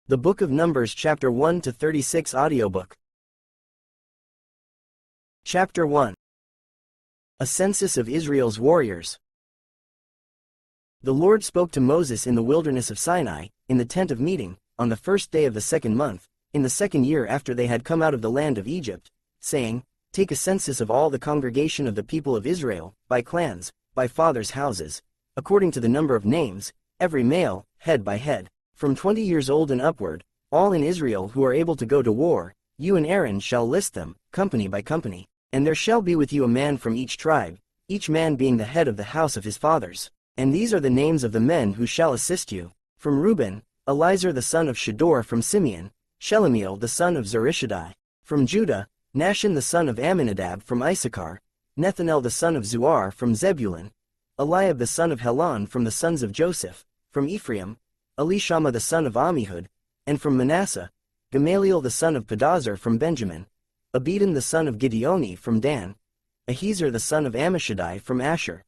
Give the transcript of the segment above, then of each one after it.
The Book of Numbers chapter 1 to 36 audiobook. Chapter 1. A census of Israel's warriors. The Lord spoke to Moses in the wilderness of Sinai, in the tent of meeting, on the first day of the second month, in the second year after they had come out of the land of Egypt, saying, Take a census of all the congregation of the people of Israel, by clans, by fathers' houses, according to the number of names, every male, head by head, from 20 years old and upward, all in Israel who are able to go to war. You and Aaron shall list them, company by company, and there shall be with you a man from each tribe, each man being the head of the house of his fathers. And these are the names of the men who shall assist you. From Reuben, Elizur the son of Shedeur. From Simeon, Shelemiel the son of Zurishaddai. From Judah, Nahshon the son of Amminadab. From Issachar, Nethanel the son of Zuar. From Zebulun, Eliab the son of Helon. From the sons of Joseph, from Ephraim, Elishama the son of Ammihud, and from Manasseh, Gamaliel the son of Pedazur. From Benjamin, Abidan the son of Gideoni. From Dan, Ahiezer the son of Ammishaddai. From Asher,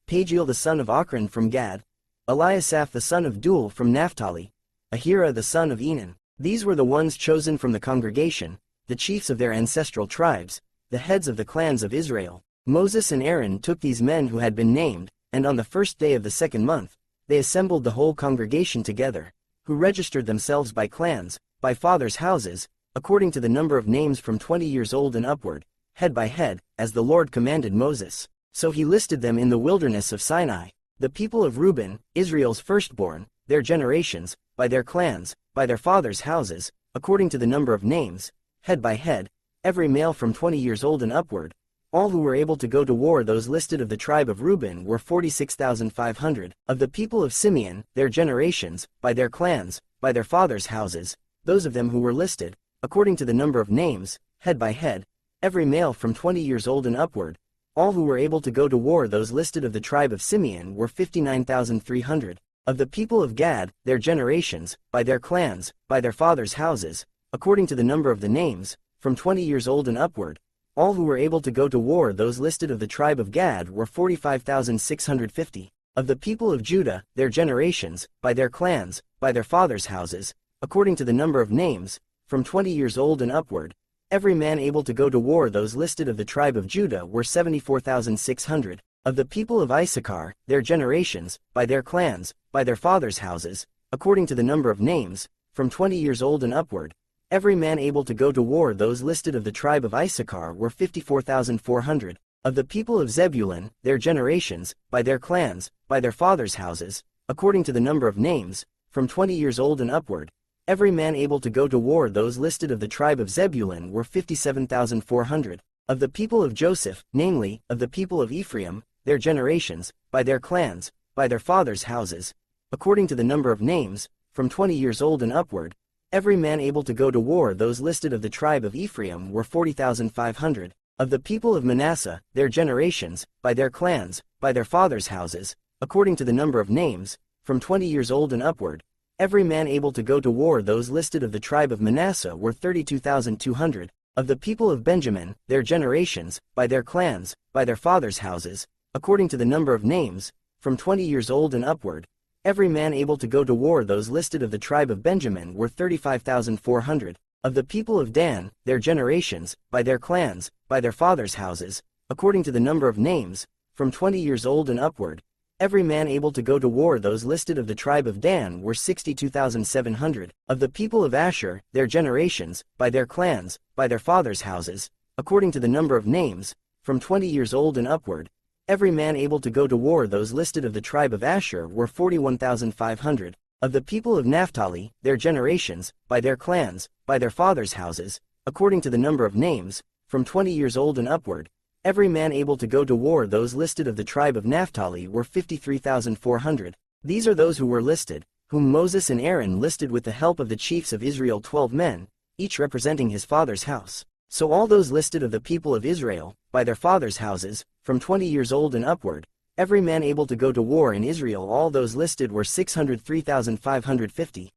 Pagiel the son of Aarron. From Gad, Eliasaph the son of Duel. From Naphtali, Ahira the son of Enan. These were the ones chosen from the congregation, the chiefs of their ancestral tribes, the heads of the clans of Israel. Moses and Aaron took these men who had been named, and on the first day of the second month, they assembled the whole congregation together, who registered themselves by clans, by fathers' houses, according to the number of names from 20 years old and upward, head by head, as the Lord commanded Moses. So he listed them in the wilderness of Sinai. The people of Reuben, Israel's firstborn, their generations, by their clans, by their fathers' houses, according to the number of names, head by head, every male from 20 years old and upward. All who were able to go to war, those listed of the tribe of Reuben, were 46,500. Of the people of Simeon, their generations, by their clans, by their fathers' houses, those of them who were listed, according to the number of names, head by head, every male from 20 years old and upward. All who were able to go to war, those listed of the tribe of Simeon, were 59,300. Of the people of Gad, their generations, by their clans, by their fathers' houses, according to the number of the names, from 20 years old and upward. All who were able to go to war, those listed of the tribe of Gad, were 45,650. Of the people of Judah, their generations, by their clans, by their fathers' houses, according to the number of names, from 20 years old and upward, every man able to go to war, those listed of the tribe of Judah, were 74,600. Of the people of Issachar, their generations, by their clans, by their fathers' houses, according to the number of names, from 20 years old and upward, every man able to go to war, those listed of the tribe of Issachar, were 54,400. Of the people of Zebulun, their generations, by their clans, by their fathers' houses, according to the number of names, from 20 years old and upward, every man able to go to war, those listed of the tribe of Zebulun, were 57,400. Of the people of Joseph, namely, of the people of Ephraim, their generations, by their clans, by their fathers' houses, according to the number of names, from 20 years old and upward, every man able to go to war, those listed of the tribe of Ephraim, were 40,500. Of the people of Manasseh, their generations, by their clans, by their fathers' houses, according to the number of names, from 20 years old and upward, every man able to go to war, those listed of the tribe of Manasseh, were 32,200. Of the people of Benjamin, their generations, by their clans, by their fathers' houses, according to the number of names, from 20 years old and upward, every man able to go to war, those listed of the tribe of Benjamin, were 35,400. Of the people of Dan, their generations, by their clans, by their fathers' houses, according to the number of names, from 20 years old and upward, every man able to go to war, those listed of the tribe of Dan, were 62,700. Of the people of Asher, their generations, by their clans, by their fathers' houses, according to the number of names, from 20 years old and upward, every man able to go to war, those listed of the tribe of Asher, were 41,500. Of the people of Naphtali, their generations, by their clans, by their fathers' houses, according to the number of names, from 20 years old and upward, every man able to go to war, those listed of the tribe of Naphtali, were 53,400. These are those who were listed, whom Moses and Aaron listed with the help of the chiefs of Israel, 12 men, each representing his father's house. So all those listed of the people of Israel, by their fathers' houses, from 20 years old and upward, every man able to go to war in Israel, all those listed were 603,550.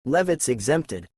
Levites exempted.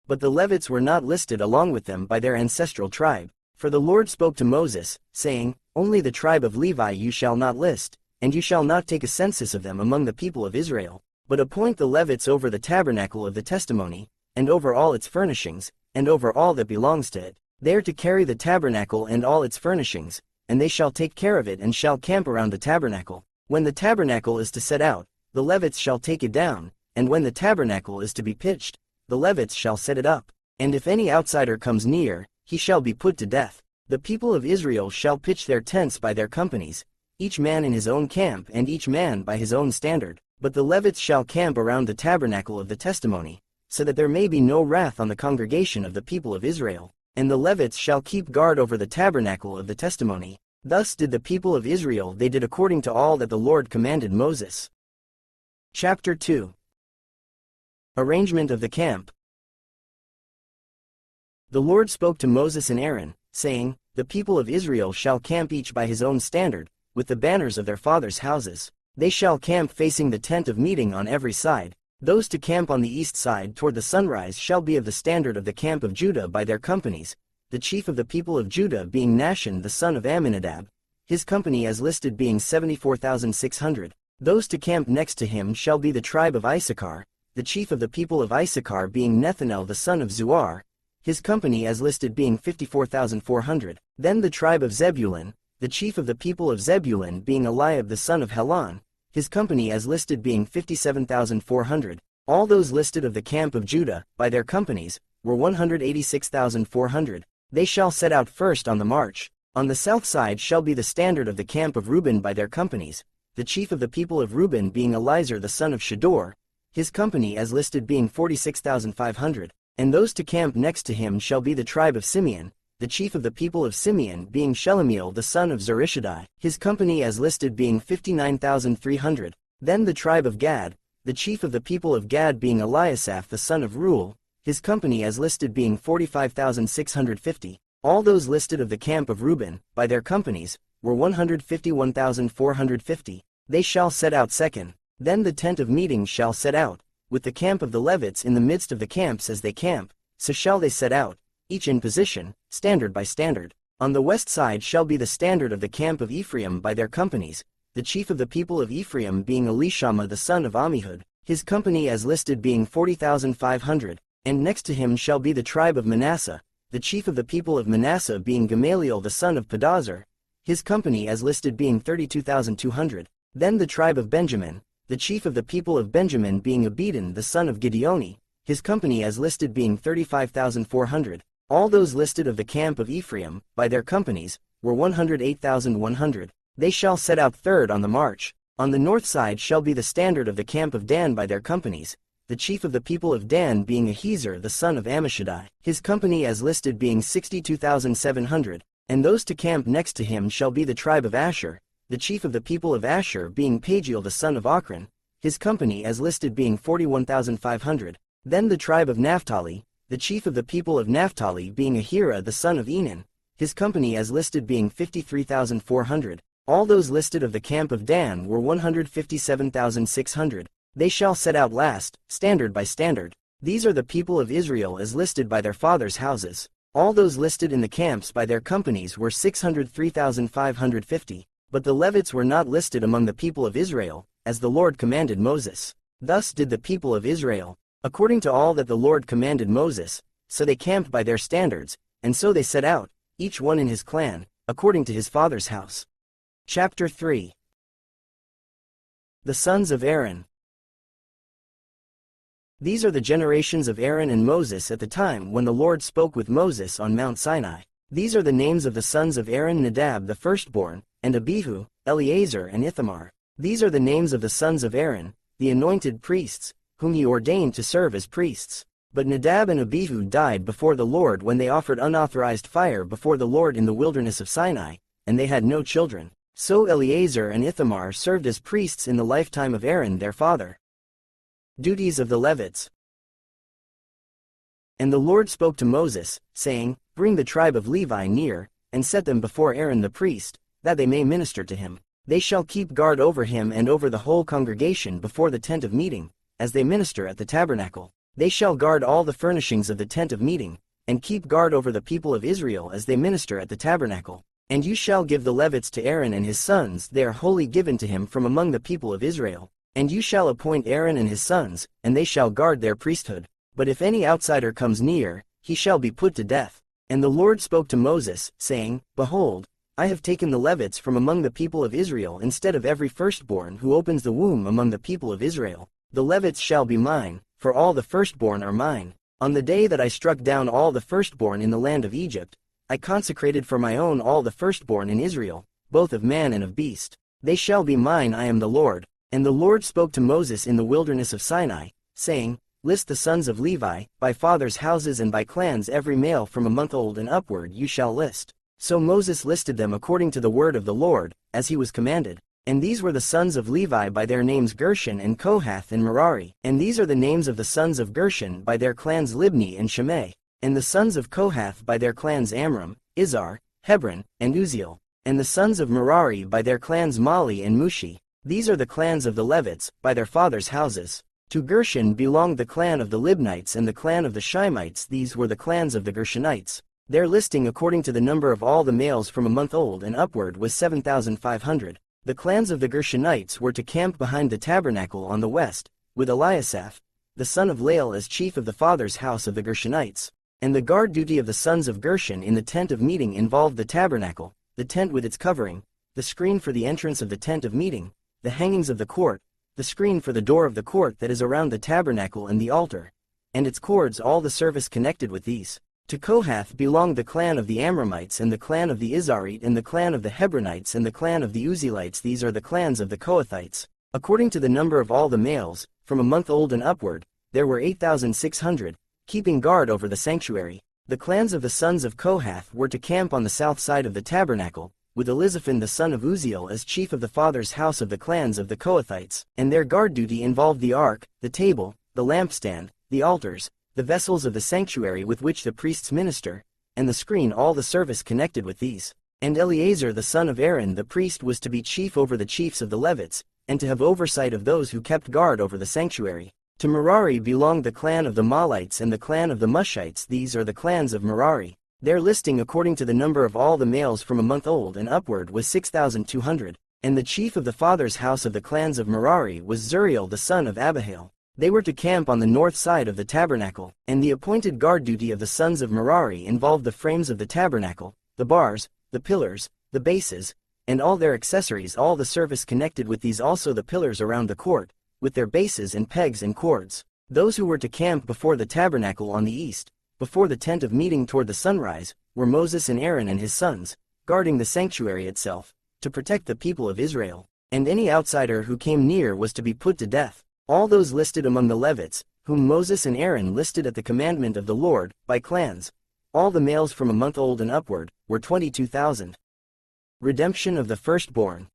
But the Levites were not listed along with them by their ancestral tribe, for the Lord spoke to Moses, saying, Only the tribe of Levi you shall not list, and you shall not take a census of them among the people of Israel. But appoint the Levites over the tabernacle of the testimony, and over all its furnishings, and over all that belongs to it. They are to carry the tabernacle and all its furnishings, and they shall take care of it and shall camp around the tabernacle. When the tabernacle is to set out, the Levites shall take it down, and when the tabernacle is to be pitched, the Levites shall set it up. And if any outsider comes near, he shall be put to death. The people of Israel shall pitch their tents by their companies, each man in his own camp and each man by his own standard. But the Levites shall camp around the tabernacle of the testimony, so that there may be no wrath on the congregation of the people of Israel. And the Levites shall keep guard over the tabernacle of the testimony. Thus did the people of Israel, they did according to all that the Lord commanded Moses. Chapter 2. Arrangement of the camp. The Lord spoke to Moses and Aaron, saying, The people of Israel shall camp each by his own standard, with the banners of their fathers' houses. They shall camp facing the tent of meeting on every side. Those to camp on the east side toward the sunrise shall be of the standard of the camp of Judah by their companies, the chief of the people of Judah being Nahshon the son of Amminadab, his company as listed being 74,600. Those to camp next to him shall be the tribe of Issachar, the chief of the people of Issachar being Nethanel the son of Zuar, his company as listed being 54,400. Then the tribe of Zebulun, the chief of the people of Zebulun being Eliab the son of Helon, his company as listed being 57,400. All those listed of the camp of Judah, by their companies, were 186,400. They shall set out first on the march. On the south side shall be the standard of the camp of Reuben by their companies, the chief of the people of Reuben being Elizur the son of Shedor, his company as listed being 46,500. And those to camp next to him shall be the tribe of Simeon, the chief of the people of Simeon being Shelumiel the son of Zurishaddai, his company as listed being 59,300. Then the tribe of Gad, the chief of the people of Gad being Eliasaph the son of Reuel, his company as listed being 45,650. All those listed of the camp of Reuben, by their companies, were 151,450. They shall set out second. Then the tent of meeting shall set out, with the camp of the Levites in the midst of the camps as they camp, so shall they set out, each in position, standard by standard. On the west side shall be the standard of the camp of Ephraim by their companies, the chief of the people of Ephraim being Elishama the son of Ammihud, his company as listed being 40,500. And next to him shall be the tribe of Manasseh, the chief of the people of Manasseh being Gamaliel the son of Pedazur, his company as listed being 32,200. Then the tribe of Benjamin, the chief of the people of Benjamin being Abidan the son of Gideoni, his company as listed being 35,400. All those listed of the camp of Ephraim, by their companies, were 108,100. They shall set out third on the march. On the north side shall be the standard of the camp of Dan by their companies, the chief of the people of Dan being Ahiezer the son of Ammishaddai, his company as listed being 62,700. And those to camp next to him shall be the tribe of Asher, the chief of the people of Asher being Pagiel the son of Ochran, his company as listed being 41,500. Then the tribe of Naphtali, the chief of the people of Naphtali being Ahira the son of Enan, his company as listed being 53,400. All those listed of the camp of Dan were 157,600. They shall set out last, standard by standard. These are the people of Israel as listed by their fathers' houses. All those listed in the camps by their companies were 603,550. But the Levites were not listed among the people of Israel, as the Lord commanded Moses. Thus did the people of Israel, according to all that the Lord commanded Moses, so they camped by their standards, and so they set out, each one in his clan, according to his father's house. Chapter 3. The sons of Aaron. These are the generations of Aaron and Moses at the time when the Lord spoke with Moses on Mount Sinai. These are the names of the sons of Aaron: Nadab the firstborn, and Abihu, Eleazar and Ithamar. These are the names of the sons of Aaron, the anointed priests, whom he ordained to serve as priests. But Nadab and Abihu died before the Lord when they offered unauthorized fire before the Lord in the wilderness of Sinai, and they had no children. So Eleazar and Ithamar served as priests in the lifetime of Aaron their father. Duties of the Levites. And the Lord spoke to Moses, saying, Bring the tribe of Levi near, and set them before Aaron the priest, that they may minister to him. They shall keep guard over him and over the whole congregation before the tent of meeting, as they minister at the tabernacle. They shall guard all the furnishings of the tent of meeting, and keep guard over the people of Israel as they minister at the tabernacle. And you shall give the Levites to Aaron and his sons, they are wholly given to him from among the people of Israel. And you shall appoint Aaron and his sons, and they shall guard their priesthood. But if any outsider comes near, he shall be put to death. And the Lord spoke to Moses, saying, Behold, I have taken the Levites from among the people of Israel instead of every firstborn who opens the womb among the people of Israel. The Levites shall be mine, for all the firstborn are mine. On the day that I struck down all the firstborn in the land of Egypt, I consecrated for my own all the firstborn in Israel, both of man and of beast. They shall be mine, I am the Lord. And the Lord spoke to Moses in the wilderness of Sinai, saying, List the sons of Levi, by fathers' houses and by clans, every male from a month old and upward you shall list. So Moses listed them according to the word of the Lord, as he was commanded. And these were the sons of Levi by their names Gershon and Kohath and Merari. And these are the names of the sons of Gershon by their clans Libni and Shimei. And the sons of Kohath by their clans Amram, Izhar, Hebron, and Uzziel. And the sons of Merari by their clans Mali and Mushi. These are the clans of the Levites, by their fathers' houses. To Gershon belonged the clan of the Libnites and the clan of the Shimites. These were the clans of the Gershonites. Their listing according to the number of all the males from a month old and upward was 7,500. The clans of the Gershonites were to camp behind the tabernacle on the west, with Eliasaph, the son of Lael, as chief of the father's house of the Gershonites. And the guard duty of the sons of Gershon in the tent of meeting involved the tabernacle, the tent with its covering, the screen for the entrance of the tent of meeting, the hangings of the court, the screen for the door of the court that is around the tabernacle and the altar, and its cords, all the service connected with these. To Kohath belonged the clan of the Amramites and the clan of the Izharite and the clan of the Hebronites and the clan of the Uzzielites. These are the clans of the Kohathites. According to the number of all the males, from a month old and upward, there were 8,600, keeping guard over the sanctuary. The clans of the sons of Kohath were to camp on the south side of the tabernacle, with Elizaphan the son of Uzziel as chief of the father's house of the clans of the Kohathites. And their guard duty involved the ark, the table, the lampstand, the altars, the vessels of the sanctuary with which the priests minister, and the screen, all the service connected with these. And Eleazar the son of Aaron the priest was to be chief over the chiefs of the Levites, and to have oversight of those who kept guard over the sanctuary. To Merari belonged the clan of the Malites and the clan of the Mushites. These are the clans of Merari. Their listing according to the number of all the males from a month old and upward was 6,200. And the chief of the father's house of the clans of Merari was Zuriel the son of Abihail. They were to camp on the north side of the tabernacle, and the appointed guard duty of the sons of Merari involved the frames of the tabernacle, the bars, the pillars, the bases, and all their accessories, all the service connected with these, also the pillars around the court, with their bases and pegs and cords. Those who were to camp before the tabernacle on the east, before the tent of meeting toward the sunrise, were Moses and Aaron and his sons, guarding the sanctuary itself, to protect the people of Israel. And any outsider who came near was to be put to death. All those listed among the Levites, whom Moses and Aaron listed at the commandment of the Lord, by clans, all the males from a month old and upward, were 22,000. Redemption of the firstborn.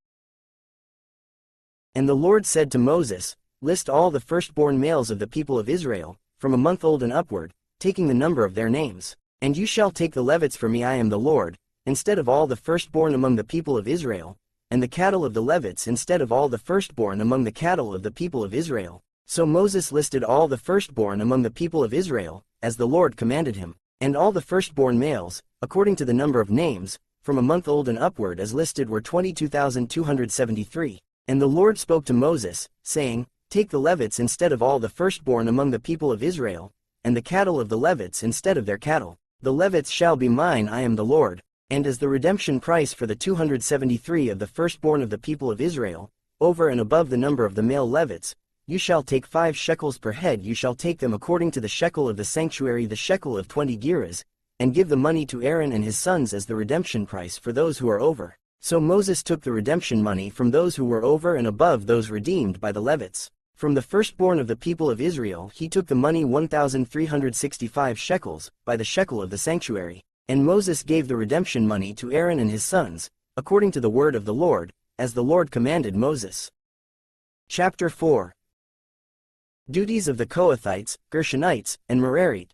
And the Lord said to Moses, List all the firstborn males of the people of Israel, from a month old and upward, taking the number of their names. And you shall take the Levites for me, I am the Lord, instead of all the firstborn among the people of Israel, and the cattle of the Levites instead of all the firstborn among the cattle of the people of Israel. So Moses listed all the firstborn among the people of Israel, as the Lord commanded him, and all the firstborn males, according to the number of names, from a month old and upward as listed were 22,273. And the Lord spoke to Moses, saying, Take the Levites instead of all the firstborn among the people of Israel, and the cattle of the Levites instead of their cattle. The Levites shall be mine, I am the Lord. And as the redemption price for the 273 of the firstborn of the people of Israel, over and above the number of the male Levites, you shall take 5 shekels per head. You shall take them according to the shekel of the sanctuary, the shekel of 20 gerahs, and give the money to Aaron and his sons as the redemption price for those who are over. So Moses took the redemption money from those who were over and above those redeemed by the Levites. From the firstborn of the people of Israel he took the money 1,365 shekels, by the shekel of the sanctuary. And Moses gave the redemption money to Aaron and his sons, according to the word of the Lord, as the Lord commanded Moses. Chapter 4. Duties of the Kohathites, Gershonites, and Merarites.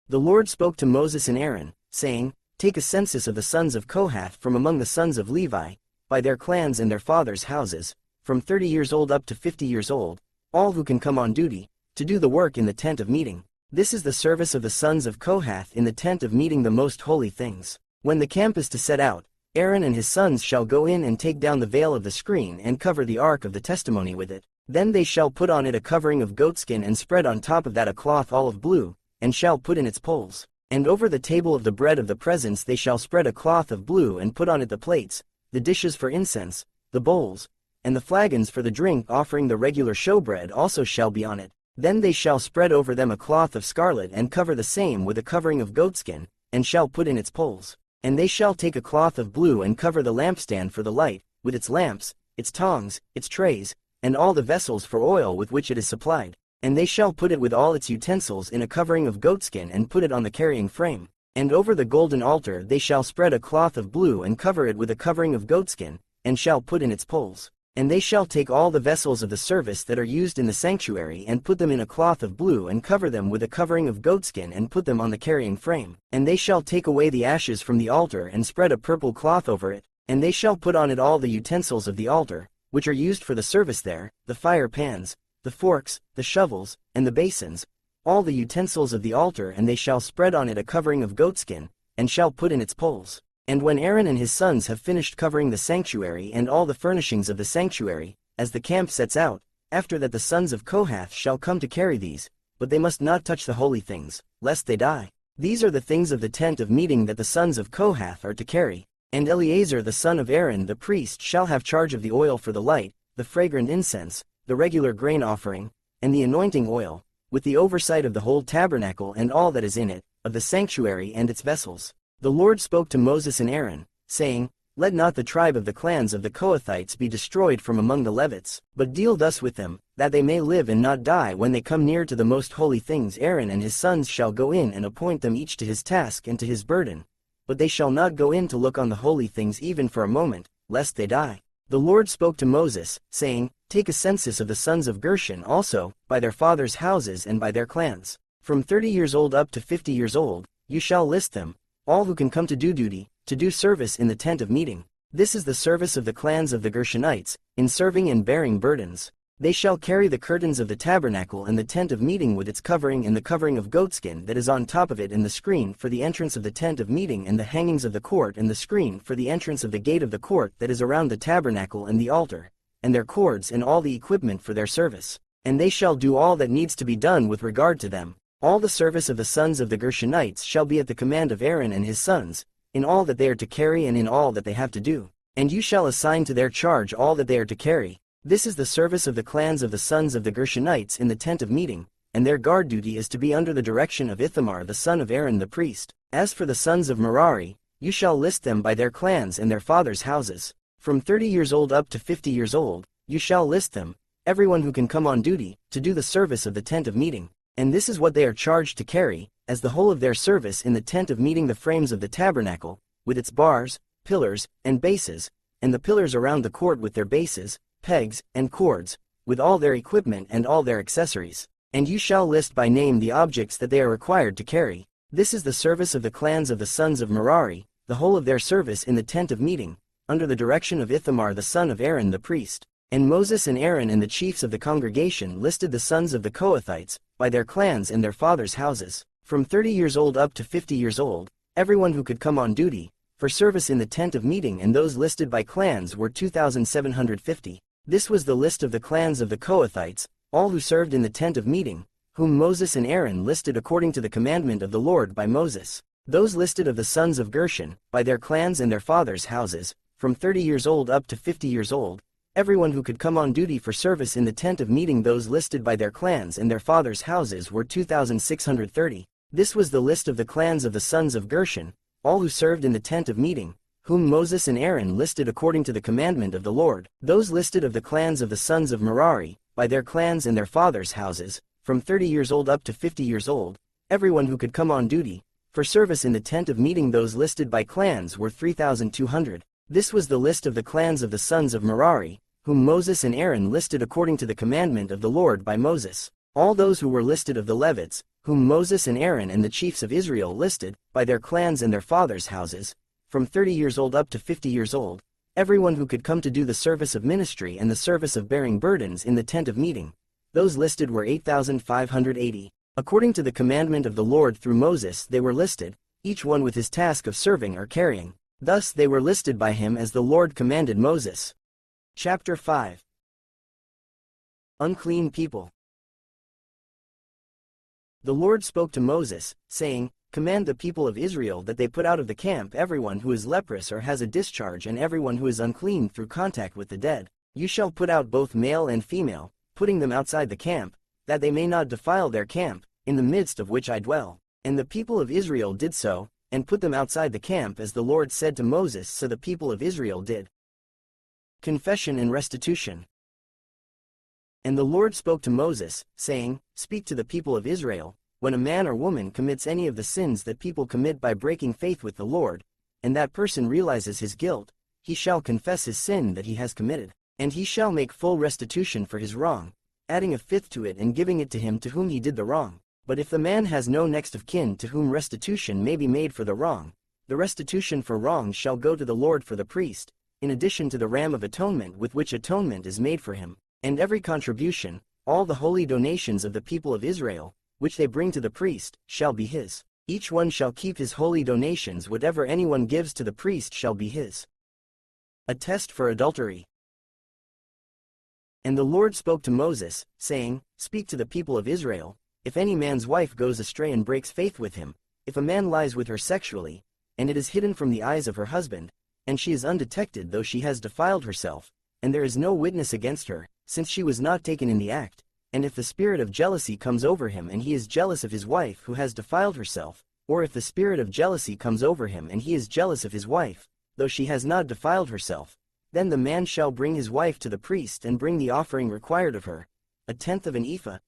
The Lord spoke to Moses and Aaron, saying, Take a census of the sons of Kohath from among the sons of Levi, by their clans and their fathers' houses, from 30 years old up to 50 years old, all who can come on duty, to do the work in the tent of meeting. This is the service of the sons of Kohath in the tent of meeting, the most holy things. When the camp is to set out, Aaron and his sons shall go in and take down the veil of the screen and cover the ark of the testimony with it. Then they shall put on it a covering of goatskin and spread on top of that a cloth olive blue, and shall put in its poles. And over the table of the bread of the presence they shall spread a cloth of blue and put on it the plates, the dishes for incense, the bowls, and the flagons for the drink offering. The regular showbread also shall be on it. Then they shall spread over them a cloth of scarlet and cover the same with a covering of goatskin, and shall put in its poles. And they shall take a cloth of blue and cover the lampstand for the light, with its lamps, its tongs, its trays, and all the vessels for oil with which it is supplied. And they shall put it with all its utensils in a covering of goatskin and put it on the carrying frame. And over the golden altar they shall spread a cloth of blue and cover it with a covering of goatskin, and shall put in its poles. And they shall take all the vessels of the service that are used in the sanctuary and put them in a cloth of blue and cover them with a covering of goatskin and put them on the carrying frame. And they shall take away the ashes from the altar and spread a purple cloth over it, and they shall put on it all the utensils of the altar, which are used for the service there, the fire pans, the forks, the shovels, and the basins, all the utensils of the altar, and they shall spread on it a covering of goatskin, and shall put in its poles. And when Aaron and his sons have finished covering the sanctuary and all the furnishings of the sanctuary, as the camp sets out, after that the sons of Kohath shall come to carry these, but they must not touch the holy things, lest they die. These are the things of the tent of meeting that the sons of Kohath are to carry. And Eleazar the son of Aaron the priest shall have charge of the oil for the light, the fragrant incense, the regular grain offering, and the anointing oil, with the oversight of the whole tabernacle and all that is in it, of the sanctuary and its vessels. The Lord spoke to Moses and Aaron, saying, Let not the tribe of the clans of the Kohathites be destroyed from among the Levites, but deal thus with them, that they may live and not die when they come near to the most holy things. Aaron and his sons shall go in and appoint them each to his task and to his burden, but they shall not go in to look on the holy things even for a moment, lest they die. The Lord spoke to Moses, saying, Take a census of the sons of Gershon also, by their fathers' houses and by their clans. From 30 years old up to 50 years old, you shall list them, all who can come to do duty, to do service in the tent of meeting. This is the service of the clans of the Gershonites, in serving and bearing burdens. They shall carry the curtains of the tabernacle and the tent of meeting with its covering and the covering of goatskin that is on top of it, and the screen for the entrance of the tent of meeting and the hangings of the court and the screen for the entrance of the gate of the court that is around the tabernacle and the altar, and their cords and all the equipment for their service. And they shall do all that needs to be done with regard to them. All the service of the sons of the Gershonites shall be at the command of Aaron and his sons, in all that they are to carry and in all that they have to do. And you shall assign to their charge all that they are to carry. This is the service of the clans of the sons of the Gershonites in the tent of meeting, and their guard duty is to be under the direction of Ithamar the son of Aaron the priest. As for the sons of Merari, you shall list them by their clans and their fathers' houses. From 30 years old up to 50 years old, you shall list them, everyone who can come on duty, to do the service of the tent of meeting. And this is what they are charged to carry, as the whole of their service in the tent of meeting: the frames of the tabernacle, with its bars, pillars, and bases, and the pillars around the court with their bases, pegs, and cords, with all their equipment and all their accessories. And you shall list by name the objects that they are required to carry. This is the service of the clans of the sons of Merari, the whole of their service in the tent of meeting, under the direction of Ithamar the son of Aaron the priest. And Moses and Aaron and the chiefs of the congregation listed the sons of the Kohathites, by their clans and their fathers' houses. From 30 years old up to 50 years old, everyone who could come on duty, for service in the tent of meeting, and those listed by clans were 2,750. This was the list of the clans of the Kohathites, all who served in the tent of meeting, whom Moses and Aaron listed according to the commandment of the Lord by Moses. Those listed of the sons of Gershon, by their clans and their fathers' houses, from 30 years old up to 50 years old, everyone who could come on duty for service in the tent of meeting, those listed by their clans and their fathers' houses were 2,630. This was the list of the clans of the sons of Gershon, all who served in the tent of meeting, whom Moses and Aaron listed according to the commandment of the Lord. Those listed of the clans of the sons of Merari, by their clans and their fathers' houses, from 30 years old up to 50 years old, everyone who could come on duty, for service in the tent of meeting, those listed by clans were 3,200. This was the list of the clans of the sons of Merari, whom Moses and Aaron listed according to the commandment of the Lord by Moses. All those who were listed of the Levites, whom Moses and Aaron and the chiefs of Israel listed, by their clans and their fathers' houses, from 30 years old up to 50 years old, everyone who could come to do the service of ministry and the service of bearing burdens in the tent of meeting, those listed were 8,580. According to the commandment of the Lord through Moses they were listed, each one with his task of serving or carrying. Thus they were listed by him as the Lord commanded Moses. Chapter 5. Unclean people. The Lord spoke to Moses, saying, Command the people of Israel that they put out of the camp everyone who is leprous or has a discharge and everyone who is unclean through contact with the dead. You shall put out both male and female, putting them outside the camp, that they may not defile their camp, in the midst of which I dwell. And the people of Israel did so, and put them outside the camp as the Lord said to Moses, so the people of Israel did. Confession and restitution. And the Lord spoke to Moses, saying, Speak to the people of Israel, when a man or woman commits any of the sins that people commit by breaking faith with the Lord, and that person realizes his guilt, he shall confess his sin that he has committed, and he shall make full restitution for his wrong, adding a fifth to it and giving it to him to whom he did the wrong. But if the man has no next of kin to whom restitution may be made for the wrong, the restitution for wrong shall go to the Lord for the priest, in addition to the ram of atonement with which atonement is made for him, and every contribution, all the holy donations of the people of Israel, which they bring to the priest, shall be his. Each one shall keep his holy donations. Whatever anyone gives to the priest shall be his. A test for adultery. And the Lord spoke to Moses, saying, Speak to the people of Israel, if any man's wife goes astray and breaks faith with him, if a man lies with her sexually, and it is hidden from the eyes of her husband, and she is undetected though she has defiled herself, and there is no witness against her, since she was not taken in the act, and if the spirit of jealousy comes over him and he is jealous of his wife who has defiled herself, or if the spirit of jealousy comes over him and he is jealous of his wife, though she has not defiled herself, then the man shall bring his wife to the priest and bring the offering required of her, 1/10 of an ephah,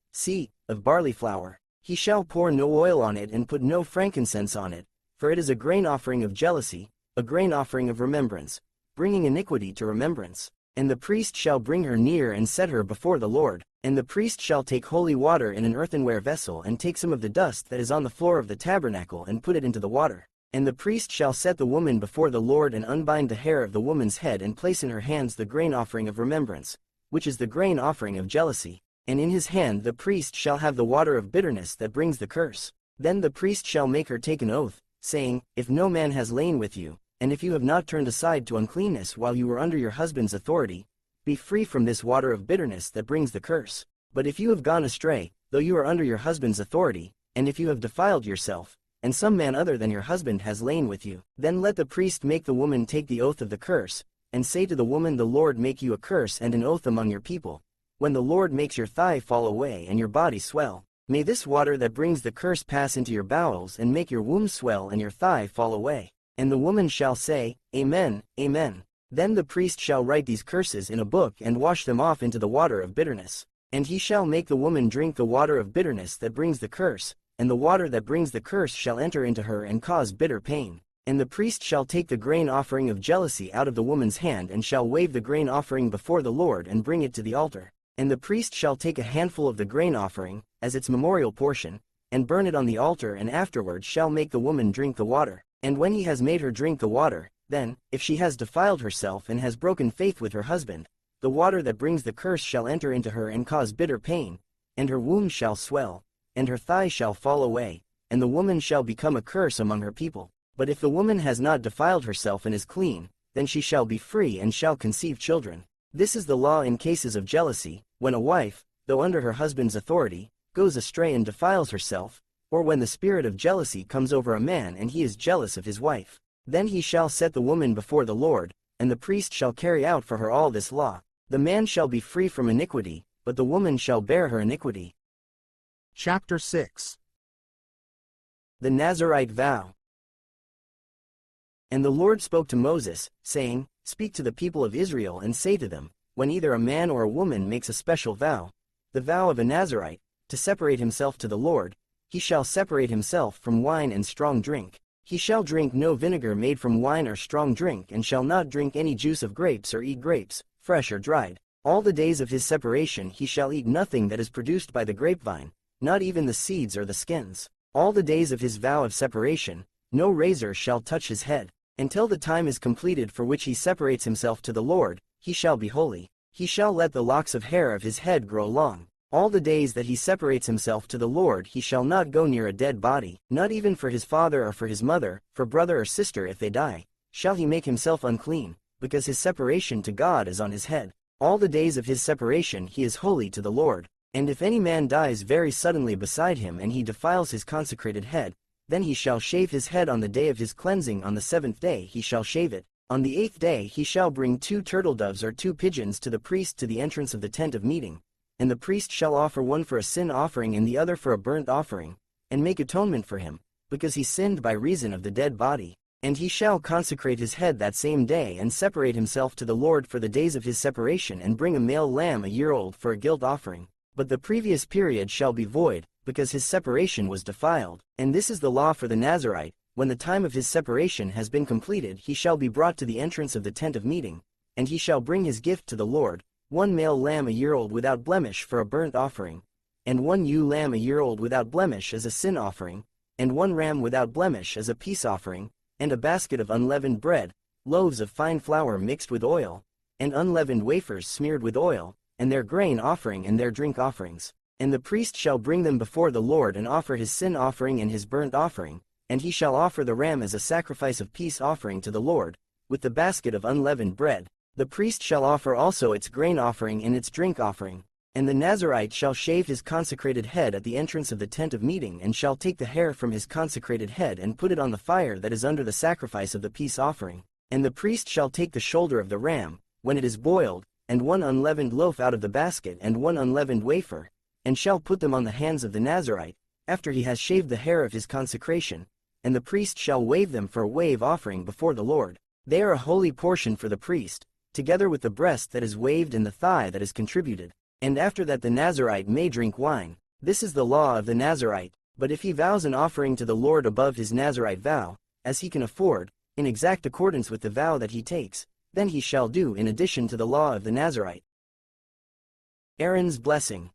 of barley flour. He shall pour no oil on it and put no frankincense on it, for it is a grain offering of jealousy, a grain offering of remembrance, bringing iniquity to remembrance. And the priest shall bring her near and set her before the Lord. And the priest shall take holy water in an earthenware vessel and take some of the dust that is on the floor of the tabernacle and put it into the water. And the priest shall set the woman before the Lord and unbind the hair of the woman's head and place in her hands the grain offering of remembrance, which is the grain offering of jealousy. And in his hand the priest shall have the water of bitterness that brings the curse. Then the priest shall make her take an oath, saying, If no man has lain with you, and if you have not turned aside to uncleanness while you were under your husband's authority, be free from this water of bitterness that brings the curse. But if you have gone astray, though you are under your husband's authority, and if you have defiled yourself, and some man other than your husband has lain with you, then let the priest make the woman take the oath of the curse, and say to the woman, The Lord make you a curse and an oath among your people. When the Lord makes your thigh fall away and your body swell, may this water that brings the curse pass into your bowels and make your womb swell and your thigh fall away. And the woman shall say, Amen, Amen. Then the priest shall write these curses in a book and wash them off into the water of bitterness. And he shall make the woman drink the water of bitterness that brings the curse, and the water that brings the curse shall enter into her and cause bitter pain. And the priest shall take the grain offering of jealousy out of the woman's hand and shall wave the grain offering before the Lord and bring it to the altar. And the priest shall take a handful of the grain offering, as its memorial portion, and burn it on the altar, and afterward shall make the woman drink the water. And when he has made her drink the water, then, if she has defiled herself and has broken faith with her husband, the water that brings the curse shall enter into her and cause bitter pain, and her womb shall swell, and her thigh shall fall away, and the woman shall become a curse among her people. But if the woman has not defiled herself and is clean, then she shall be free and shall conceive children. This is the law in cases of jealousy, when a wife, though under her husband's authority, goes astray and defiles herself, or when the spirit of jealousy comes over a man and he is jealous of his wife. Then he shall set the woman before the Lord, and the priest shall carry out for her all this law. The man shall be free from iniquity, but the woman shall bear her iniquity. Chapter 6. The Nazirite Vow. And the Lord spoke to Moses, saying, Speak to the people of Israel and say to them, when either a man or a woman makes a special vow, the vow of a Nazirite, to separate himself to the Lord, he shall separate himself from wine and strong drink. He shall drink no vinegar made from wine or strong drink, and shall not drink any juice of grapes or eat grapes, fresh or dried. All the days of his separation he shall eat nothing that is produced by the grapevine, not even the seeds or the skins. All the days of his vow of separation, no razor shall touch his head. Until the time is completed for which he separates himself to the Lord, he shall be holy. He shall let the locks of hair of his head grow long. All the days that he separates himself to the Lord he shall not go near a dead body, not even for his father or for his mother, for brother or sister if they die, shall he make himself unclean, because his separation to God is on his head. All the days of his separation he is holy to the Lord. And if any man dies very suddenly beside him and he defiles his consecrated head, then he shall shave his head on the day of his cleansing. On the 7th day he shall shave it. On the 8th day he shall bring 2 turtle-doves or 2 pigeons to the priest to the entrance of the tent of meeting, and the priest shall offer one for a sin offering and the other for a burnt offering, and make atonement for him, because he sinned by reason of the dead body. And he shall consecrate his head that same day and separate himself to the Lord for the days of his separation and bring a male lamb a year old for a guilt offering. But the previous period shall be void, because his separation was defiled. And this is the law for the Nazirite: when the time of his separation has been completed he shall be brought to the entrance of the tent of meeting, and he shall bring his gift to the Lord, 1 male lamb a year old without blemish for a burnt offering, and 1 ewe lamb a year old without blemish as a sin offering, and 1 ram without blemish as a peace offering, and a basket of unleavened bread, loaves of fine flour mixed with oil, and unleavened wafers smeared with oil, and their grain offering and their drink offerings. And the priest shall bring them before the Lord and offer his sin offering and his burnt offering, and he shall offer the ram as a sacrifice of peace offering to the Lord, with the basket of unleavened bread. The priest shall offer also its grain offering and its drink offering. And the Nazirite shall shave his consecrated head at the entrance of the tent of meeting, and shall take the hair from his consecrated head and put it on the fire that is under the sacrifice of the peace offering. And the priest shall take the shoulder of the ram, when it is boiled, and 1 unleavened loaf out of the basket and 1 unleavened wafer, and shall put them on the hands of the Nazirite, after he has shaved the hair of his consecration, and the priest shall wave them for a wave offering before the Lord. They are a holy portion for the priest, together with the breast that is waved and the thigh that is contributed. And after that the Nazirite may drink wine. This is the law of the Nazirite. But if he vows an offering to the Lord above his Nazirite vow, as he can afford, in exact accordance with the vow that he takes, then he shall do in addition to the law of the Nazirite. Aaron's blessing.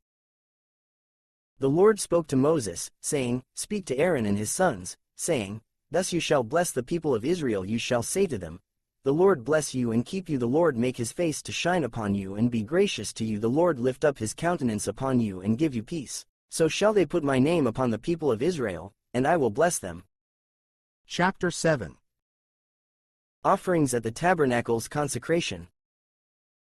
The Lord spoke to Moses, saying, Speak to Aaron and his sons, saying, Thus you shall bless the people of Israel. You shall say to them, The Lord bless you and keep you. The Lord make his face to shine upon you and be gracious to you. The Lord lift up his countenance upon you and give you peace. So shall they put my name upon the people of Israel, and I will bless them. Chapter 7. Offerings at the tabernacle's consecration.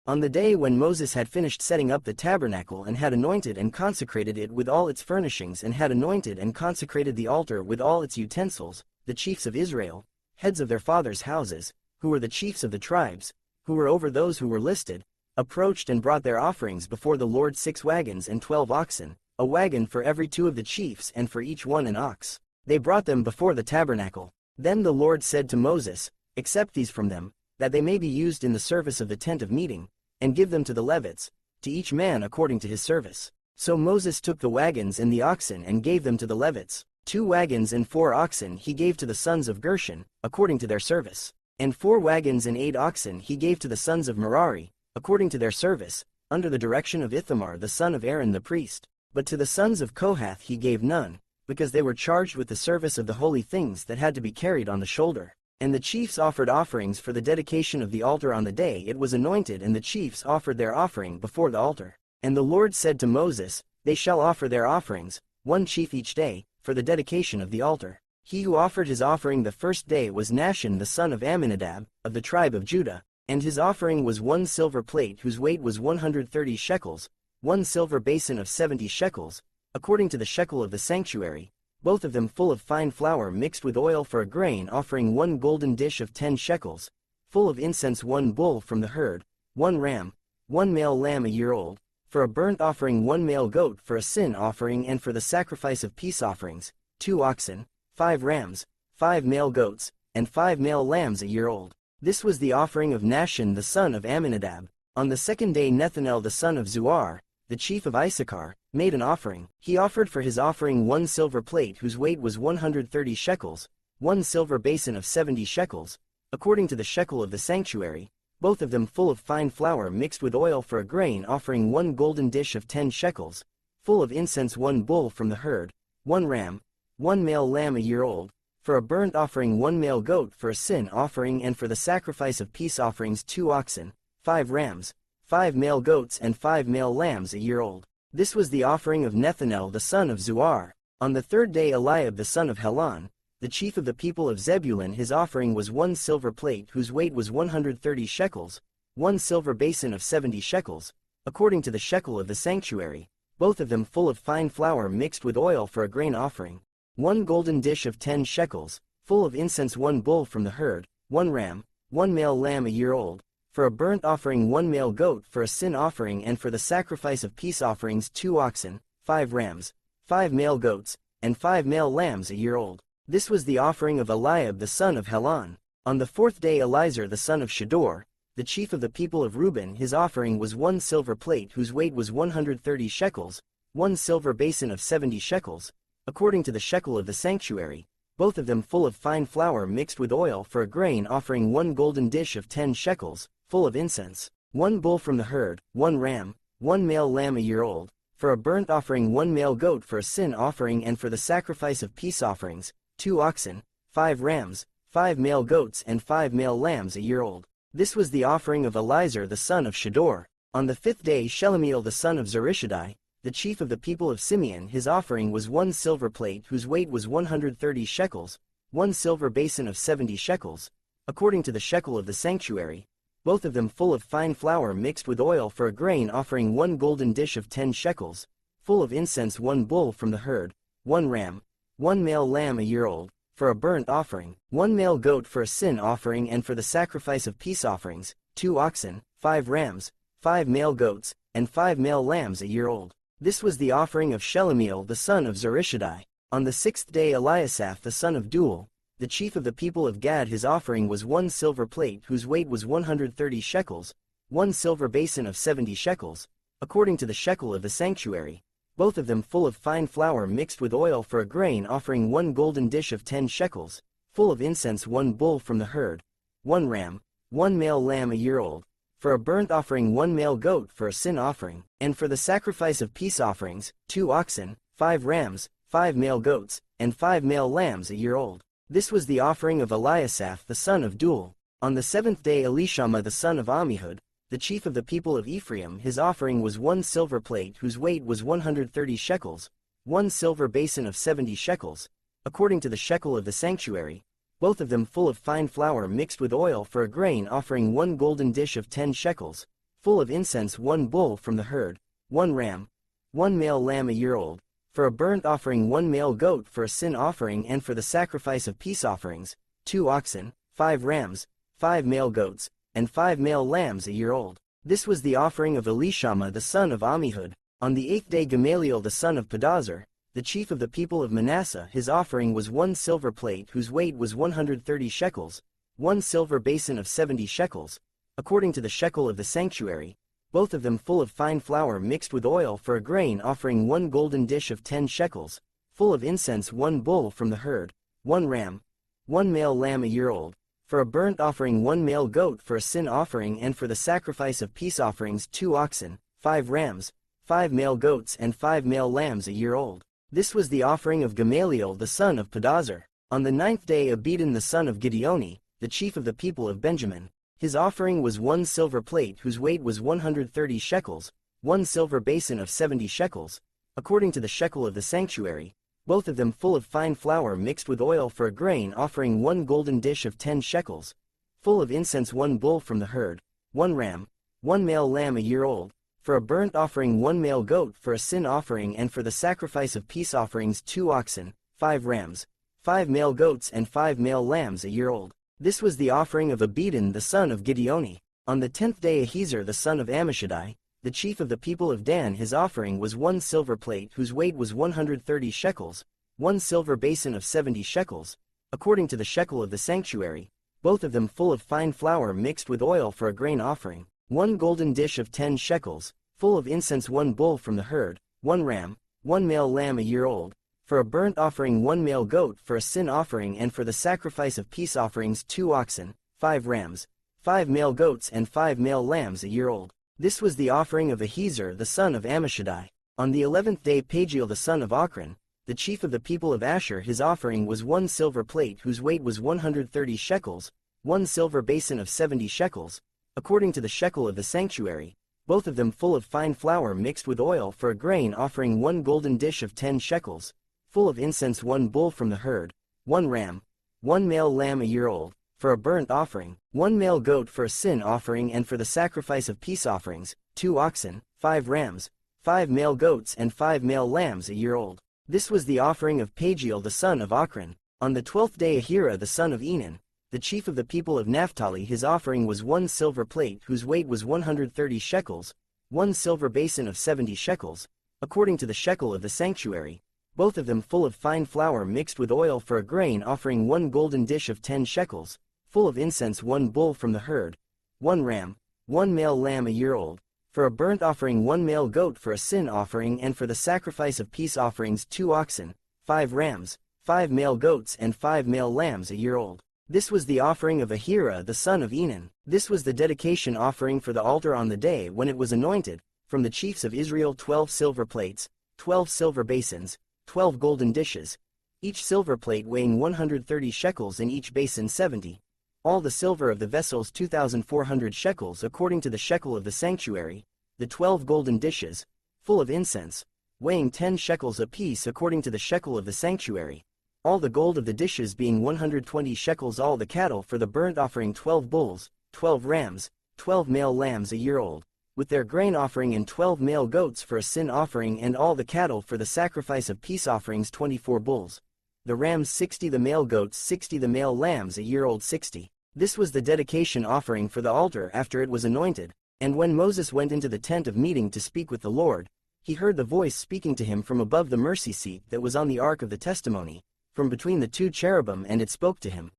On the day when Moses had finished setting up the tabernacle and had anointed and consecrated it with all its furnishings and had anointed and consecrated the altar with all its utensils, the chiefs of Israel, heads of their fathers' houses, who were the chiefs of the tribes, who were over those who were listed, approached and brought their offerings before the Lord: 6 wagons and 12 oxen, a wagon for every 2 of the chiefs and for each one an ox. They brought them before the tabernacle. Then the Lord said to Moses, Accept these from them, that they may be used in the service of the tent of meeting, and give them to the Levites, to each man according to his service. So Moses took the wagons and the oxen and gave them to the Levites. 2 wagons and 4 oxen he gave to the sons of Gershon, according to their service. And 4 wagons and 8 oxen he gave to the sons of Merari, according to their service, under the direction of Ithamar the son of Aaron the priest. But to the sons of Kohath he gave none, because they were charged with the service of the holy things that had to be carried on the shoulder. And the chiefs offered offerings for the dedication of the altar on the day it was anointed, and the chiefs offered their offering before the altar. And the Lord said to Moses, They shall offer their offerings, 1 chief each day, for the dedication of the altar. He who offered his offering the first day was Nahshon the son of Amminadab, of the tribe of Judah, and his offering was 1 silver plate whose weight was 130 shekels, 1 silver basin of 70 shekels, according to the shekel of the sanctuary, both of them full of fine flour mixed with oil for a grain offering, 1 golden dish of 10 shekels, full of incense, 1 bull from the herd, 1 ram, 1 male lamb a year old, for a burnt offering, 1 male goat for a sin offering and for the sacrifice of peace offerings, 2 oxen, 5 rams, 5 male goats, and 5 male lambs a year old. This was the offering of Nahshon the son of Amminadab. On the 2nd day Nethanel the son of Zuar, the chief of Issachar, made an offering. He offered for his offering 1 silver plate whose weight was 130 shekels, 1 silver basin of 70 shekels, according to the shekel of the sanctuary, both of them full of fine flour mixed with oil for a grain offering, 1 golden dish of 10 shekels, full of incense, 1 bull from the herd, 1 ram, 1 male lamb a year old, for a burnt offering, 1 male goat for a sin offering and for the sacrifice of peace offerings, 2 oxen, 5 rams, 5 male goats and 5 male lambs a year old. This was the offering of Nethanel the son of Zuar. On the 3rd day Eliab the son of Helon, the chief of the people of Zebulun, his offering was 1 silver plate whose weight was 130 shekels, 1 silver basin of 70 shekels, according to the shekel of the sanctuary, both of them full of fine flour mixed with oil for a grain offering, 1 golden dish of 10 shekels, full of incense, 1 bull from the herd, 1 ram, 1 male lamb a year old, for a burnt offering, 1 male goat for a sin offering, and for the sacrifice of peace offerings 2 oxen, 5 rams, 5 male goats, and 5 male lambs a year old. This was the offering of Eliab the son of Helon. On the 4th day Eliezer the son of Shedor, the chief of the people of Reuben, his offering was 1 silver plate whose weight was 130 shekels, 1 silver basin of 70 shekels, according to the shekel of the sanctuary, both of them full of fine flour mixed with oil for a grain offering, 1 golden dish of 10 shekels, full of incense, 1 bull from the herd, 1 ram, 1 male lamb a year old, for a burnt offering, 1 male goat for a sin offering, and for the sacrifice of peace offerings, 2 oxen, 5 rams, 5 male goats, and 5 male lambs a year old. This was the offering of Eliezer the son of Shedor. On the 5th day Shelumiel the son of Zurishaddai, the chief of the people of Simeon, his offering was 1 silver plate whose weight was 130 shekels, 1 silver basin of 70 shekels, according to the shekel of the sanctuary, both of them full of fine flour mixed with oil for a grain offering, 1 golden dish of 10 shekels, full of incense, 1 bull from the herd, 1 ram, 1 male lamb a year old, for a burnt offering, 1 male goat for a sin offering, and for the sacrifice of peace offerings, 2 oxen, 5 rams, 5 male goats, and 5 male lambs a year old. This was the offering of Shelumiel the son of Zurishaddai. On the 6th day Eliasaph the son of Duel, the chief of the people of Gad, his offering was 1 silver plate whose weight was 130 shekels, 1 silver basin of 70 shekels, according to the shekel of the sanctuary, both of them full of fine flour mixed with oil for a grain offering, 1 golden dish of 10 shekels, full of incense, 1 bull from the herd, 1 ram, 1 male lamb a year old, for a burnt offering, 1 male goat for a sin offering, and for the sacrifice of peace offerings, 2 oxen, 5 rams, 5 male goats, and 5 male lambs a year old. This was the offering of Eliasaph the son of Duel. On the 7th day Elishama the son of Ammihud, the chief of the people of Ephraim, his offering was 1 silver plate whose weight was 130 shekels, 1 silver basin of 70 shekels, according to the shekel of the sanctuary, both of them full of fine flour mixed with oil for a grain offering, 1 golden dish of 10 shekels, full of incense, 1 bull from the herd, 1 ram, 1 male lamb a year old, for a burnt offering, 1 male goat for a sin offering, and for the sacrifice of peace offerings, 2 oxen, 5 rams, 5 male goats, and 5 male lambs a year old. This was the offering of Elishama the son of Ammihud. On the 8th day Gamaliel the son of Pedazur, the chief of the people of Manasseh, his offering was 1 silver plate whose weight was 130 shekels, 1 silver basin of 70 shekels, according to the shekel of the sanctuary, both of them full of fine flour mixed with oil for a grain offering, 1 golden dish of 10 shekels, full of incense, 1 bull from the herd, 1 ram, 1 male lamb a year old, for a burnt offering, 1 male goat for a sin offering, and for the sacrifice of peace offerings, 2 oxen, 5 rams, 5 male goats, and 5 male lambs a year old. This was the offering of Gamaliel the son of Pedazur. On the 9th day Abidan the son of Gideoni, the chief of the people of Benjamin, his offering was 1 silver plate whose weight was 130 shekels, 1 silver basin of 70 shekels, according to the shekel of the sanctuary, both of them full of fine flour mixed with oil for a grain offering, 1 golden dish of 10 shekels, full of incense, 1 bull from the herd, 1 ram, 1 male lamb a year old, for a burnt offering, 1 male goat for a sin offering, and for the sacrifice of peace offerings, 2 oxen, 5 rams, 5 male goats, and 5 male lambs a year old. This was the offering of Abidan the son of Gideoni. On the 10th day Ahiezer the son of Ammishaddai, the chief of the people of Dan, his offering was 1 silver plate whose weight was 130 shekels, 1 silver basin of 70 shekels, according to the shekel of the sanctuary, both of them full of fine flour mixed with oil for a grain offering, 1 golden dish of 10 shekels, full of incense, 1 bull from the herd, 1 ram, 1 male lamb a year old, for a burnt offering, 1 male goat for a sin offering, and for the sacrifice of peace offerings, 2 oxen, 5 rams, 5 male goats, and 5 male lambs a year old. This was the offering of Ahiezer the son of Ammishaddai. On the 11th day Pagiel the son of Aarron, the chief of the people of Asher, his offering was 1 silver plate whose weight was 130 shekels, 1 silver basin of 70 shekels, according to the shekel of the sanctuary, both of them full of fine flour mixed with oil for a grain offering, 1 golden dish of 10 shekels, full of incense, 1 bull from the herd, 1 ram, 1 male lamb a year old, for a burnt offering, 1 male goat for a sin offering and for the sacrifice of peace offerings, 2 oxen, 5 rams, 5 male goats and 5 male lambs a year old. This was the offering of Pagiel the son of Aarron. On the 12th day Ahira the son of Enan, the chief of the people of Naphtali, his offering was 1 silver plate whose weight was 130 shekels, 1 silver basin of 70 shekels, according to the shekel of the sanctuary, both of them full of fine flour mixed with oil for a grain offering, 1 golden dish of 10 shekels, full of incense, 1 bull from the herd, 1 ram, 1 male lamb a year old, for a burnt offering, 1 male goat for a sin offering and for the sacrifice of peace offerings, 2 oxen, 5 rams, 5 male goats and 5 male lambs a year old. This was the offering of Ahira the son of Enan. This was the dedication offering for the altar on the day when it was anointed, from the chiefs of Israel, 12 silver plates, 12 silver basins, 12 golden dishes, each silver plate weighing 130 shekels and each basin 70. All the silver of the vessels 2,400 shekels according to the shekel of the sanctuary, the 12 golden dishes, full of incense, weighing 10 shekels apiece according to the shekel of the sanctuary, all the gold of the dishes being 120 shekels, all the cattle for the burnt offering, 12 bulls, 12 rams, 12 male lambs a year old, with their grain offering, and 12 male goats for a sin offering, and all the cattle for the sacrifice of peace offerings, 24 bulls, the rams 60, the male goats 60, the male lambs a year old 60. This was the dedication offering for the altar after it was anointed. And when Moses went into the tent of meeting to speak with the Lord, he heard the voice speaking to him from above the mercy seat that was on the ark of the testimony, from between the 2 cherubim, and it spoke to him.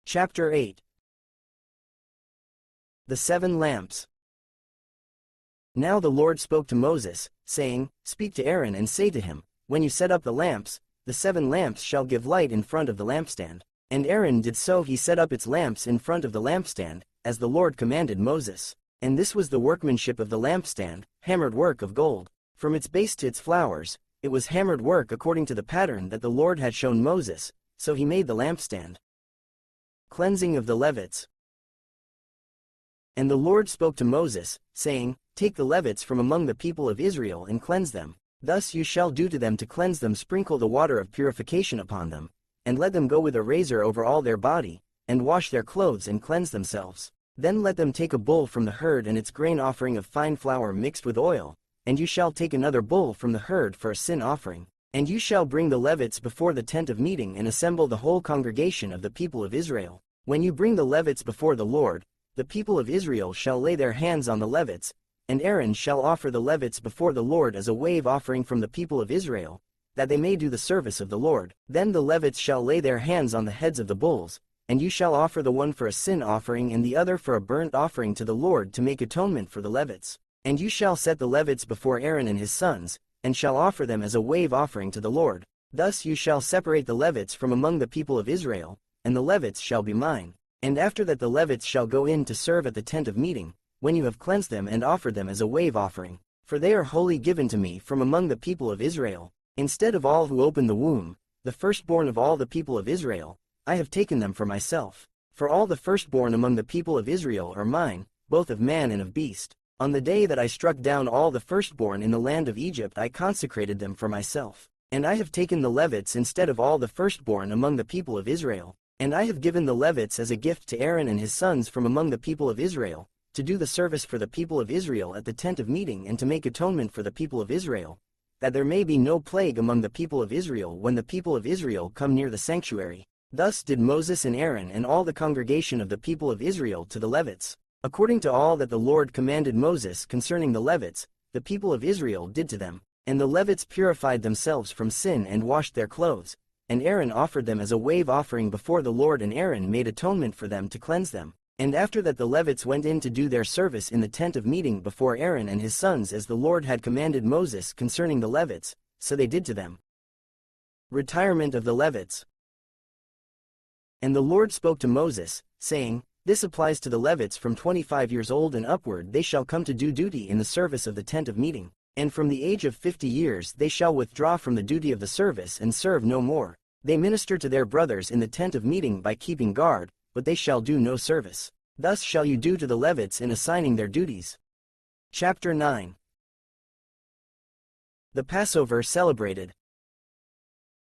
Chapter 8. The 7 lamps. Now the Lord spoke to Moses, saying, Speak to Aaron and say to him, When you set up the lamps, the 7 lamps shall give light in front of the lampstand. And Aaron did so, he set up its lamps in front of the lampstand, as the Lord commanded Moses. And this was the workmanship of the lampstand, hammered work of gold. From its base to its flowers, it was hammered work according to the pattern that the Lord had shown Moses, so he made the lampstand. Cleansing of the Levites. And the Lord spoke to Moses, saying, Take the Levites from among the people of Israel and cleanse them. Thus you shall do to them to cleanse them, sprinkle the water of purification upon them, and let them go with a razor over all their body, and wash their clothes and cleanse themselves. Then let them take a bull from the herd and its grain offering of fine flour mixed with oil, and you shall take another bull from the herd for a sin offering. And you shall bring the Levites before the tent of meeting and assemble the whole congregation of the people of Israel. When you bring the Levites before the Lord, the people of Israel shall lay their hands on the Levites, and Aaron shall offer the Levites before the Lord as a wave offering from the people of Israel, that they may do the service of the Lord. Then the Levites shall lay their hands on the heads of the bulls, and you shall offer the one for a sin offering and the other for a burnt offering to the Lord to make atonement for the Levites. And you shall set the Levites before Aaron and his sons, and shall offer them as a wave offering to the Lord. Thus you shall separate the Levites from among the people of Israel, and the Levites shall be mine. And after that the Levites shall go in to serve at the tent of meeting, when you have cleansed them and offered them as a wave offering. For they are wholly given to me from among the people of Israel. Instead of all who open the womb, the firstborn of all the people of Israel, I have taken them for myself. For all the firstborn among the people of Israel are mine, both of man and of beast. On the day that I struck down all the firstborn in the land of Egypt, I consecrated them for myself. And I have taken the Levites instead of all the firstborn among the people of Israel. And I have given the Levites as a gift to Aaron and his sons from among the people of Israel, to do the service for the people of Israel at the tent of meeting and to make atonement for the people of Israel, that there may be no plague among the people of Israel when the people of Israel come near the sanctuary. Thus did Moses and Aaron and all the congregation of the people of Israel to the Levites. According to all that the Lord commanded Moses concerning the Levites, the people of Israel did to them. And the Levites purified themselves from sin and washed their clothes, and Aaron offered them as a wave offering before the Lord, and Aaron made atonement for them to cleanse them. And after that the Levites went in to do their service in the tent of meeting before Aaron and his sons, as the Lord had commanded Moses concerning the Levites, so they did to them. Retirement of the Levites. And the Lord spoke to Moses, saying, This applies to the Levites from 25 years old and upward. They shall come to do duty in the service of the tent of meeting, and from the age of 50 years they shall withdraw from the duty of the service and serve no more. They minister to their brothers in the tent of meeting by keeping guard, but they shall do no service. Thus shall you do to the Levites in assigning their duties. Chapter 9. The Passover celebrated.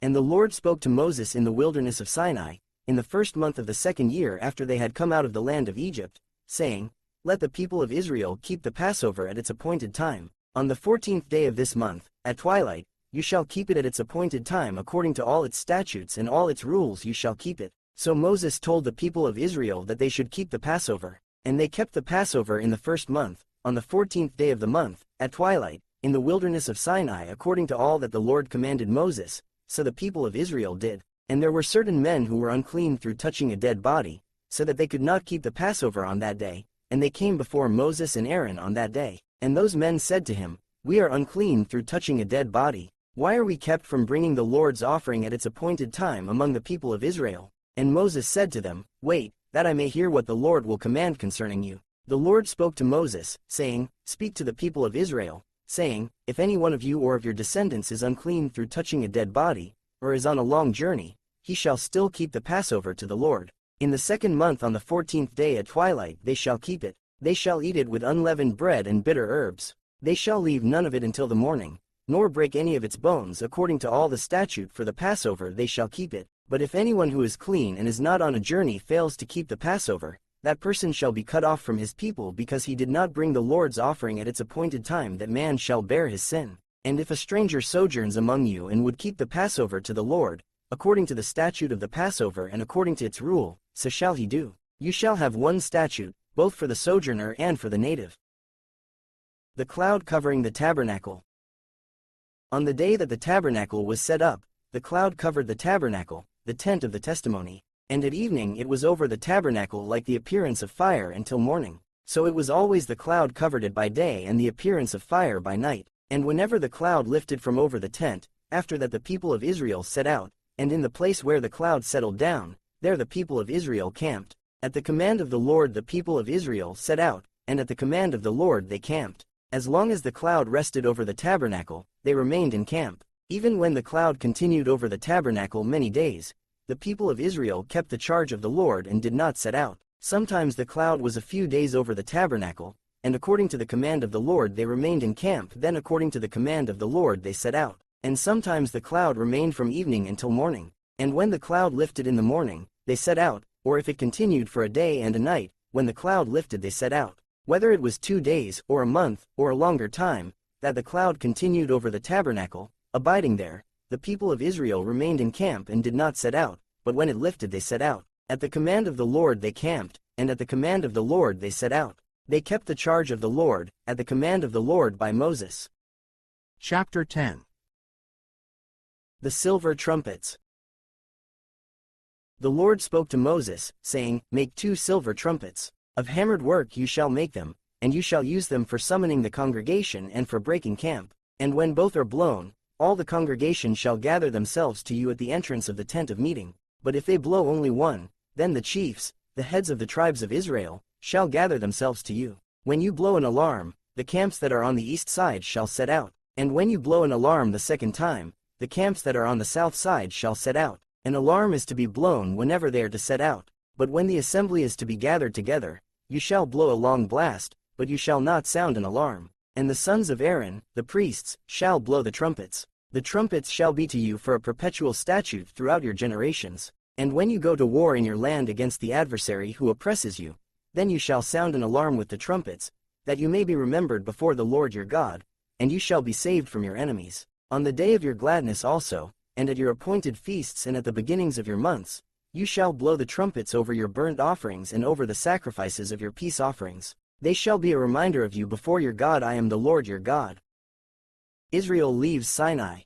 And the Lord spoke to Moses in the wilderness of Sinai, in the first month of the second year after they had come out of the land of Egypt, saying, Let the people of Israel keep the Passover at its appointed time. On the 14th day of this month, at twilight, you shall keep it at its appointed time according to all its statutes and all its rules you shall keep it. So Moses told the people of Israel that they should keep the Passover. And they kept the Passover in the first month, on the 14th day of the month, at twilight, in the wilderness of Sinai according to all that the Lord commanded Moses, so the people of Israel did. And there were certain men who were unclean through touching a dead body, so that they could not keep the Passover on that day, and they came before Moses and Aaron on that day. And those men said to him, We are unclean through touching a dead body. Why are we kept from bringing the Lord's offering at its appointed time among the people of Israel? And Moses said to them, Wait, that I may hear what the Lord will command concerning you. The Lord spoke to Moses, saying, Speak to the people of Israel, saying, If any one of you or of your descendants is unclean through touching a dead body, or is on a long journey, he shall still keep the Passover to the Lord. In the second month on the 14th day at twilight they shall keep it. They shall eat it with unleavened bread and bitter herbs. They shall leave none of it until the morning, nor break any of its bones according to all the statute for the Passover they shall keep it. But if anyone who is clean and is not on a journey fails to keep the Passover, that person shall be cut off from his people because he did not bring the Lord's offering at its appointed time, that man shall bear his sin. And if a stranger sojourns among you and would keep the Passover to the Lord, according to the statute of the Passover and according to its rule, so shall he do. You shall have one statute, both for the sojourner and for the native. The cloud covering the tabernacle. On the day that the tabernacle was set up, the cloud covered the tabernacle, the tent of the testimony, and at evening it was over the tabernacle like the appearance of fire until morning. So it was always the cloud covered it by day and the appearance of fire by night. And whenever the cloud lifted from over the tent, after that the people of Israel set out, and in the place where the cloud settled down, there the people of Israel camped. At the command of the Lord the people of Israel set out, and at the command of the Lord they camped. As long as the cloud rested over the tabernacle, they remained in camp. Even when the cloud continued over the tabernacle many days, the people of Israel kept the charge of the Lord and did not set out. Sometimes the cloud was a few days over the tabernacle, and according to the command of the Lord they remained in camp, then according to the command of the Lord they set out. And sometimes the cloud remained from evening until morning. And when the cloud lifted in the morning, they set out, or if it continued for a day and a night, when the cloud lifted they set out. Whether it was 2 days, or a month, or a longer time, that the cloud continued over the tabernacle, abiding there, the people of Israel remained in camp and did not set out, but when it lifted they set out. At the command of the Lord they camped, and at the command of the Lord they set out. They kept the charge of the Lord, at the command of the Lord by Moses. Chapter 10. The silver trumpets. The Lord spoke to Moses, saying, Make 2 silver trumpets. Of hammered work you shall make them, and you shall use them for summoning the congregation and for breaking camp. And when both are blown, all the congregation shall gather themselves to you at the entrance of the tent of meeting. But if they blow only one, then the chiefs, the heads of the tribes of Israel, shall gather themselves to you. When you blow an alarm, the camps that are on the east side shall set out. And when you blow an alarm the second time, the camps that are on the south side shall set out. An alarm is to be blown whenever they are to set out. But when the assembly is to be gathered together, you shall blow a long blast, but you shall not sound an alarm. And the sons of Aaron, the priests, shall blow the trumpets. The trumpets shall be to you for a perpetual statute throughout your generations. And when you go to war in your land against the adversary who oppresses you, then you shall sound an alarm with the trumpets, that you may be remembered before the Lord your God, and you shall be saved from your enemies. On the day of your gladness also, and at your appointed feasts and at the beginnings of your months, you shall blow the trumpets over your burnt offerings and over the sacrifices of your peace offerings. They shall be a reminder of you before your God. I am the Lord your God. Israel leaves Sinai.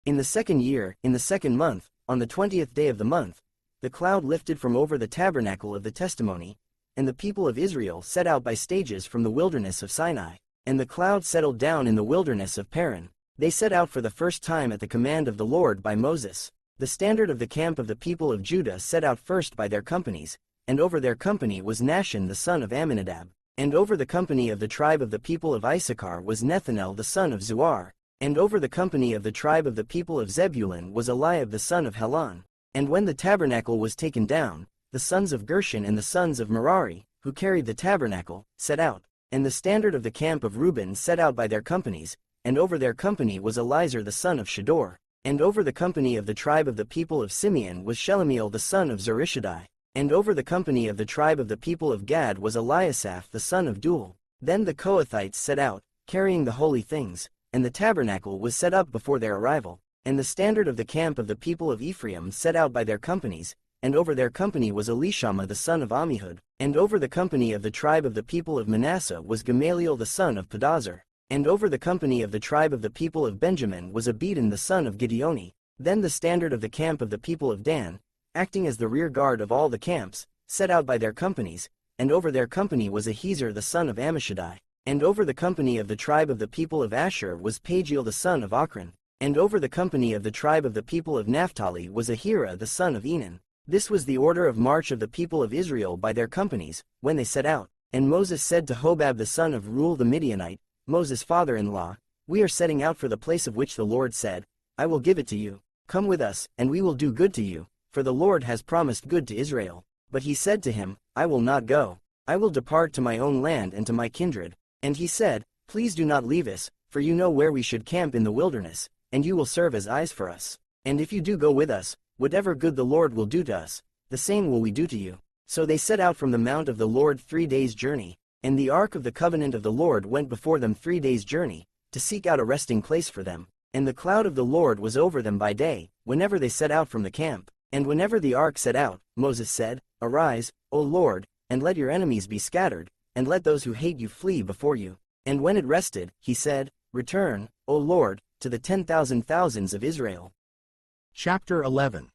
In the second year, in the second month, on the 20th day of the month, the cloud lifted from over the tabernacle of the testimony, and the people of Israel set out by stages from the wilderness of Sinai. And the cloud settled down in the wilderness of Paran. They set out for the first time at the command of the Lord by Moses. The standard of the camp of the people of Judah set out first by their companies, and over their company was Nahshon the son of Amminadab. And over the company of the tribe of the people of Issachar was Nethanel the son of Zuar. And over the company of the tribe of the people of Zebulun was Eliab the son of Helon. And when the tabernacle was taken down, the sons of Gershon and the sons of Merari, who carried the tabernacle, set out. And the standard of the camp of Reuben set out by their companies, and over their company was Elizur the son of Shedor. And over the company of the tribe of the people of Simeon was Shelumiel the son of Zurishaddai. And over the company of the tribe of the people of Gad was Eliasaph the son of Duel. Then the Kohathites set out, carrying the holy things, and the tabernacle was set up before their arrival. And the standard of the camp of the people of Ephraim set out by their companies, and over their company was Elishama the son of Ammihud. And over the company of the tribe of the people of Manasseh was Gamaliel the son of Pedazur. And over the company of the tribe of the people of Benjamin was Abidan the son of Gideoni. Then the standard of the camp of the people of Dan, acting as the rear guard of all the camps, set out by their companies, and over their company was Ahiezer the son of Ammishaddai. And over the company of the tribe of the people of Asher was Pagiel the son of Aarron. And over the company of the tribe of the people of Naphtali was Ahira the son of Enan. This was the order of march of the people of Israel by their companies, when they set out. And Moses said to Hobab the son of Reuel the Midianite, Moses' father-in-law, we are setting out for the place of which the Lord said, I will give it to you. Come with us, and we will do good to you, for the Lord has promised good to Israel. But he said to him, I will not go. I will depart to my own land and to my kindred. And he said, Please do not leave us, for you know where we should camp in the wilderness, and you will serve as eyes for us. And if you do go with us, whatever good the Lord will do to us, the same will we do to you. So they set out from the mount of the Lord 3 days' journey, and the ark of the covenant of the Lord went before them 3 days' journey, to seek out a resting place for them. And the cloud of the Lord was over them by day, whenever they set out from the camp. And whenever the ark set out, Moses said, Arise, O Lord, and let your enemies be scattered, and let those who hate you flee before you. And when it rested, he said, Return, O Lord, to the 10,000 thousands of Israel. Chapter 11.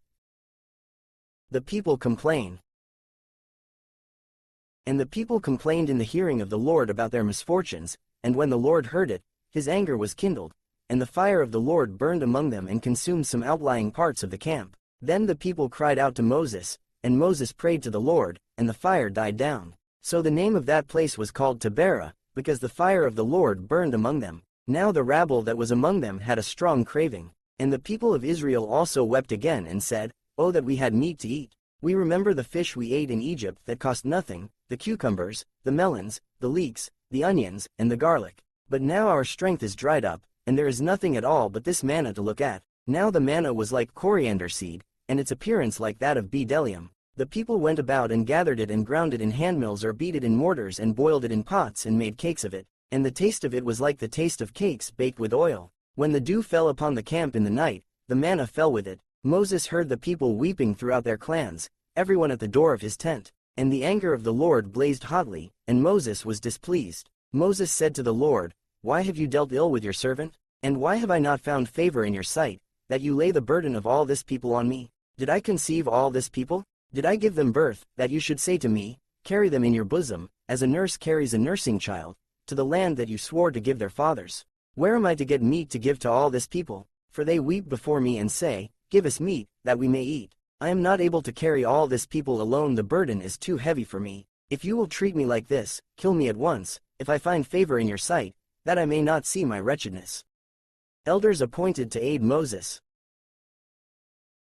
The people complain. And the people complained in the hearing of the Lord about their misfortunes, and when the Lord heard it, his anger was kindled, and the fire of the Lord burned among them and consumed some outlying parts of the camp. Then the people cried out to Moses, and Moses prayed to the Lord, and the fire died down. So the name of that place was called Taberah, because the fire of the Lord burned among them. Now the rabble that was among them had a strong craving. And the people of Israel also wept again and said, Oh, that we had meat to eat! We remember the fish we ate in Egypt that cost nothing, the cucumbers, the melons, the leeks, the onions, and the garlic. But now our strength is dried up, and there is nothing at all but this manna to look at. Now the manna was like coriander seed, and its appearance like that of bdellium. The people went about and gathered it and ground it in handmills or beat it in mortars and boiled it in pots and made cakes of it. And the taste of it was like the taste of cakes baked with oil. When the dew fell upon the camp in the night, the manna fell with it. Moses heard the people weeping throughout their clans, everyone at the door of his tent. And the anger of the Lord blazed hotly, and Moses was displeased. Moses said to the Lord, Why have you dealt ill with your servant? And why have I not found favor in your sight, that you lay the burden of all this people on me? Did I conceive all this people? Did I give them birth, that you should say to me, Carry them in your bosom, as a nurse carries a nursing child, to the land that you swore to give their fathers? Where am I to get meat to give to all this people? For they weep before me and say, Give us meat, that we may eat. I am not able to carry all this people alone, the burden is too heavy for me. If you will treat me like this, kill me at once, if I find favor in your sight, that I may not see my wretchedness. Elders appointed to aid Moses.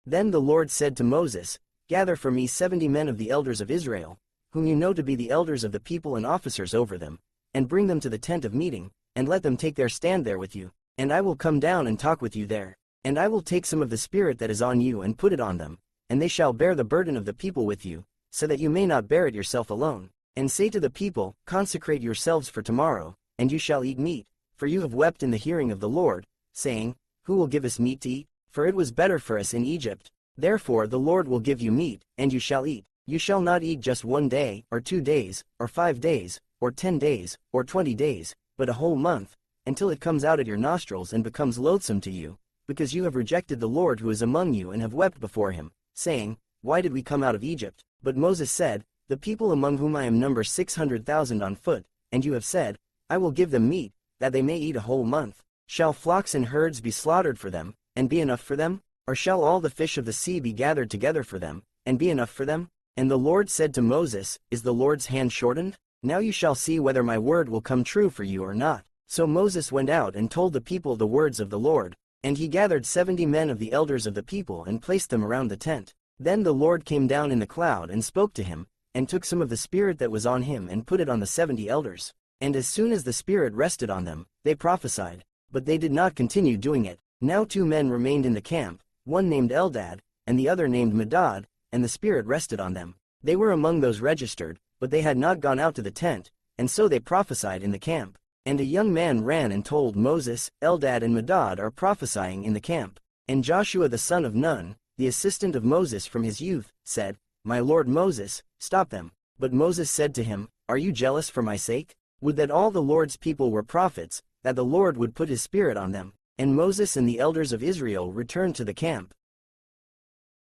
Then the Lord said to Moses, Gather for me 70 men of the elders of Israel, whom you know to be the elders of the people and officers over them, and bring them to the tent of meeting, and let them take their stand there with you, and I will come down and talk with you there. And I will take some of the spirit that is on you and put it on them, and they shall bear the burden of the people with you, so that you may not bear it yourself alone. And say to the people, Consecrate yourselves for tomorrow, and you shall eat meat, for you have wept in the hearing of the Lord, saying, Who will give us meat to eat? For it was better for us in Egypt. Therefore the Lord will give you meat, and you shall eat. You shall not eat just 1 day, or 2 days, or 5 days, or 10 days, or 20 days, but a whole month, until it comes out at your nostrils and becomes loathsome to you, because you have rejected the Lord who is among you and have wept before him, saying, Why did we come out of Egypt? But Moses said, The people among whom I am number 600,000 on foot, and you have said, I will give them meat, that they may eat a whole month. Shall flocks and herds be slaughtered for them, and be enough for them? Or shall all the fish of the sea be gathered together for them, and be enough for them? And the Lord said to Moses, Is the Lord's hand shortened? Now you shall see whether my word will come true for you or not. So Moses went out and told the people the words of the Lord. And he gathered 70 men of the elders of the people and placed them around the tent. Then the Lord came down in the cloud and spoke to him, and took some of the spirit that was on him and put it on the 70 elders. And as soon as the spirit rested on them, they prophesied. But they did not continue doing it. Now 2 men remained in the camp, one named Eldad, and the other named Medad, and the Spirit rested on them. They were among those registered, but they had not gone out to the tent, and so they prophesied in the camp. And a young man ran and told Moses, Eldad and Medad are prophesying in the camp. And Joshua the son of Nun, the assistant of Moses from his youth, said, My lord Moses, stop them. But Moses said to him, Are you jealous for my sake? Would that all the Lord's people were prophets, that the Lord would put his Spirit on them. And Moses and the elders of Israel returned to the camp.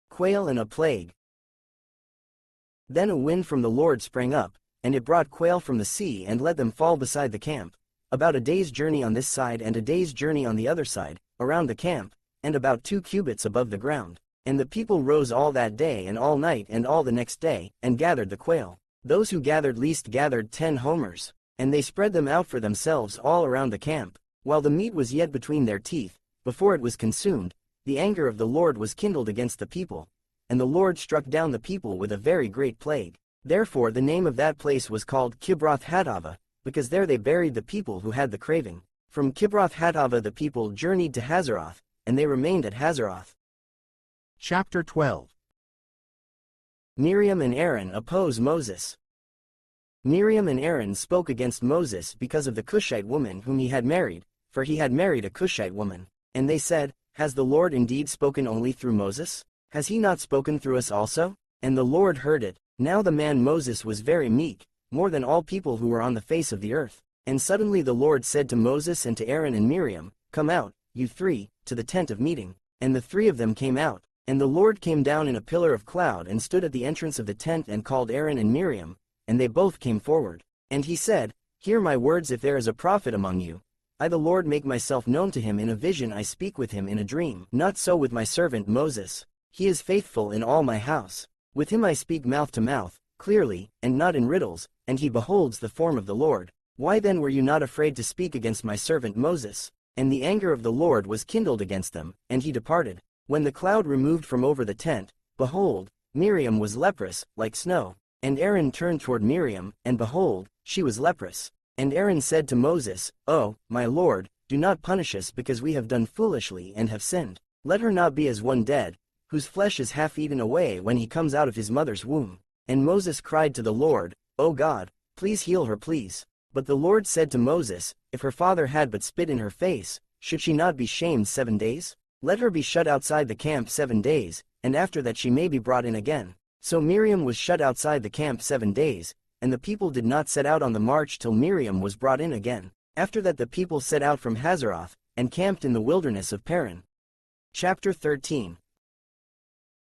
Quail and a plague. Then a wind from the Lord sprang up, and it brought quail from the sea and let them fall beside the camp, about a day's journey on this side and a day's journey on the other side, around the camp, and about 2 cubits above the ground. And the people rose all that day and all night and all the next day, and gathered the quail. Those who gathered least gathered 10 homers, and they spread them out for themselves all around the camp. While the meat was yet between their teeth, before it was consumed, the anger of the Lord was kindled against the people, and the Lord struck down the people with a very great plague. Therefore the name of that place was called Kibroth-Hattaavah, because there they buried the people who had the craving. From Kibroth-Hattaavah the people journeyed to Hazeroth, and they remained at Hazeroth. Chapter 12. Miriam and Aaron oppose Moses. Miriam and Aaron spoke against Moses because of the Cushite woman whom he had married, for he had married a Cushite woman. And they said, Has the Lord indeed spoken only through Moses? Has he not spoken through us also? And the Lord heard it. Now the man Moses was very meek, more than all people who were on the face of the earth. And suddenly the Lord said to Moses and to Aaron and Miriam, Come out, you 3, to the tent of meeting. And the 3 of them came out. And the Lord came down in a pillar of cloud and stood at the entrance of the tent and called Aaron and Miriam, and they both came forward. And he said, Hear my words. If there is a prophet among you, I the Lord make myself known to him in a vision, I speak with him in a dream. Not so with my servant Moses. He is faithful in all my house. With him I speak mouth to mouth, clearly, and not in riddles, and he beholds the form of the Lord. Why then were you not afraid to speak against my servant Moses? And the anger of the Lord was kindled against them, and he departed. When the cloud removed from over the tent, behold, Miriam was leprous, like snow. And Aaron turned toward Miriam, and behold, she was leprous. And Aaron said to Moses, Oh, my Lord, do not punish us because we have done foolishly and have sinned. Let her not be as one dead, whose flesh is half eaten away when he comes out of his mother's womb. And Moses cried to the Lord, O God, please heal her, please. But the Lord said to Moses, If her father had but spit in her face, should she not be shamed 7 days? Let her be shut outside the camp 7 days, and after that she may be brought in again. So Miriam was shut outside the camp 7 days, and the people did not set out on the march till Miriam was brought in again. After that the people set out from Hazeroth, and camped in the wilderness of Paran. Chapter 13.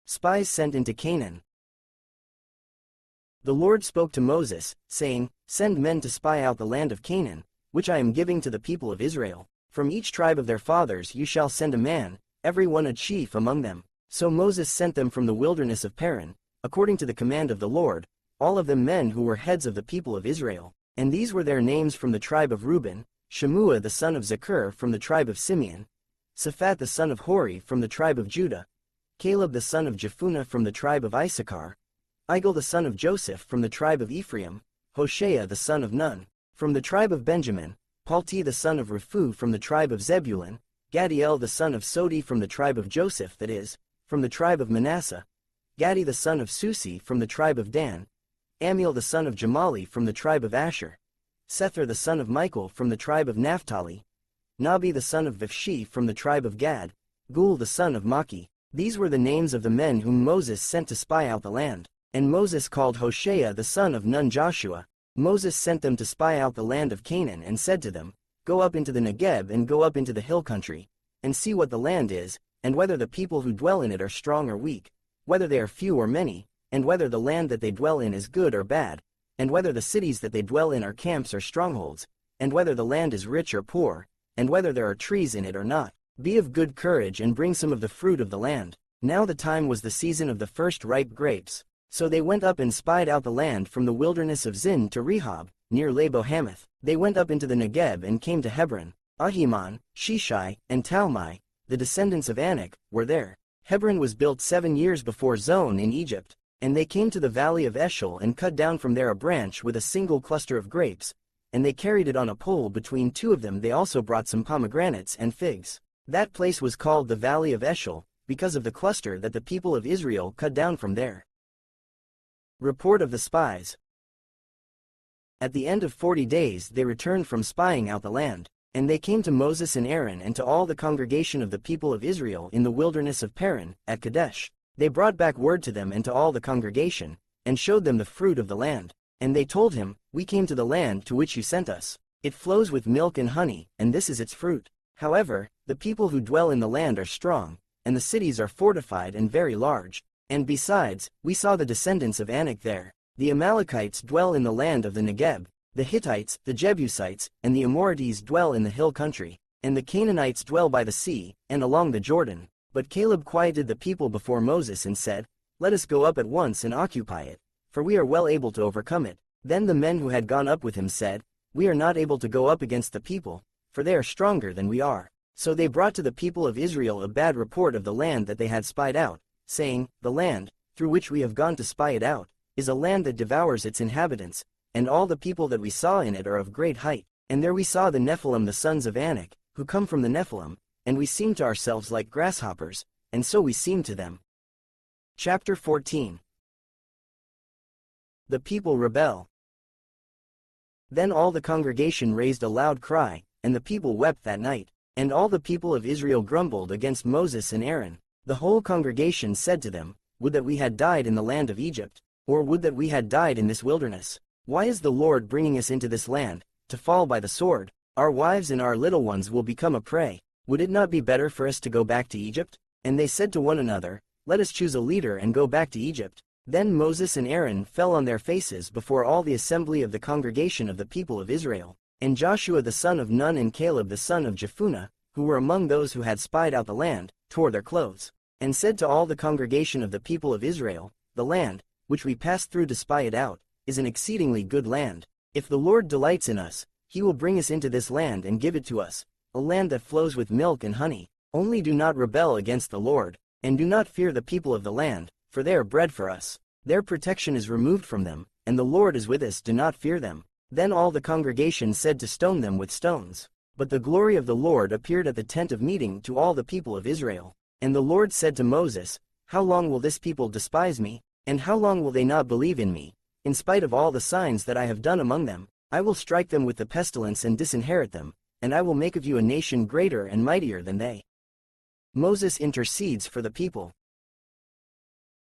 Spies sent into Canaan. The Lord spoke to Moses, saying, Send men to spy out the land of Canaan, which I am giving to the people of Israel. From each tribe of their fathers you shall send a man, every one a chief among them. So Moses sent them from the wilderness of Paran, according to the command of the Lord, all of them men who were heads of the people of Israel. And these were their names: from the tribe of Reuben, Shemua the son of Zakur; from the tribe of Simeon, Saphat the son of Hori; from the tribe of Judah, Caleb the son of Jephunneh; from the tribe of Issachar, Igal the son of Joseph; from the tribe of Ephraim, Hoshea the son of Nun; from the tribe of Benjamin, Palti the son of Raphu; from the tribe of Zebulun, Gadiel the son of Sodi; from the tribe of Joseph, that is, from the tribe of Manasseh, Gadi the son of Susi; from the tribe of Dan, Amiel the son of Jamali; from the tribe of Asher, Sethur the son of Michael; from the tribe of Naphtali, Nabi the son of Vivshi; from the tribe of Gad, Gul the son of Maki. These were the names of the men whom Moses sent to spy out the land. And Moses called Hoshea the son of Nun Joshua. Moses sent them to spy out the land of Canaan, and said to them, Go up into the Negeb and go up into the hill country, and see what the land is, and whether the people who dwell in it are strong or weak, whether they are few or many, and whether the land that they dwell in is good or bad, and whether the cities that they dwell in are camps or strongholds, and whether the land is rich or poor, and whether there are trees in it or not. Be of good courage and bring some of the fruit of the land. Now the time was the season of the first ripe grapes. So they went up and spied out the land from the wilderness of Zin to Rehob, near Labo-Hamath. They went up into the Negeb and came to Hebron. Ahiman, Shishai, and Talmai, the descendants of Anak, were there. Hebron was built 7 years before Zon in Egypt. And they came to the valley of Eshcol and cut down from there a branch with a single cluster of grapes, and they carried it on a pole between 2 of them. They also brought some pomegranates and figs. That place was called the Valley of Eshcol, because of the cluster that the people of Israel cut down from there. Report of the spies. At the end of 40 days they returned from spying out the land, and they came to Moses and Aaron and to all the congregation of the people of Israel in the wilderness of Paran, at Kadesh. They brought back word to them and to all the congregation, and showed them the fruit of the land. And they told him, We came to the land to which you sent us. It flows with milk and honey, and this is its fruit. However, the people who dwell in the land are strong, and the cities are fortified and very large. And besides, we saw the descendants of Anak there. The Amalekites dwell in the land of the Negeb. The Hittites, the Jebusites, and the Amorites dwell in the hill country, and the Canaanites dwell by the sea, and along the Jordan. But Caleb quieted the people before Moses and said, Let us go up at once and occupy it, for we are well able to overcome it. Then the men who had gone up with him said, We are not able to go up against the people, for they are stronger than we are. So they brought to the people of Israel a bad report of the land that they had spied out, saying, The land, through which we have gone to spy it out, is a land that devours its inhabitants, and all the people that we saw in it are of great height. And there we saw the Nephilim the sons of Anak, who come from the Nephilim, and we seemed to ourselves like grasshoppers, and so we seemed to them. Chapter 14. The people rebel. Then all the congregation raised a loud cry, and the people wept that night. And all the people of Israel grumbled against Moses and Aaron. The whole congregation said to them, Would that we had died in the land of Egypt, or would that we had died in this wilderness. Why is the Lord bringing us into this land, to fall by the sword? Our wives and our little ones will become a prey. Would it not be better for us to go back to Egypt? And they said to one another, Let us choose a leader and go back to Egypt. Then Moses and Aaron fell on their faces before all the assembly of the congregation of the people of Israel. And Joshua the son of Nun and Caleb the son of Jephunneh, who were among those who had spied out the land, tore their clothes, and said to all the congregation of the people of Israel, The land, which we passed through to spy it out, is an exceedingly good land. If the Lord delights in us, he will bring us into this land and give it to us, a land that flows with milk and honey. Only do not rebel against the Lord, and do not fear the people of the land, for they are bread for us. Their protection is removed from them, and the Lord is with us, do not fear them. Then all the congregation said to stone them with stones. But the glory of the Lord appeared at the tent of meeting to all the people of Israel. And the Lord said to Moses, How long will this people despise me, and how long will they not believe in me? In spite of all the signs that I have done among them, I will strike them with the pestilence and disinherit them, and I will make of you a nation greater and mightier than they. Moses intercedes for the people.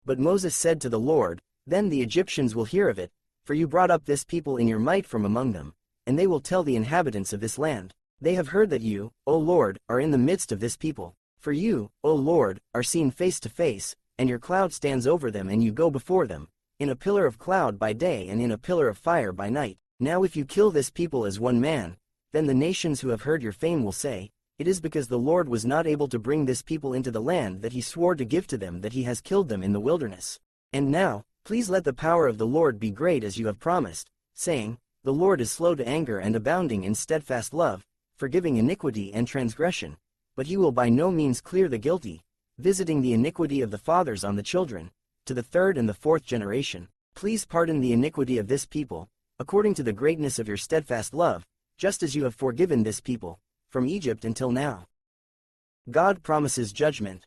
But Moses said to the Lord, Then the Egyptians will hear of it, for you brought up this people in your might from among them, and they will tell the inhabitants of this land. They have heard that you, O Lord, are in the midst of this people. For you, O Lord, are seen face to face, and your cloud stands over them and you go before them, in a pillar of cloud by day and in a pillar of fire by night. Now if you kill this people as one man, then the nations who have heard your fame will say, It is because the Lord was not able to bring this people into the land that he swore to give to them that he has killed them in the wilderness. And now, please let the power of the Lord be great as you have promised, saying, The Lord is slow to anger and abounding in steadfast love, forgiving iniquity and transgression, but he will by no means clear the guilty, visiting the iniquity of the fathers on the children, to the third and the fourth generation. Please pardon the iniquity of this people, according to the greatness of your steadfast love, just as you have forgiven this people, from Egypt until now. God promises judgment.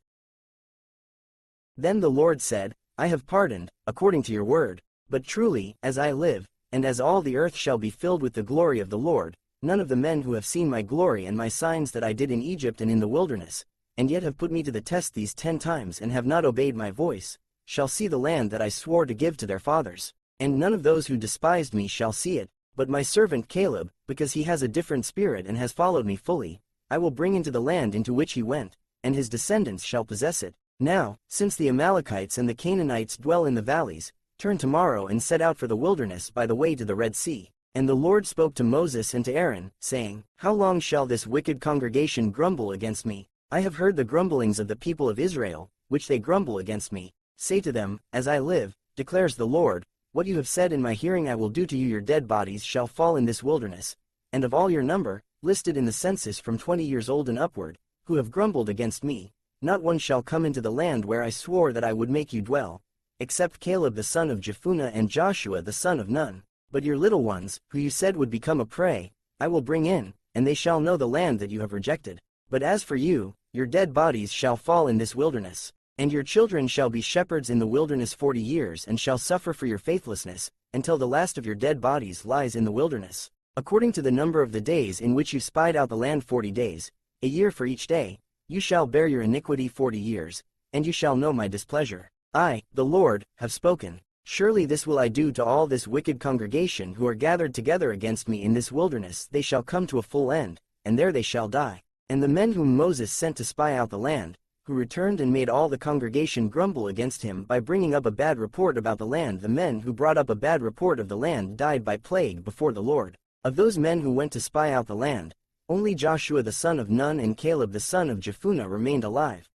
Then the Lord said, I have pardoned, according to your word, but truly, as I live, and as all the earth shall be filled with the glory of the Lord, none of the men who have seen my glory and my signs that I did in Egypt and in the wilderness, and yet have put me to the test these 10 times and have not obeyed my voice, shall see the land that I swore to give to their fathers. And none of those who despised me shall see it, but my servant Caleb, because he has a different spirit and has followed me fully, I will bring into the land into which he went, and his descendants shall possess it. Now, since the Amalekites and the Canaanites dwell in the valleys, turn tomorrow and set out for the wilderness by the way to the Red Sea. And the Lord spoke to Moses and to Aaron, saying, How long shall this wicked congregation grumble against me? I have heard the grumblings of the people of Israel, which they grumble against me. Say to them, As I live, declares the Lord, what you have said in my hearing I will do to you. Your dead bodies shall fall in this wilderness, and of all your number, listed in the census from 20 years old and upward, who have grumbled against me, not one shall come into the land where I swore that I would make you dwell, except Caleb the son of Jephunneh and Joshua the son of Nun. But your little ones, who you said would become a prey, I will bring in, and they shall know the land that you have rejected. But as for you, your dead bodies shall fall in this wilderness, and your children shall be shepherds in the wilderness 40 years and shall suffer for your faithlessness, until the last of your dead bodies lies in the wilderness. According to the number of the days in which you spied out the land 40 days, a year for each day, you shall bear your iniquity 40 years, and you shall know my displeasure. I, the Lord, have spoken. Surely this will I do to all this wicked congregation who are gathered together against me in this wilderness. They shall come to a full end, and there they shall die. And the men whom Moses sent to spy out the land, who returned and made all the congregation grumble against him by bringing up a bad report about the land, the men who brought up a bad report of the land died by plague before the Lord. Of those men who went to spy out the land, only Joshua the son of Nun and Caleb the son of Jephunneh remained alive.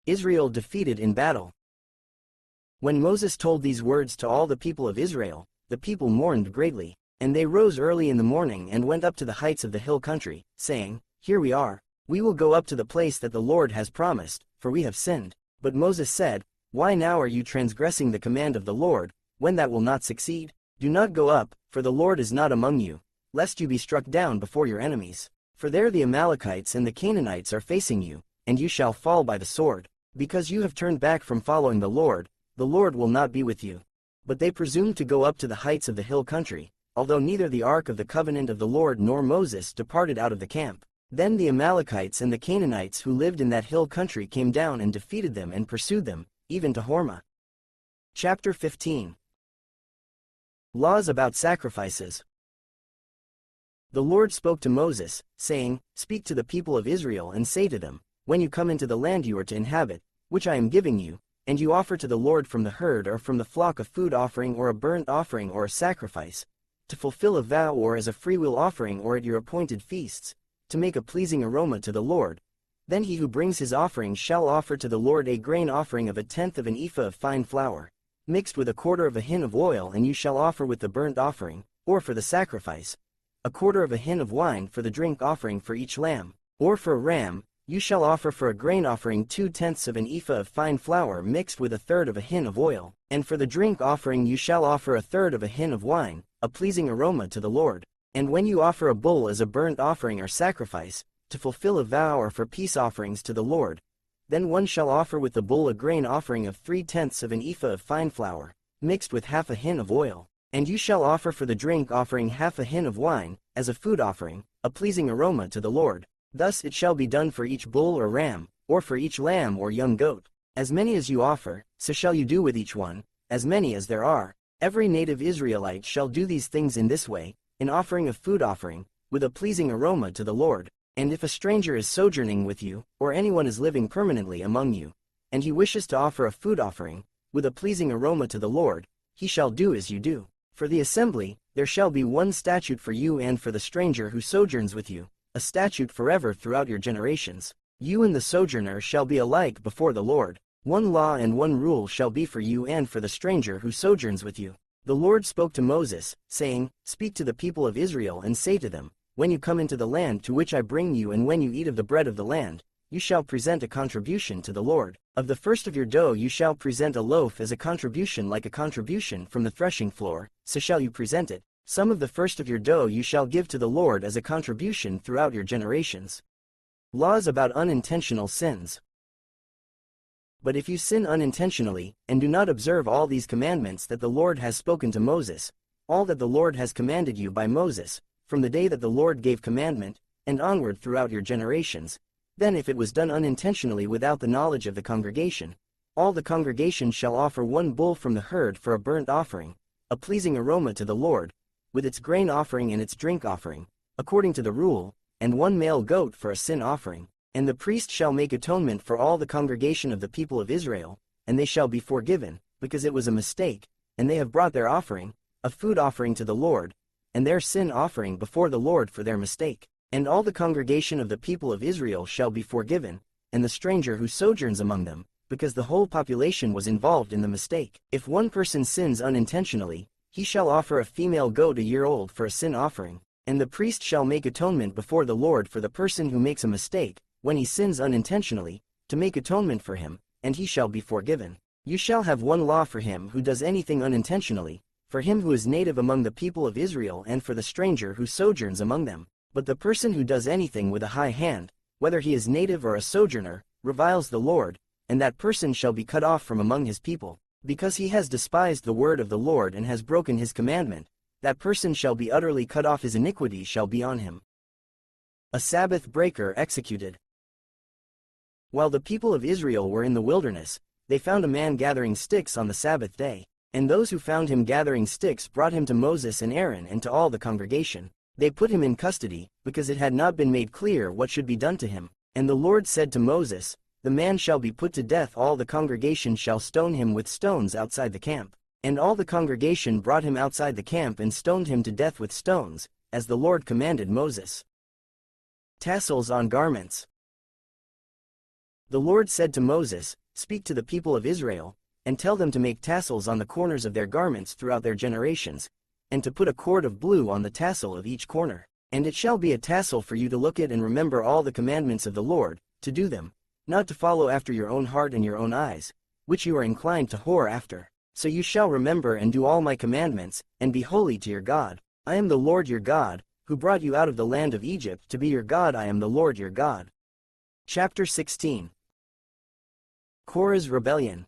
Israel defeated in battle. When Moses told these words to all the people of Israel, the people mourned greatly, and they rose early in the morning and went up to the heights of the hill country, saying, Here we are. We will go up to the place that the Lord has promised, for we have sinned. But Moses said, Why now are you transgressing the command of the Lord, when that will not succeed? Do not go up, for the Lord is not among you, lest you be struck down before your enemies. For there the Amalekites and the Canaanites are facing you, and you shall fall by the sword. Because you have turned back from following the Lord will not be with you. But they presumed to go up to the heights of the hill country, although neither the ark of the covenant of the Lord nor Moses departed out of the camp. Then the Amalekites and the Canaanites who lived in that hill country came down and defeated them and pursued them, even to Hormah. Chapter 15. Laws about sacrifices. The Lord spoke to Moses, saying, Speak to the people of Israel and say to them, When you come into the land you are to inhabit, which I am giving you, and you offer to the Lord from the herd or from the flock a food offering or a burnt offering or a sacrifice, to fulfill a vow or as a freewill offering or at your appointed feasts, to make a pleasing aroma to the Lord, then he who brings his offering shall offer to the Lord a grain offering of 1/10 of an ephah of fine flour, mixed with 1/4 of a hin of oil, and you shall offer with the burnt offering, or for the sacrifice, 1/4 of a hin of wine for the drink offering for each lamb, or for a ram. You shall offer for a grain offering 2/10 of an ephah of fine flour mixed with 1/3 of a hin of oil, and for the drink offering you shall offer 1/3 of a hin of wine, a pleasing aroma to the Lord. And when you offer a bull as a burnt offering or sacrifice, to fulfill a vow or for peace offerings to the Lord, then one shall offer with the bull a grain offering of 3/10 of an ephah of fine flour, mixed with 1/2 a hin of oil, and you shall offer for the drink offering 1/2 a hin of wine, as a food offering, a pleasing aroma to the Lord. Thus it shall be done for each bull or ram, or for each lamb or young goat. As many as you offer, so shall you do with each one, as many as there are. Every native Israelite shall do these things in this way, in offering a food offering, with a pleasing aroma to the Lord. And if a stranger is sojourning with you, or anyone is living permanently among you, and he wishes to offer a food offering, with a pleasing aroma to the Lord, he shall do as you do. For the assembly, there shall be one statute for you and for the stranger who sojourns with you, a statute forever throughout your generations. You and the sojourner shall be alike before the Lord. One law and one rule shall be for you and for the stranger who sojourns with you. The Lord spoke to Moses, saying, Speak to the people of Israel and say to them, When you come into the land to which I bring you, and when you eat of the bread of the land, you shall present a contribution to the Lord. Of the first of your dough you shall present a loaf as a contribution, like a contribution from the threshing floor, so shall you present it. Some of the first of your dough you shall give to the Lord as a contribution throughout your generations. Laws about unintentional sins. But if you sin unintentionally, and do not observe all these commandments that the Lord has spoken to Moses, all that the Lord has commanded you by Moses, from the day that the Lord gave commandment, and onward throughout your generations, then if it was done unintentionally without the knowledge of the congregation, all the congregation shall offer one bull from the herd for a burnt offering, a pleasing aroma to the Lord, with its grain offering and its drink offering, according to the rule, and one male goat for a sin offering. And the priest shall make atonement for all the congregation of the people of Israel, and they shall be forgiven, because it was a mistake, and they have brought their offering, a food offering to the Lord, and their sin offering before the Lord for their mistake. And all the congregation of the people of Israel shall be forgiven, and the stranger who sojourns among them, because the whole population was involved in the mistake. If one person sins unintentionally, he shall offer a female goat a year old for a sin offering, and the priest shall make atonement before the Lord for the person who makes a mistake, when he sins unintentionally, to make atonement for him, and he shall be forgiven. You shall have one law for him who does anything unintentionally, for him who is native among the people of Israel and for the stranger who sojourns among them. But the person who does anything with a high hand, whether he is native or a sojourner, reviles the Lord, and that person shall be cut off from among his people, because he has despised the word of the Lord and has broken his commandment, that person shall be utterly cut off, his iniquity shall be on him. A Sabbath breaker executed. While the people of Israel were in the wilderness, they found a man gathering sticks on the Sabbath day, and those who found him gathering sticks brought him to Moses and Aaron and to all the congregation. They put him in custody, because it had not been made clear what should be done to him. And the Lord said to Moses, "The man shall be put to death, all the congregation shall stone him with stones outside the camp." And all the congregation brought him outside the camp and stoned him to death with stones, as the Lord commanded Moses. Tassels on garments. The Lord said to Moses, "Speak to the people of Israel, and tell them to make tassels on the corners of their garments throughout their generations, and to put a cord of blue on the tassel of each corner. And it shall be a tassel for you to look at and remember all the commandments of the Lord, to do them, not to follow after your own heart and your own eyes, which you are inclined to whore after. So you shall remember and do all my commandments, and be holy to your God. I am the Lord your God, who brought you out of the land of Egypt to be your God. I am the Lord your God." Chapter 16. Korah's rebellion.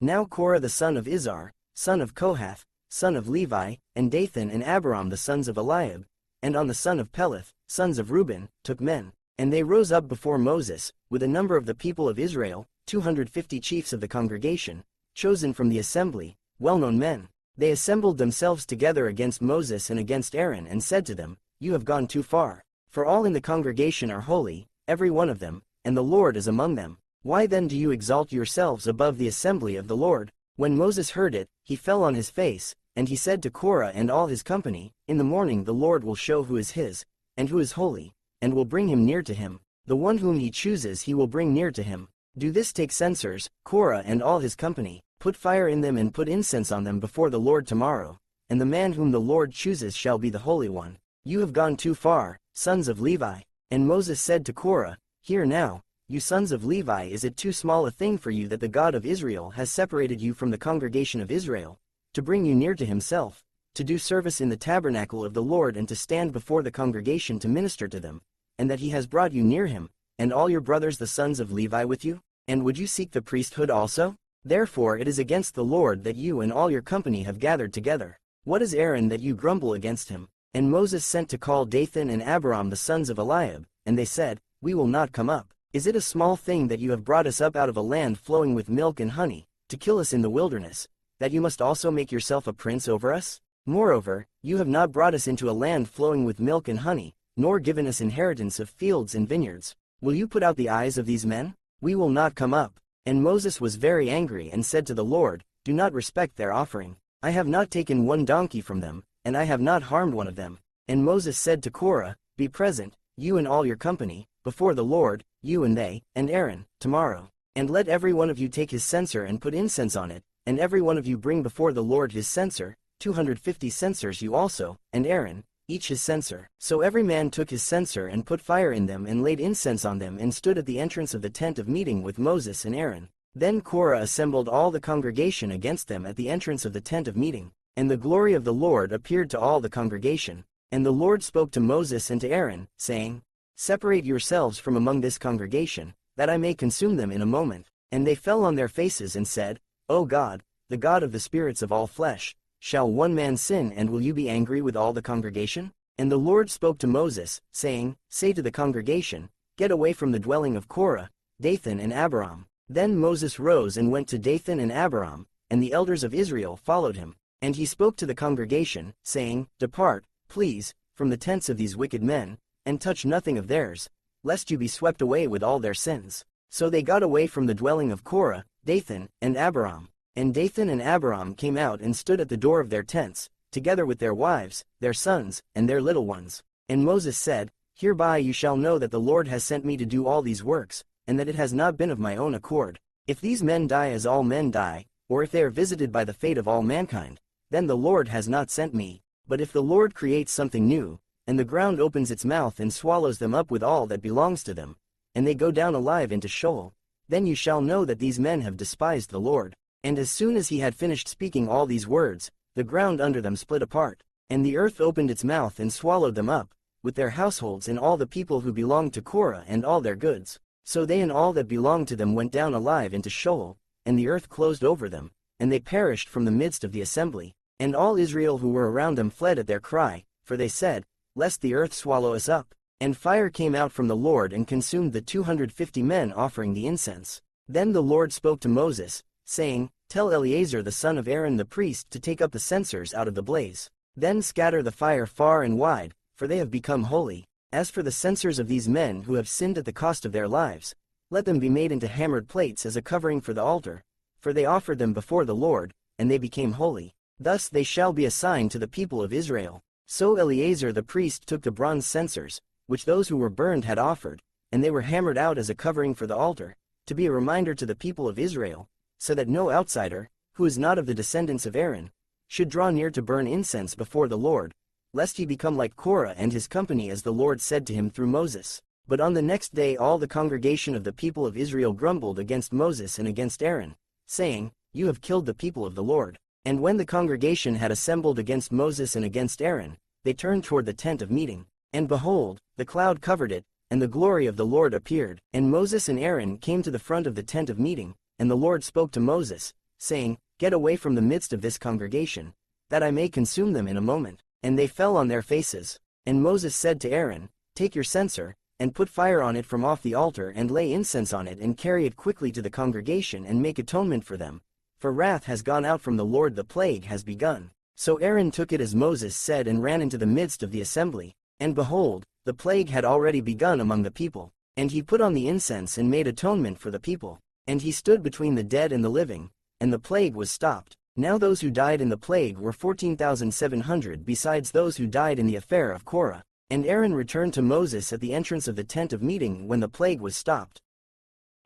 Now Korah the son of Izhar, son of Kohath, son of Levi, and Dathan and Abiram the sons of Eliab, and on the son of Peleth, sons of Reuben, took men, and they rose up before Moses, with a number of the people of Israel, 250 chiefs of the congregation, chosen from the assembly, well-known men. They assembled themselves together against Moses and against Aaron and said to them, "You have gone too far, for all in the congregation are holy, every one of them, and the Lord is among them. Why then do you exalt yourselves above the assembly of the Lord?" When Moses heard it, he fell on his face, and he said to Korah and all his company, "In the morning the Lord will show who is his, and who is holy, and will bring him near to him. The one whom he chooses he will bring near to him. Do this: take censers, Korah and all his company, put fire in them and put incense on them before the Lord tomorrow, and the man whom the Lord chooses shall be the Holy One. You have gone too far, sons of Levi." And Moses said to Korah, "Hear now, you sons of Levi, is it too small a thing for you that the God of Israel has separated you from the congregation of Israel, to bring you near to himself, to do service in the tabernacle of the Lord and to stand before the congregation to minister to them, and that he has brought you near him, and all your brothers the sons of Levi with you? And would you seek the priesthood also? Therefore it is against the Lord that you and all your company have gathered together. What is Aaron that you grumble against him?" And Moses sent to call Dathan and Abiram the sons of Eliab, and they said, "We will not come up. Is it a small thing that you have brought us up out of a land flowing with milk and honey, to kill us in the wilderness, that you must also make yourself a prince over us? Moreover, you have not brought us into a land flowing with milk and honey, nor given us inheritance of fields and vineyards. Will you put out the eyes of these men? We will not come up." And Moses was very angry and said to the Lord, "Do not respect their offering. I have not taken one donkey from them, and I have not harmed one of them." And Moses said to Korah, "Be present, you and all your company, before the Lord, you and they, and Aaron, tomorrow. And let every one of you take his censer and put incense on it, and every one of you bring before the Lord his censer, 250 censers you also, and Aaron, each his censer." So every man took his censer and put fire in them and laid incense on them and stood at the entrance of the tent of meeting with Moses and Aaron. Then Korah assembled all the congregation against them at the entrance of the tent of meeting, and the glory of the Lord appeared to all the congregation. And the Lord spoke to Moses and to Aaron, saying, "Separate yourselves from among this congregation, that I may consume them in a moment." And they fell on their faces and said, "O God, the God of the spirits of all flesh, shall one man sin, and will you be angry with all the congregation?" And the Lord spoke to Moses, saying, "Say to the congregation, Get away from the dwelling of Korah, Dathan and Abiram." Then Moses rose and went to Dathan and Abiram, and the elders of Israel followed him. And he spoke to the congregation, saying, "Depart, please, from the tents of these wicked men, and touch nothing of theirs, lest you be swept away with all their sins." So they got away from the dwelling of Korah, Dathan, and Abiram. And Dathan and Abiram came out and stood at the door of their tents, together with their wives, their sons, and their little ones. And Moses said, "Hereby you shall know that the Lord has sent me to do all these works, and that it has not been of my own accord. If these men die as all men die, or if they are visited by the fate of all mankind, then the Lord has not sent me. But if the Lord creates something new, and the ground opens its mouth and swallows them up with all that belongs to them, and they go down alive into Sheol, then you shall know that these men have despised the Lord." And as soon as he had finished speaking all these words, the ground under them split apart, and the earth opened its mouth and swallowed them up, with their households and all the people who belonged to Korah and all their goods. So they and all that belonged to them went down alive into Sheol, and the earth closed over them, and they perished from the midst of the assembly. And all Israel who were around them fled at their cry, for they said, "Lest the earth swallow us up." And fire came out from the Lord and consumed the 250 men offering the incense. Then the Lord spoke to Moses, saying, "Tell Eleazar the son of Aaron the priest to take up the censers out of the blaze. Then scatter the fire far and wide, for they have become holy. As for the censers of these men who have sinned at the cost of their lives, let them be made into hammered plates as a covering for the altar, for they offered them before the Lord, and they became holy. Thus they shall be a sign to the people of Israel." So Eleazar the priest took the bronze censers, which those who were burned had offered, and they were hammered out as a covering for the altar, to be a reminder to the people of Israel, so that no outsider, who is not of the descendants of Aaron, should draw near to burn incense before the Lord, lest he become like Korah and his company, as the Lord said to him through Moses. But on the next day all the congregation of the people of Israel grumbled against Moses and against Aaron, saying, "You have killed the people of the Lord." And when the congregation had assembled against Moses and against Aaron, they turned toward the tent of meeting. And behold, the cloud covered it, and the glory of the Lord appeared. And Moses and Aaron came to the front of the tent of meeting, and the Lord spoke to Moses, saying, "Get away from the midst of this congregation, that I may consume them in a moment." And they fell on their faces. And Moses said to Aaron, "Take your censer, and put fire on it from off the altar, and lay incense on it, and carry it quickly to the congregation, and make atonement for them. For wrath has gone out from the Lord, the plague has begun." So Aaron took it as Moses said, and ran into the midst of the assembly. And behold, the plague had already begun among the people. And he put on the incense and made atonement for the people. And he stood between the dead and the living, and the plague was stopped. Now those who died in the plague were 14,700, besides those who died in the affair of Korah. And Aaron returned to Moses at the entrance of the tent of meeting when the plague was stopped.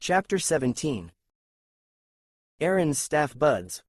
Chapter 17. Aaron's staff buds.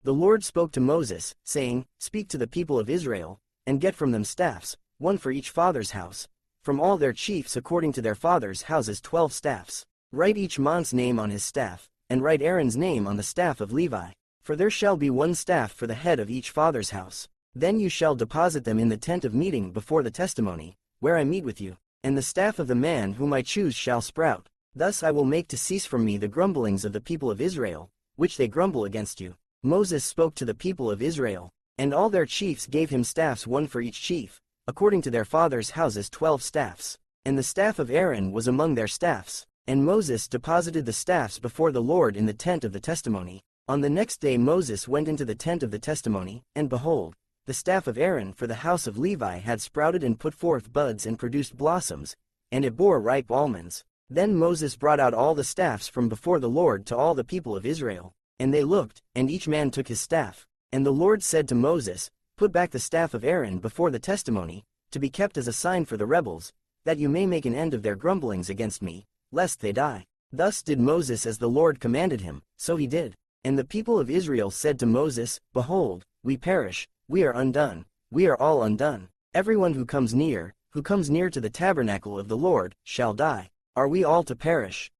The Lord spoke to Moses, saying, "Speak to the people of Israel, and get from them staffs, one for each father's house, from all their chiefs according to their fathers' houses 12 staffs. Write each man's name on his staff, and write Aaron's name on the staff of Levi. For there shall be one staff for the head of each father's house. Then you shall deposit them in the tent of meeting before the testimony, where I meet with you. And the staff of the man whom I choose shall sprout. Thus I will make to cease from me the grumblings of the people of Israel, which they grumble against you." Moses spoke to the people of Israel, and all their chiefs gave him staffs, one for each chief, according to their fathers' houses 12 staffs. And the staff of Aaron was among their staffs. And Moses deposited the staffs before the Lord in the tent of the testimony. On the next day Moses went into the tent of the testimony, and behold, the staff of Aaron for the house of Levi had sprouted and put forth buds and produced blossoms, and it bore ripe almonds. Then Moses brought out all the staffs from before the Lord to all the people of Israel. And they looked, and each man took his staff. And the Lord said to Moses, "Put back the staff of Aaron before the testimony, to be kept as a sign for the rebels, that you may make an end of their grumblings against me, lest they die." Thus did Moses as the Lord commanded him, so he did. And the people of Israel said to Moses, "Behold, we perish, we are undone, we are all undone. Everyone who comes near to the tabernacle of the Lord, shall die. Are we all to perish?"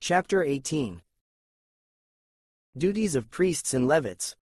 Chapter 18. Duties of priests and Levites.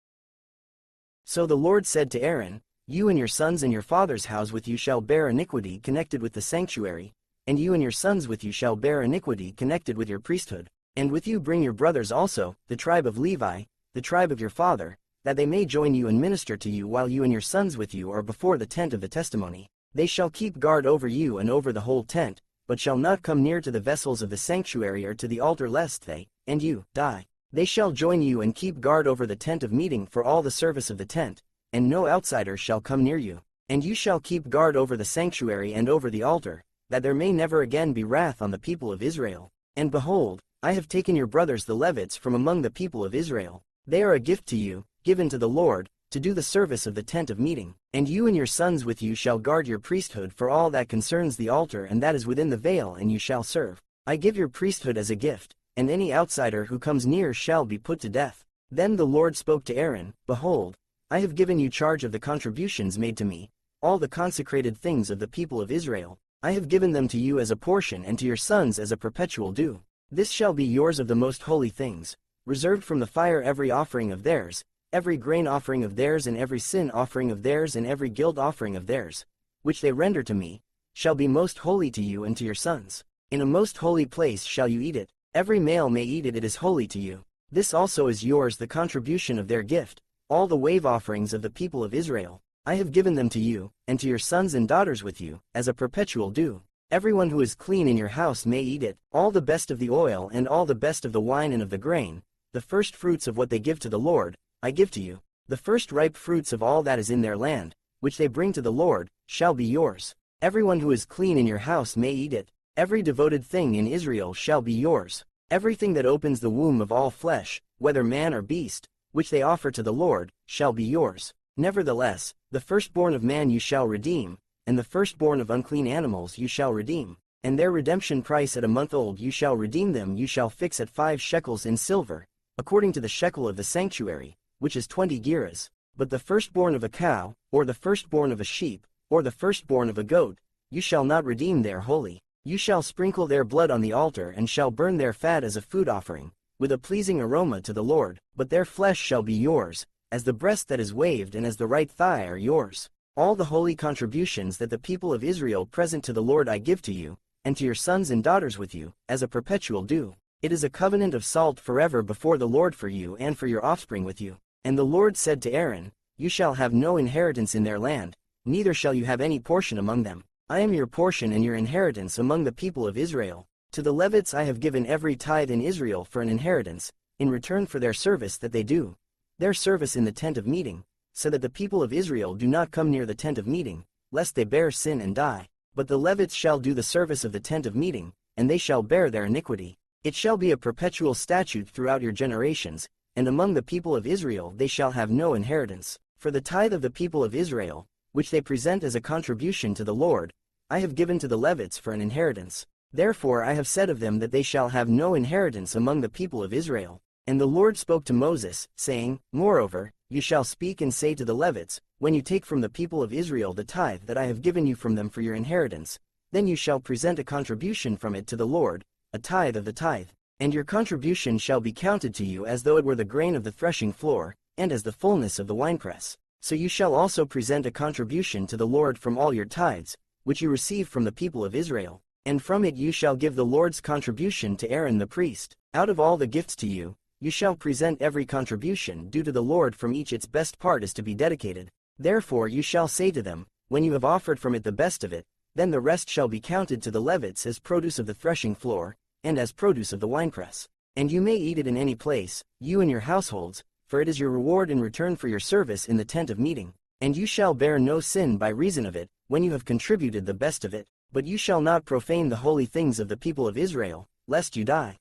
So the Lord said to Aaron, "You and your sons and your father's house with you shall bear iniquity connected with the sanctuary, and you and your sons with you shall bear iniquity connected with your priesthood. And with you bring your brothers also, the tribe of Levi, the tribe of your father, that they may join you and minister to you while you and your sons with you are before the tent of the testimony. They shall keep guard over you and over the whole tent, but shall not come near to the vessels of the sanctuary or to the altar, lest they, and you, die. They shall join you and keep guard over the tent of meeting for all the service of the tent, and no outsider shall come near you. And you shall keep guard over the sanctuary and over the altar, that there may never again be wrath on the people of Israel. And behold, I have taken your brothers the Levites from among the people of Israel. They are a gift to you, given to the Lord, to do the service of the tent of meeting. And you and your sons with you shall guard your priesthood for all that concerns the altar and that is within the veil, and you shall serve. I give your priesthood as a gift, and any outsider who comes near shall be put to death." Then the Lord spoke to Aaron, "Behold, I have given you charge of the contributions made to me, all the consecrated things of the people of Israel. I have given them to you as a portion and to your sons as a perpetual due. This shall be yours of the most holy things, reserved from the fire every offering of theirs, every grain offering of theirs and every sin offering of theirs and every guilt offering of theirs, which they render to me, shall be most holy to you and to your sons. In a most holy place shall you eat it, every male may eat it, it is holy to you. This also is yours, the contribution of their gift, all the wave offerings of the people of Israel. I have given them to you, and to your sons and daughters with you, as a perpetual due. Everyone who is clean in your house may eat it, all the best of the oil and all the best of the wine and of the grain, the first fruits of what they give to the Lord, I give to you. The first ripe fruits of all that is in their land, which they bring to the Lord, shall be yours. Everyone who is clean in your house may eat it. Every devoted thing in Israel shall be yours. Everything that opens the womb of all flesh, whether man or beast, which they offer to the Lord, shall be yours. Nevertheless, the firstborn of man you shall redeem, and the firstborn of unclean animals you shall redeem, and their redemption price at a month old you shall redeem them, you shall fix at 5 shekels in silver, according to the shekel of the sanctuary, which is 20 gerahs. But the firstborn of a cow, or the firstborn of a sheep, or the firstborn of a goat, you shall not redeem, they are holy. You shall sprinkle their blood on the altar and shall burn their fat as a food offering, with a pleasing aroma to the Lord, but their flesh shall be yours, as the breast that is waved and as the right thigh are yours. All the holy contributions that the people of Israel present to the Lord I give to you, and to your sons and daughters with you, as a perpetual due. It is a covenant of salt forever before the Lord for you and for your offspring with you. And the Lord said to Aaron, You shall have no inheritance in their land, neither shall you have any portion among them. I am your portion and your inheritance among the people of Israel. To the Levites I have given every tithe in Israel for an inheritance, in return for their service that they do, their service in the tent of meeting, so that the people of Israel do not come near the tent of meeting, lest they bear sin and die. But the Levites shall do the service of the tent of meeting, and they shall bear their iniquity. It shall be a perpetual statute throughout your generations, and among the people of Israel they shall have no inheritance. For the tithe of the people of Israel, which they present as a contribution to the Lord, I have given to the Levites for an inheritance. Therefore I have said of them that they shall have no inheritance among the people of Israel. And the Lord spoke to Moses, saying, Moreover, you shall speak and say to the Levites, when you take from the people of Israel the tithe that I have given you from them for your inheritance, then you shall present a contribution from it to the Lord, a tithe of the tithe. And your contribution shall be counted to you as though it were the grain of the threshing floor, and as the fullness of the winepress. So you shall also present a contribution to the Lord from all your tithes, which you receive from the people of Israel. And from it you shall give the Lord's contribution to Aaron the priest. Out of all the gifts to you, you shall present every contribution due to the Lord, from each its best part is to be dedicated. Therefore you shall say to them, when you have offered from it the best of it, then the rest shall be counted to the Levites as produce of the threshing floor, and as produce of the winepress. And you may eat it in any place, you and your households, for it is your reward in return for your service in the tent of meeting. And you shall bear no sin by reason of it, when you have contributed the best of it. But you shall not profane the holy things of the people of Israel, lest you die.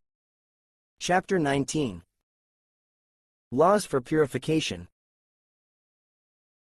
Chapter 19. Laws for purification.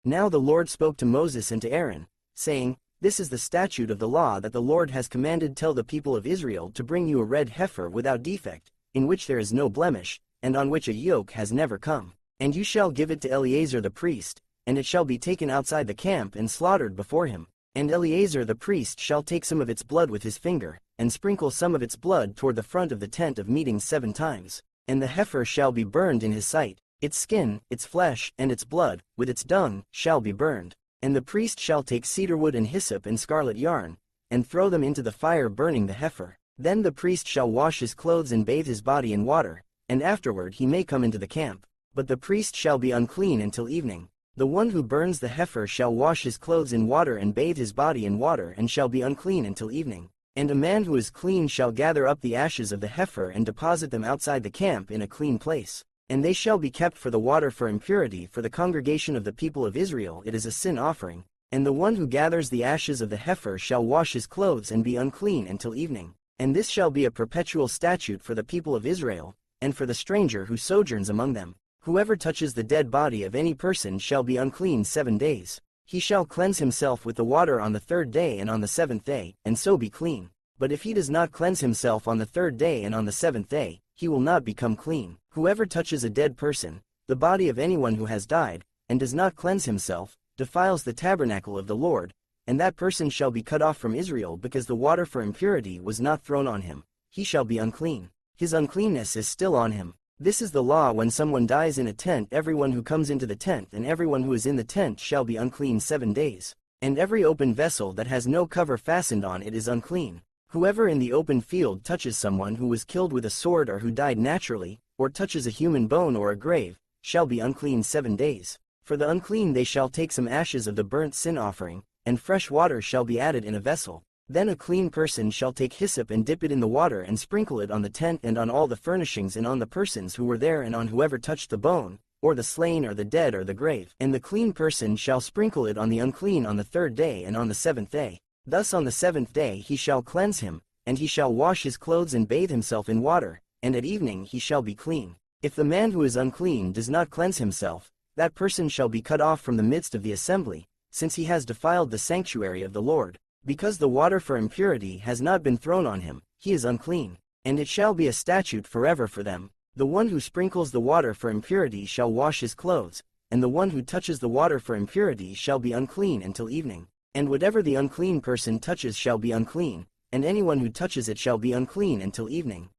Now the Lord spoke to Moses and to Aaron, saying, This is the statute of the law that the Lord has commanded. Tell the people of Israel to bring you a red heifer without defect, in which there is no blemish, and on which a yoke has never come. And you shall give it to Eleazar the priest, and it shall be taken outside the camp and slaughtered before him. And Eleazar the priest shall take some of its blood with his finger, and sprinkle some of its blood toward the front of the tent of meeting 7 times. And the heifer shall be burned in his sight. Its skin, its flesh, and its blood, with its dung, shall be burned. And the priest shall take cedar wood and hyssop and scarlet yarn, and throw them into the fire, burning the heifer. Then the priest shall wash his clothes and bathe his body in water, and afterward he may come into the camp. But the priest shall be unclean until evening. The one who burns the heifer shall wash his clothes in water and bathe his body in water, and shall be unclean until evening. And a man who is clean shall gather up the ashes of the heifer and deposit them outside the camp in a clean place. And they shall be kept for the water for impurity for the congregation of the people of Israel. It is a sin offering. And the one who gathers the ashes of the heifer shall wash his clothes and be unclean until evening. And this shall be a perpetual statute for the people of Israel, and for the stranger who sojourns among them. Whoever touches the dead body of any person shall be unclean 7 days. He shall cleanse himself with the water on the 3rd day and on the 7th day, and so be clean. But if he does not cleanse himself on the 3rd day and on the 7th day, he will not become clean. Whoever touches a dead person, the body of anyone who has died, and does not cleanse himself, defiles the tabernacle of the Lord, and that person shall be cut off from Israel, because the water for impurity was not thrown on him. He shall be unclean. His uncleanness is still on him. This is the law when someone dies in a tent. Everyone who comes into the tent and everyone who is in the tent shall be unclean 7 days. And every open vessel that has no cover fastened on it is unclean. Whoever in the open field touches someone who was killed with a sword or who died naturally, or touches a human bone or a grave, shall be unclean 7 days. For the unclean they shall take some ashes of the burnt sin offering, and fresh water shall be added in a vessel. Then a clean person shall take hyssop and dip it in the water and sprinkle it on the tent and on all the furnishings and on the persons who were there and on whoever touched the bone, or the slain or the dead or the grave. And the clean person shall sprinkle it on the unclean on the 3rd day and on the 7th day. Thus on the 7th day he shall cleanse him, and he shall wash his clothes and bathe himself in water, and at evening he shall be clean. If the man who is unclean does not cleanse himself, that person shall be cut off from the midst of the assembly, since he has defiled the sanctuary of the Lord. Because the water for impurity has not been thrown on him, he is unclean. And it shall be a statute forever for them. The one who sprinkles the water for impurity shall wash his clothes, and the one who touches the water for impurity shall be unclean until evening. And whatever the unclean person touches shall be unclean, and anyone who touches it shall be unclean until evening.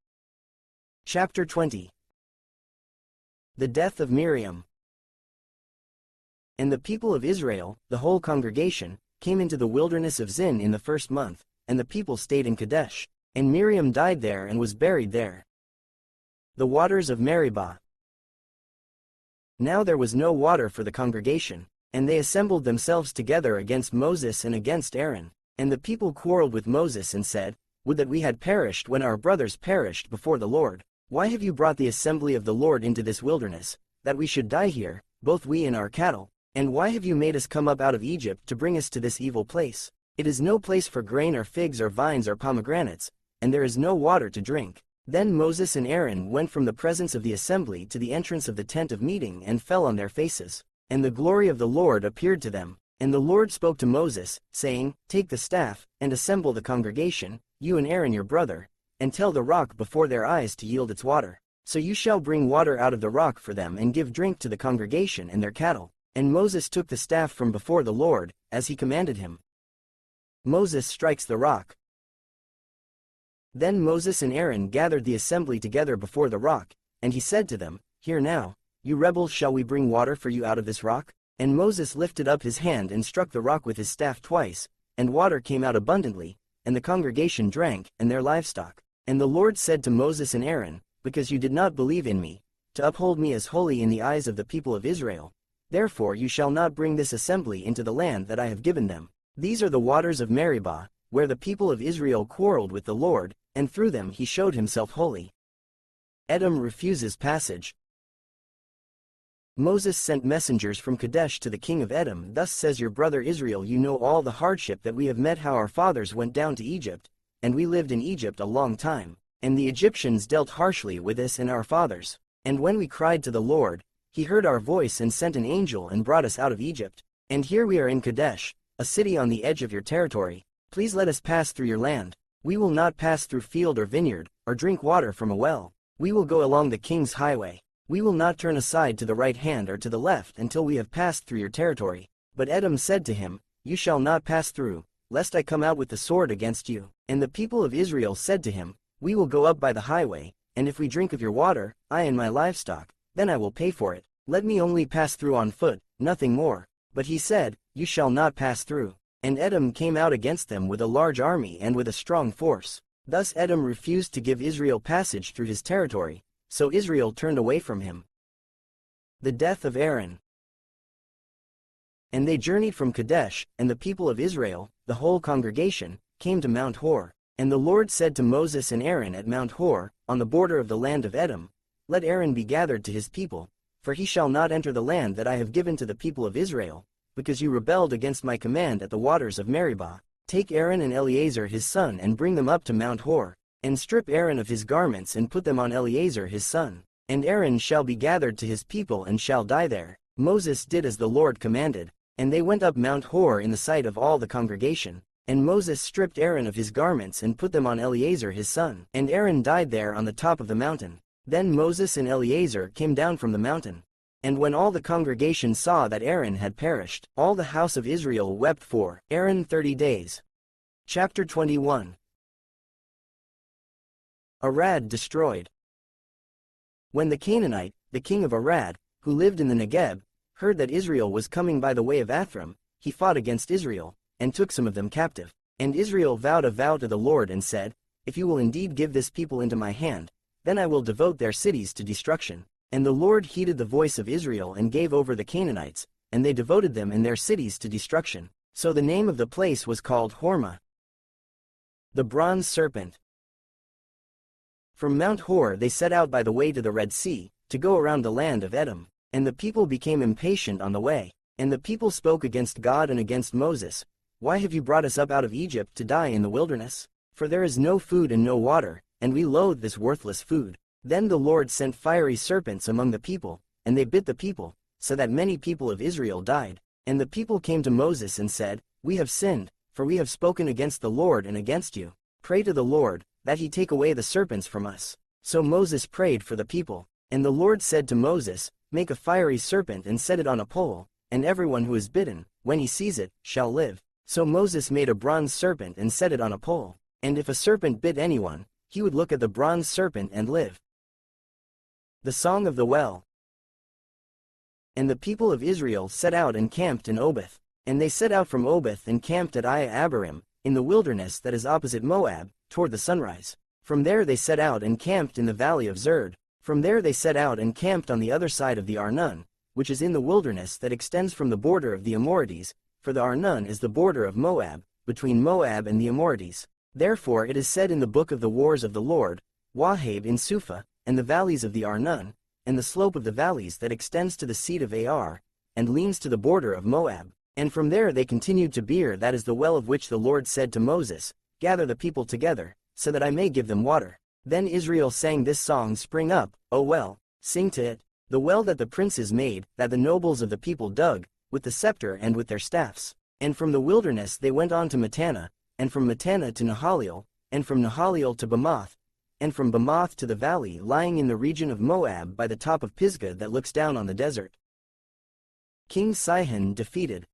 Chapter 20. The death of Miriam. And the people of Israel, the whole congregation, came into the wilderness of Zin in the 1st month, and the people stayed in Kadesh, and Miriam died there and was buried there. The waters of Meribah. Now there was no water for the congregation, and they assembled themselves together against Moses and against Aaron. And the people quarreled with Moses and said, Would that we had perished when our brothers perished before the Lord. Why have you brought the assembly of the Lord into this wilderness, that we should die here, both we and our cattle? And why have you made us come up out of Egypt to bring us to this evil place? It is no place for grain or figs or vines or pomegranates, and there is no water to drink. Then Moses and Aaron went from the presence of the assembly to the entrance of the tent of meeting and fell on their faces. And the glory of the Lord appeared to them. And the Lord spoke to Moses, saying, Take the staff, and assemble the congregation, you and Aaron your brother, and tell the rock before their eyes to yield its water. So you shall bring water out of the rock for them and give drink to the congregation and their cattle. And Moses took the staff from before the Lord, as he commanded him. Moses strikes the rock. Then Moses and Aaron gathered the assembly together before the rock, and he said to them, Hear now, you rebels, shall we bring water for you out of this rock? And Moses lifted up his hand and struck the rock with his staff twice, and water came out abundantly, and the congregation drank, and their livestock. And the Lord said to Moses and Aaron, Because you did not believe in me, to uphold me as holy in the eyes of the people of Israel, therefore you shall not bring this assembly into the land that I have given them. These are the waters of Meribah, where the people of Israel quarreled with the Lord, and through them he showed himself holy. Edom refuses passage. Moses sent messengers from Kadesh to the king of Edom. Thus says your brother Israel, You know all the hardship that we have met, how our fathers went down to Egypt, and we lived in Egypt a long time, and the Egyptians dealt harshly with us and our fathers. And when we cried to the Lord, he heard our voice and sent an angel and brought us out of Egypt. And here we are in Kadesh, a city on the edge of your territory. Please let us pass through your land. We will not pass through field or vineyard, or drink water from a well. We will go along the king's highway. We will not turn aside to the right hand or to the left until we have passed through your territory. But Edom said to him, You shall not pass through, lest I come out with the sword against you. And the people of Israel said to him, We will go up by the highway, and if we drink of your water, I and my livestock, then I will pay for it. Let me only pass through on foot, nothing more. But he said, You shall not pass through. And Edom came out against them with a large army and with a strong force. Thus Edom refused to give Israel passage through his territory, so Israel turned away from him. The death of Aarron. And they journeyed from Kadesh, and the people of Israel, the whole congregation, came to Mount Hor. And the Lord said to Moses and Aaron at Mount Hor, on the border of the land of Edom, Let Aaron be gathered to his people, for he shall not enter the land that I have given to the people of Israel, because you rebelled against my command at the waters of Meribah. Take Aaron and Eleazar his son and bring them up to Mount Hor, and strip Aaron of his garments and put them on Eleazar his son. And Aaron shall be gathered to his people and shall die there. Moses did as the Lord commanded, and they went up Mount Hor in the sight of all the congregation. And Moses stripped Aaron of his garments and put them on Eleazar his son. And Aaron died there on the top of the mountain. Then Moses and Eleazar came down from the mountain. And when all the congregation saw that Aaron had perished, all the house of Israel wept for Aaron 30 days. Chapter 21. Arad destroyed. When the Canaanite, the king of Arad, who lived in the Negeb, heard that Israel was coming by the way of Athram, he fought against Israel, and took some of them captive. And Israel vowed a vow to the Lord and said, "If you will indeed give this people into my hand, then I will devote their cities to destruction." And the Lord heeded the voice of Israel and gave over the Canaanites, and they devoted them and their cities to destruction. So the name of the place was called Hormah. The bronze serpent. From Mount Hor they set out by the way to the Red Sea, to go around the land of Edom. And the people became impatient on the way. And the people spoke against God and against Moses, "Why have you brought us up out of Egypt to die in the wilderness? For there is no food and no water, and we loathe this worthless food." Then the Lord sent fiery serpents among the people, and they bit the people, so that many people of Israel died. And the people came to Moses and said, "We have sinned, for we have spoken against the Lord and against you. Pray to the Lord, that he take away the serpents from us." So Moses prayed for the people. And the Lord said to Moses, "Make a fiery serpent and set it on a pole, and everyone who is bitten, when he sees it, shall live." So Moses made a bronze serpent and set it on a pole. And if a serpent bit anyone, he would look at the bronze serpent and live. The Song of the Well. And the people of Israel set out and camped in Oboth. And they set out from Oboth and camped at Abarim, in the wilderness that is opposite Moab, toward the sunrise. From there they set out and camped in the valley of Zerd. From there they set out and camped on the other side of the Arnon, which is in the wilderness that extends from the border of the Amorites, for the Arnon is the border of Moab, between Moab and the Amorites. Therefore it is said in the book of the wars of the Lord, Wahab in Suphah, and the valleys of the Arnon, and the slope of the valleys that extends to the seat of Ar, and leans to the border of Moab. And from there they continued to Beer, that is the well of which the Lord said to Moses, "Gather the people together, so that I may give them water." Then Israel sang this song, "Spring up, O well, sing to it, the well that the princes made, that the nobles of the people dug, with the scepter and with their staffs." And from the wilderness they went on to Mattanah, and from Mattanah to Nahaliel, and from Nahaliel to Bamoth, and from Bamoth to the valley lying in the region of Moab by the top of Pisgah that looks down on the desert. King Sihon defeated.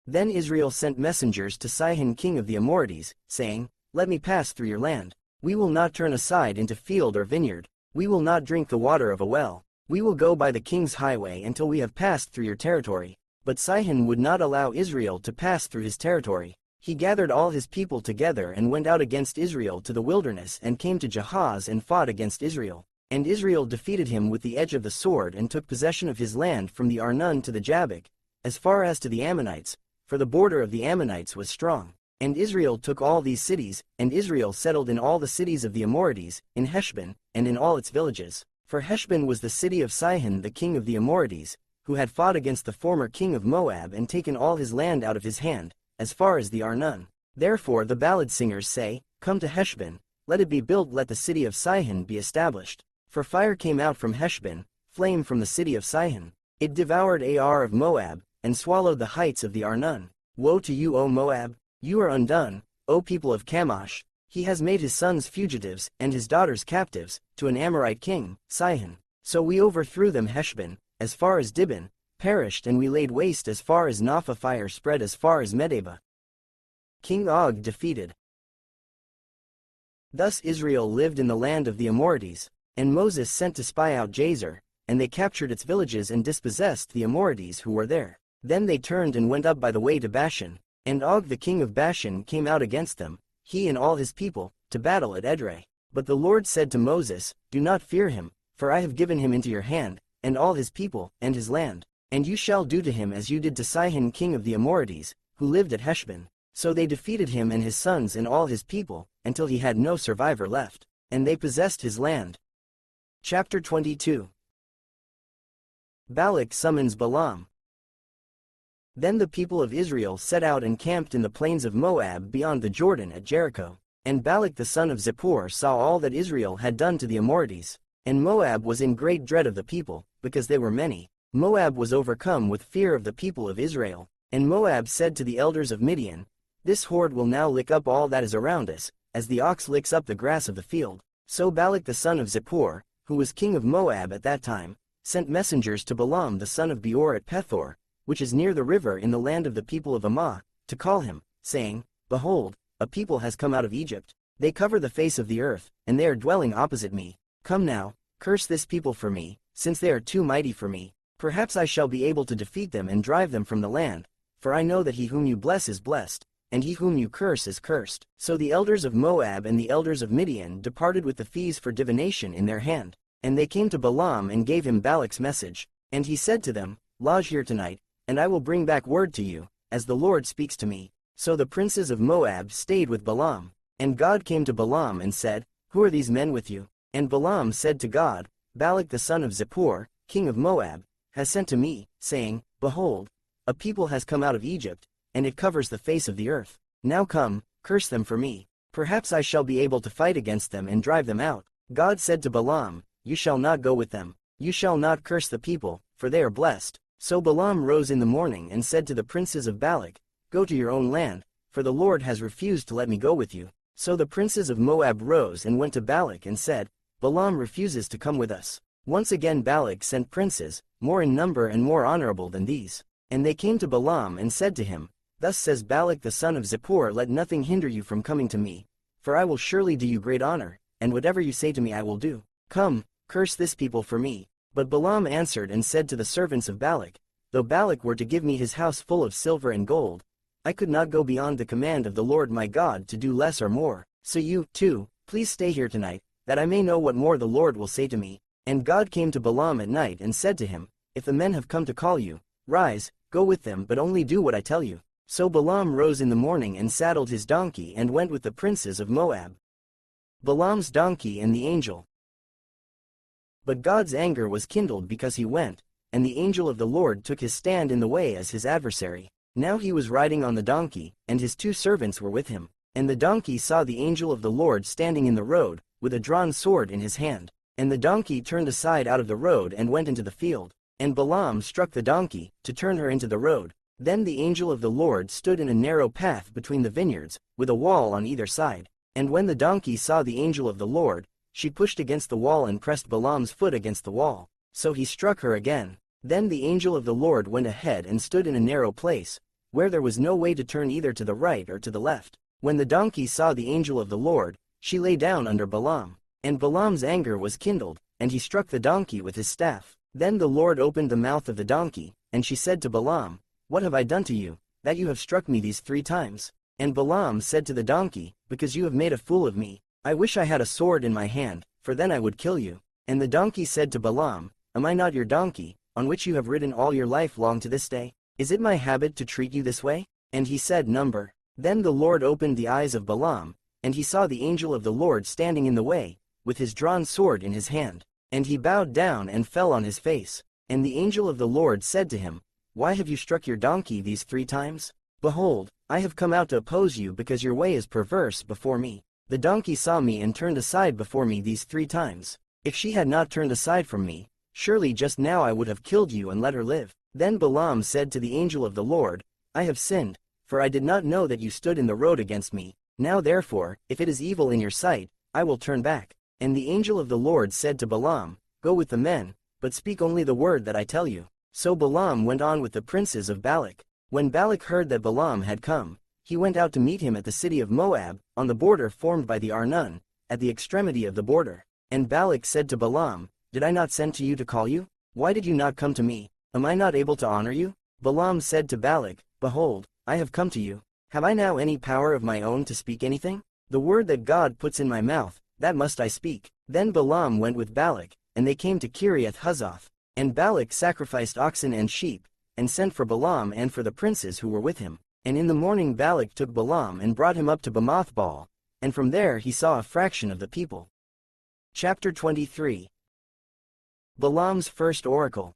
Then Israel sent messengers to Sihon king of the Amorites, saying, "Let me pass through your land. We will not turn aside into field or vineyard. We will not drink the water of a well. We will go by the king's highway until we have passed through your territory." But Sihon would not allow Israel to pass through his territory. He gathered all his people together and went out against Israel to the wilderness and came to Jahaz and fought against Israel. And Israel defeated him with the edge of the sword and took possession of his land from the Arnon to the Jabbok, as far as to the Ammonites, for the border of the Ammonites was strong. And Israel took all these cities, and Israel settled in all the cities of the Amorites, in Heshbon, and in all its villages. For Heshbon was the city of Sihon the king of the Amorites, who had fought against the former king of Moab and taken all his land out of his hand, as far as the Arnon. Therefore the ballad singers say, "Come to Heshbon, let it be built, let the city of Sihon be established." For fire came out from Heshbon, flame from the city of Sihon. It devoured Ar of Moab, and swallowed the heights of the Arnon. Woe to you, O Moab! You are undone, O people of Chemosh. He has made his sons fugitives, and his daughters captives, to an Amorite king, Sihon. So we overthrew them. Heshbon, as far as Dibon, perished, and we laid waste as far as Napha. Fire spread as far as Medeba. King Og defeated. Thus Israel lived in the land of the Amorites, and Moses sent to spy out Jazer, and they captured its villages and dispossessed the Amorites who were there. Then they turned and went up by the way to Bashan. And Og the king of Bashan came out against them, he and all his people, to battle at Edrei. But the Lord said to Moses, "Do not fear him, for I have given him into your hand, and all his people, and his land. And you shall do to him as you did to Sihon king of the Amorites, who lived at Heshbon." So they defeated him and his sons and all his people, until he had no survivor left. And they possessed his land. Chapter 22. Balak summons Balaam. Then the people of Israel set out and camped in the plains of Moab beyond the Jordan at Jericho. And Balak the son of Zippor saw all that Israel had done to the Amorites. And Moab was in great dread of the people, because they were many. Moab was overcome with fear of the people of Israel. And Moab said to the elders of Midian, "This horde will now lick up all that is around us, as the ox licks up the grass of the field." So Balak the son of Zippor, who was king of Moab at that time, sent messengers to Balaam the son of Beor at Pethor, which is near the river in the land of the people of Ammah, to call him, saying, "Behold, a people has come out of Egypt. They cover the face of the earth, and they are dwelling opposite me. Come now, curse this people for me, since they are too mighty for me. Perhaps I shall be able to defeat them and drive them from the land, for I know that he whom you bless is blessed, and he whom you curse is cursed. So the elders of Moab and the elders of Midian departed with the fees for divination in their hand, and they came to Balaam and gave him Balak's message. And he said to them, Lodge here tonight, and I will bring back word to you, as the Lord speaks to me. So the princes of Moab stayed with Balaam. And God came to Balaam and said, Who are these men with you? And Balaam said to God, Balak the son of Zippor, king of Moab, has sent to me, saying, Behold, a people has come out of Egypt, and it covers the face of the earth. Now come, curse them for me. Perhaps I shall be able to fight against them and drive them out. God said to Balaam, You shall not go with them. You shall not curse the people, for they are blessed. So Balaam rose in the morning and said to the princes of Balak, Go to your own land, for the Lord has refused to let me go with you. So the princes of Moab rose and went to Balak and said, Balaam refuses to come with us. Once again Balak sent princes, more in number and more honorable than these. And they came to Balaam and said to him, Thus says Balak the son of Zippor, Let nothing hinder you from coming to me, for I will surely do you great honor, and whatever you say to me I will do. Come, curse this people for me. But Balaam answered and said to the servants of Balak, Though Balak were to give me his house full of silver and gold, I could not go beyond the command of the Lord my God to do less or more. So you, too, please stay here tonight, that I may know what more the Lord will say to me. And God came to Balaam at night and said to him, If the men have come to call you, rise, go with them, but only do what I tell you. So Balaam rose in the morning and saddled his donkey and went with the princes of Moab. Balaam's donkey and the angel. But God's anger was kindled because he went, and the angel of the Lord took his stand in the way as his adversary. Now he was riding on the donkey, and his 2 servants were with him. And the donkey saw the angel of the Lord standing in the road, with a drawn sword in his hand. And the donkey turned aside out of the road and went into the field. And Balaam struck the donkey, to turn her into the road. Then the angel of the Lord stood in a narrow path between the vineyards, with a wall on either side. And when the donkey saw the angel of the Lord, she pushed against the wall and pressed Balaam's foot against the wall. So he struck her again. Then the angel of the Lord went ahead and stood in a narrow place, where there was no way to turn either to the right or to the left. When the donkey saw the angel of the Lord, she lay down under Balaam. And Balaam's anger was kindled, and he struck the donkey with his staff. Then the Lord opened the mouth of the donkey, and she said to Balaam, What have I done to you, that you have struck me these 3 times? And Balaam said to the donkey, Because you have made a fool of me. I wish I had a sword in my hand, for then I would kill you. And the donkey said to Balaam, Am I not your donkey, on which you have ridden all your life long to this day? Is it my habit to treat you this way? And he said, Number. Then the Lord opened the eyes of Balaam, and he saw the angel of the Lord standing in the way, with his drawn sword in his hand. And he bowed down and fell on his face. And the angel of the Lord said to him, Why have you struck your donkey these 3 times? Behold, I have come out to oppose you because your way is perverse before me. The donkey saw me and turned aside before me these 3 times. If she had not turned aside from me, surely just now I would have killed you and let her live. Then Balaam said to the angel of the Lord, I have sinned, for I did not know that you stood in the road against me. Now therefore, if it is evil in your sight, I will turn back. And the angel of the Lord said to Balaam, Go with the men, but speak only the word that I tell you. So Balaam went on with the princes of Balak. When Balak heard that Balaam had come, he went out to meet him at the city of Moab, on the border formed by the Arnon, at the extremity of the border. And Balak said to Balaam, Did I not send to you to call you? Why did you not come to me? Am I not able to honor you? Balaam said to Balak, Behold, I have come to you. Have I now any power of my own to speak anything? The word that God puts in my mouth, that must I speak. Then Balaam went with Balak, and they came to Kiriath Huzoth. And Balak sacrificed oxen and sheep, and sent for Balaam and for the princes who were with him. And in the morning Balak took Balaam and brought him up to Bamoth Baal, and from there he saw a fraction of the people. Chapter 23. Balaam's first oracle.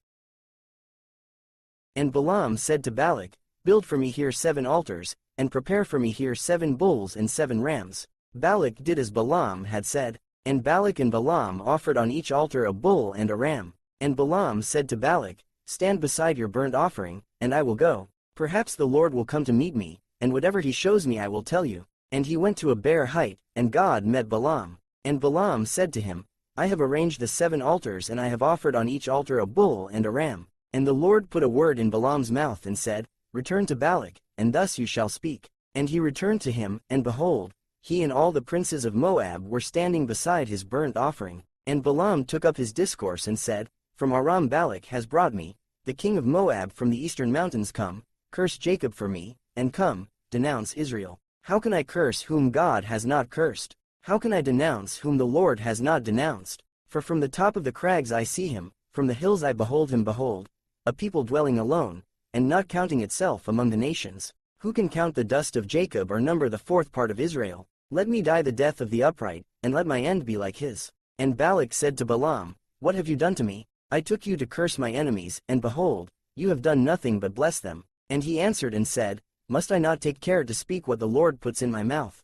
And Balaam said to Balak, Build for me here 7 altars, and prepare for me here 7 bulls and 7 rams. Balak did as Balaam had said, and Balak and Balaam offered on each altar a bull and a ram. And Balaam said to Balak, Stand beside your burnt offering, and I will go. Perhaps the Lord will come to meet me, and whatever he shows me I will tell you. And he went to a bare height, and God met Balaam. And Balaam said to him, I have arranged the 7 altars, and I have offered on each altar a bull and a ram. And the Lord put a word in Balaam's mouth and said, Return to Balak, and thus you shall speak. And he returned to him, and behold, he and all the princes of Moab were standing beside his burnt offering. And Balaam took up his discourse and said, From Aram Balak has brought me, the king of Moab from the eastern mountains. Come, curse Jacob for me, and come, denounce Israel. How can I curse whom God has not cursed? How can I denounce whom the Lord has not denounced? For from the top of the crags I see him, from the hills I behold him. Behold, a people dwelling alone, and not counting itself among the nations. Who can count the dust of Jacob or number the fourth part of Israel? Let me die the death of the upright, and let my end be like his. And Balak said to Balaam, What have you done to me? I took you to curse my enemies, and behold, you have done nothing but bless them. And he answered and said, Must I not take care to speak what the Lord puts in my mouth?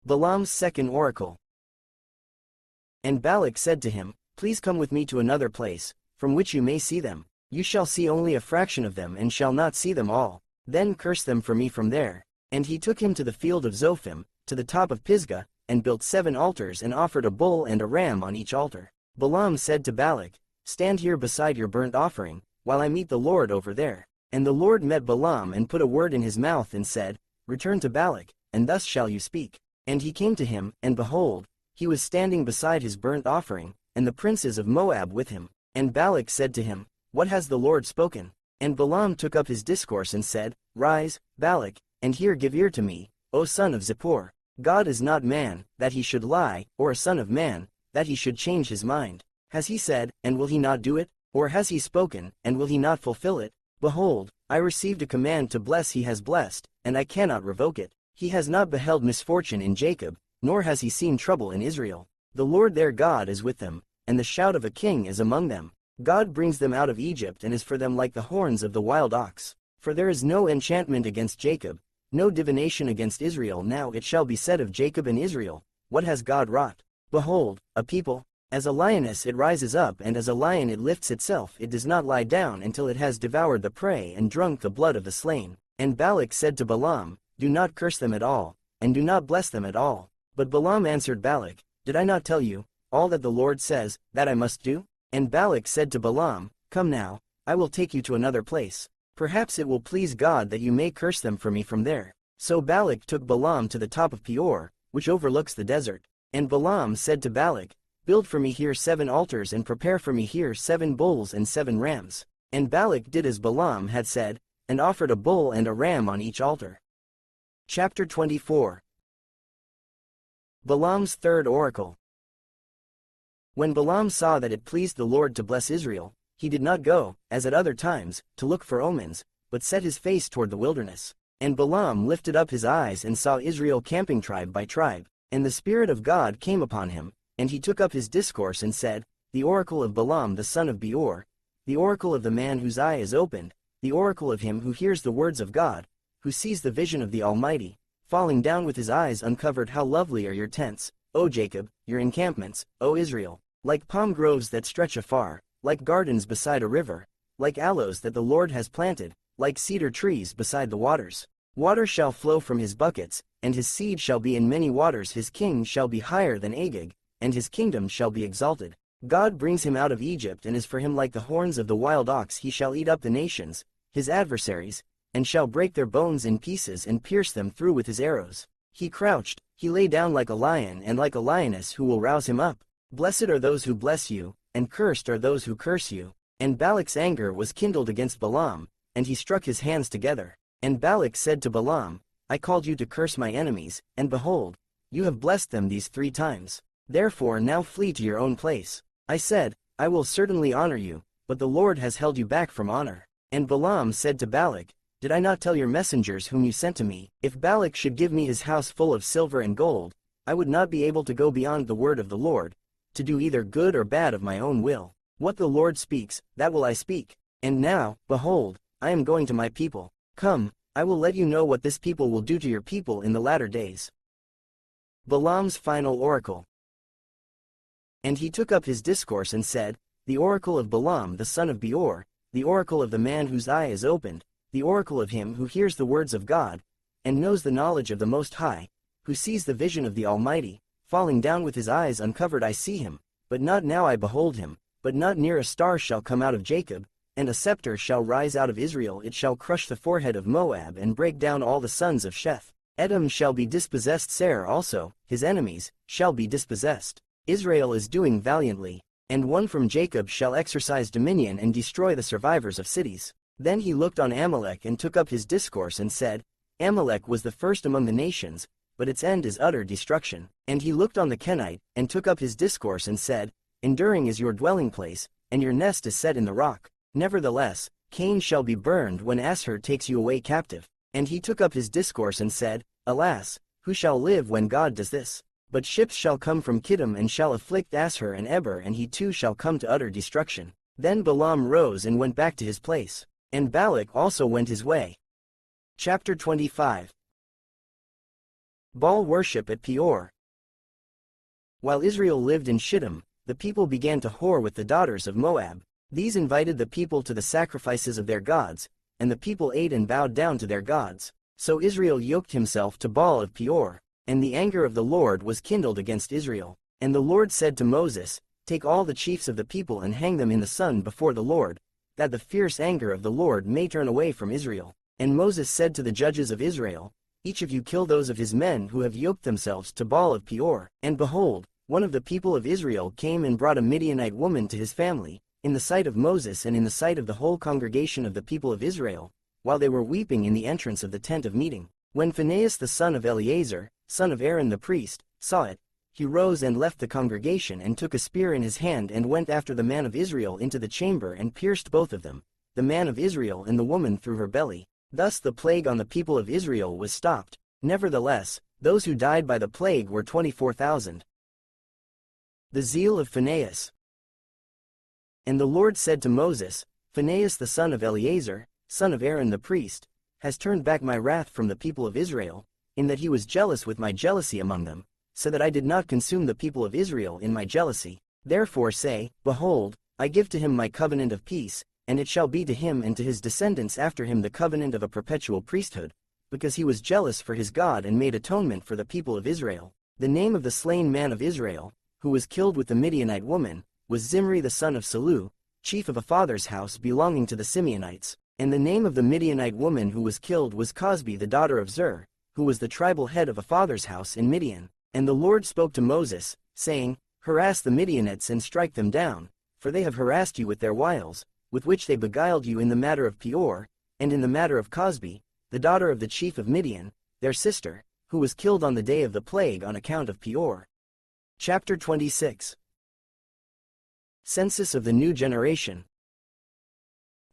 Balaam's second oracle. And Balak said to him, Please come with me to another place, from which you may see them. You shall see only a fraction of them and shall not see them all. Then curse them for me from there. And he took him to the field of Zophim, to the top of Pisgah, and built 7 altars and offered a bull and a ram on each altar. Balaam said to Balak, Stand here beside your burnt offering, while I meet the Lord over there. And the Lord met Balaam and put a word in his mouth and said, Return to Balak, and thus shall you speak. And he came to him, and behold, he was standing beside his burnt offering, and the princes of Moab with him. And Balak said to him, What has the Lord spoken? And Balaam took up his discourse and said, Rise, Balak, and here give ear to me, O son of Zippor. God is not man, that he should lie, or a son of man, that he should change his mind. Has he said, and will he not do it? Or has he spoken, and will he not fulfill it? Behold, I received a command to bless, he has blessed, and I cannot revoke it. He has not beheld misfortune in Jacob, nor has he seen trouble in Israel. The Lord their God is with them, and the shout of a king is among them. God brings them out of Egypt and is for them like the horns of the wild ox. For there is no enchantment against Jacob, no divination against Israel. Now it shall be said of Jacob and Israel, What has God wrought? Behold, a people, as a lioness it rises up, and as a lion it lifts itself. It does not lie down until it has devoured the prey and drunk the blood of the slain. And Balak said to Balaam, Do not curse them at all, and do not bless them at all. But Balaam answered Balak, Did I not tell you, all that the Lord says, that I must do? And Balak said to Balaam, Come now, I will take you to another place. Perhaps it will please God that you may curse them for me from there. So Balak took Balaam to the top of Peor, which overlooks the desert. And Balaam said to Balak, Build for me here 7 altars and prepare for me here 7 bulls and 7 rams. And Balak did as Balaam had said, and offered a bull and a ram on each altar. Chapter 24. Balaam's third oracle. When Balaam saw that it pleased the Lord to bless Israel, he did not go, as at other times, to look for omens, but set his face toward the wilderness. And Balaam lifted up his eyes and saw Israel camping tribe by tribe. And the Spirit of God came upon him, and he took up his discourse and said, The oracle of Balaam the son of Beor, the oracle of the man whose eye is opened, the oracle of him who hears the words of God, who sees the vision of the Almighty, falling down with his eyes uncovered. How lovely are your tents, O Jacob, your encampments, O Israel, like palm groves that stretch afar, like gardens beside a river, like aloes that the Lord has planted, like cedar trees beside the waters. Water shall flow from his buckets, and his seed shall be in many waters. His king shall be higher than Agag, and his kingdom shall be exalted. God brings him out of Egypt and is for him like the horns of the wild ox. He shall eat up the nations, his adversaries, and shall break their bones in pieces and pierce them through with his arrows. He crouched, he lay down like a lion and like a lioness. Who will rouse him up? Blessed are those who bless you, and cursed are those who curse you. And Balak's anger was kindled against Balaam, and he struck his hands together. And Balak said to Balaam, I called you to curse my enemies, and behold, you have blessed them these 3 times. Therefore now flee to your own place. I said, I will certainly honor you, but the Lord has held you back from honor. And Balaam said to Balak, Did I not tell your messengers whom you sent to me, if Balak should give me his house full of silver and gold, I would not be able to go beyond the word of the Lord, to do either good or bad of my own will. What the Lord speaks, that will I speak. And now, behold, I am going to my people. Come, I will let you know what this people will do to your people in the latter days. Balaam's final oracle. And he took up his discourse and said, The oracle of Balaam the son of Beor, the oracle of the man whose eye is opened, the oracle of him who hears the words of God, and knows the knowledge of the Most High, who sees the vision of the Almighty, falling down with his eyes uncovered. I see him, but not now. I behold him, but not near. A star shall come out of Jacob, and a scepter shall rise out of Israel. It shall crush the forehead of Moab and break down all the sons of Sheth. Edom shall be dispossessed. Seir also, his enemies, shall be dispossessed. Israel is doing valiantly, and one from Jacob shall exercise dominion and destroy the survivors of cities. Then he looked on Amalek and took up his discourse and said, Amalek was the first among the nations, but its end is utter destruction. And he looked on the Kenite, and took up his discourse and said, Enduring is your dwelling place, and your nest is set in the rock. Nevertheless, Cain shall be burned when Asshur takes you away captive. And he took up his discourse and said, Alas, who shall live when God does this? But ships shall come from Kittim and shall afflict Asshur and Eber, and he too shall come to utter destruction. Then Balaam rose and went back to his place, and Balak also went his way. Chapter 25. Baal worship at Peor. While Israel lived in Shittim, the people began to whore with the daughters of Moab. These invited the people to the sacrifices of their gods, and the people ate and bowed down to their gods. So Israel yoked himself to Baal of Peor, and the anger of the Lord was kindled against Israel. And the Lord said to Moses, Take all the chiefs of the people and hang them in the sun before the Lord, that the fierce anger of the Lord may turn away from Israel. And Moses said to the judges of Israel, Each of you kill those of his men who have yoked themselves to Baal of Peor. And behold, one of the people of Israel came and brought a Midianite woman to his family, in the sight of Moses and in the sight of the whole congregation of the people of Israel, while they were weeping in the entrance of the tent of meeting. When Phinehas the son of Eleazar, son of Aaron the priest, saw it, he rose and left the congregation and took a spear in his hand and went after the man of Israel into the chamber and pierced both of them, the man of Israel and the woman through her belly. Thus the plague on the people of Israel was stopped. Nevertheless, those who died by the plague were 24,000. The zeal of Phinehas. And the Lord said to Moses, Phinehas the son of Eleazar, son of Aaron the priest, has turned back my wrath from the people of Israel, in that he was jealous with my jealousy among them, so that I did not consume the people of Israel in my jealousy. Therefore say, Behold, I give to him my covenant of peace, and it shall be to him and to his descendants after him the covenant of a perpetual priesthood, because he was jealous for his God and made atonement for the people of Israel. The name of the slain man of Israel, who was killed with the Midianite woman, was Zimri the son of Salu, chief of a father's house belonging to the Simeonites. And the name of the Midianite woman who was killed was Cosbi the daughter of Zur, who was the tribal head of a father's house in Midian. And the Lord spoke to Moses, saying, Harass the Midianites and strike them down, for they have harassed you with their wiles, with which they beguiled you in the matter of Peor, and in the matter of Cosbi, the daughter of the chief of Midian, their sister, who was killed on the day of the plague on account of Peor. Chapter 26. Census of the new generation.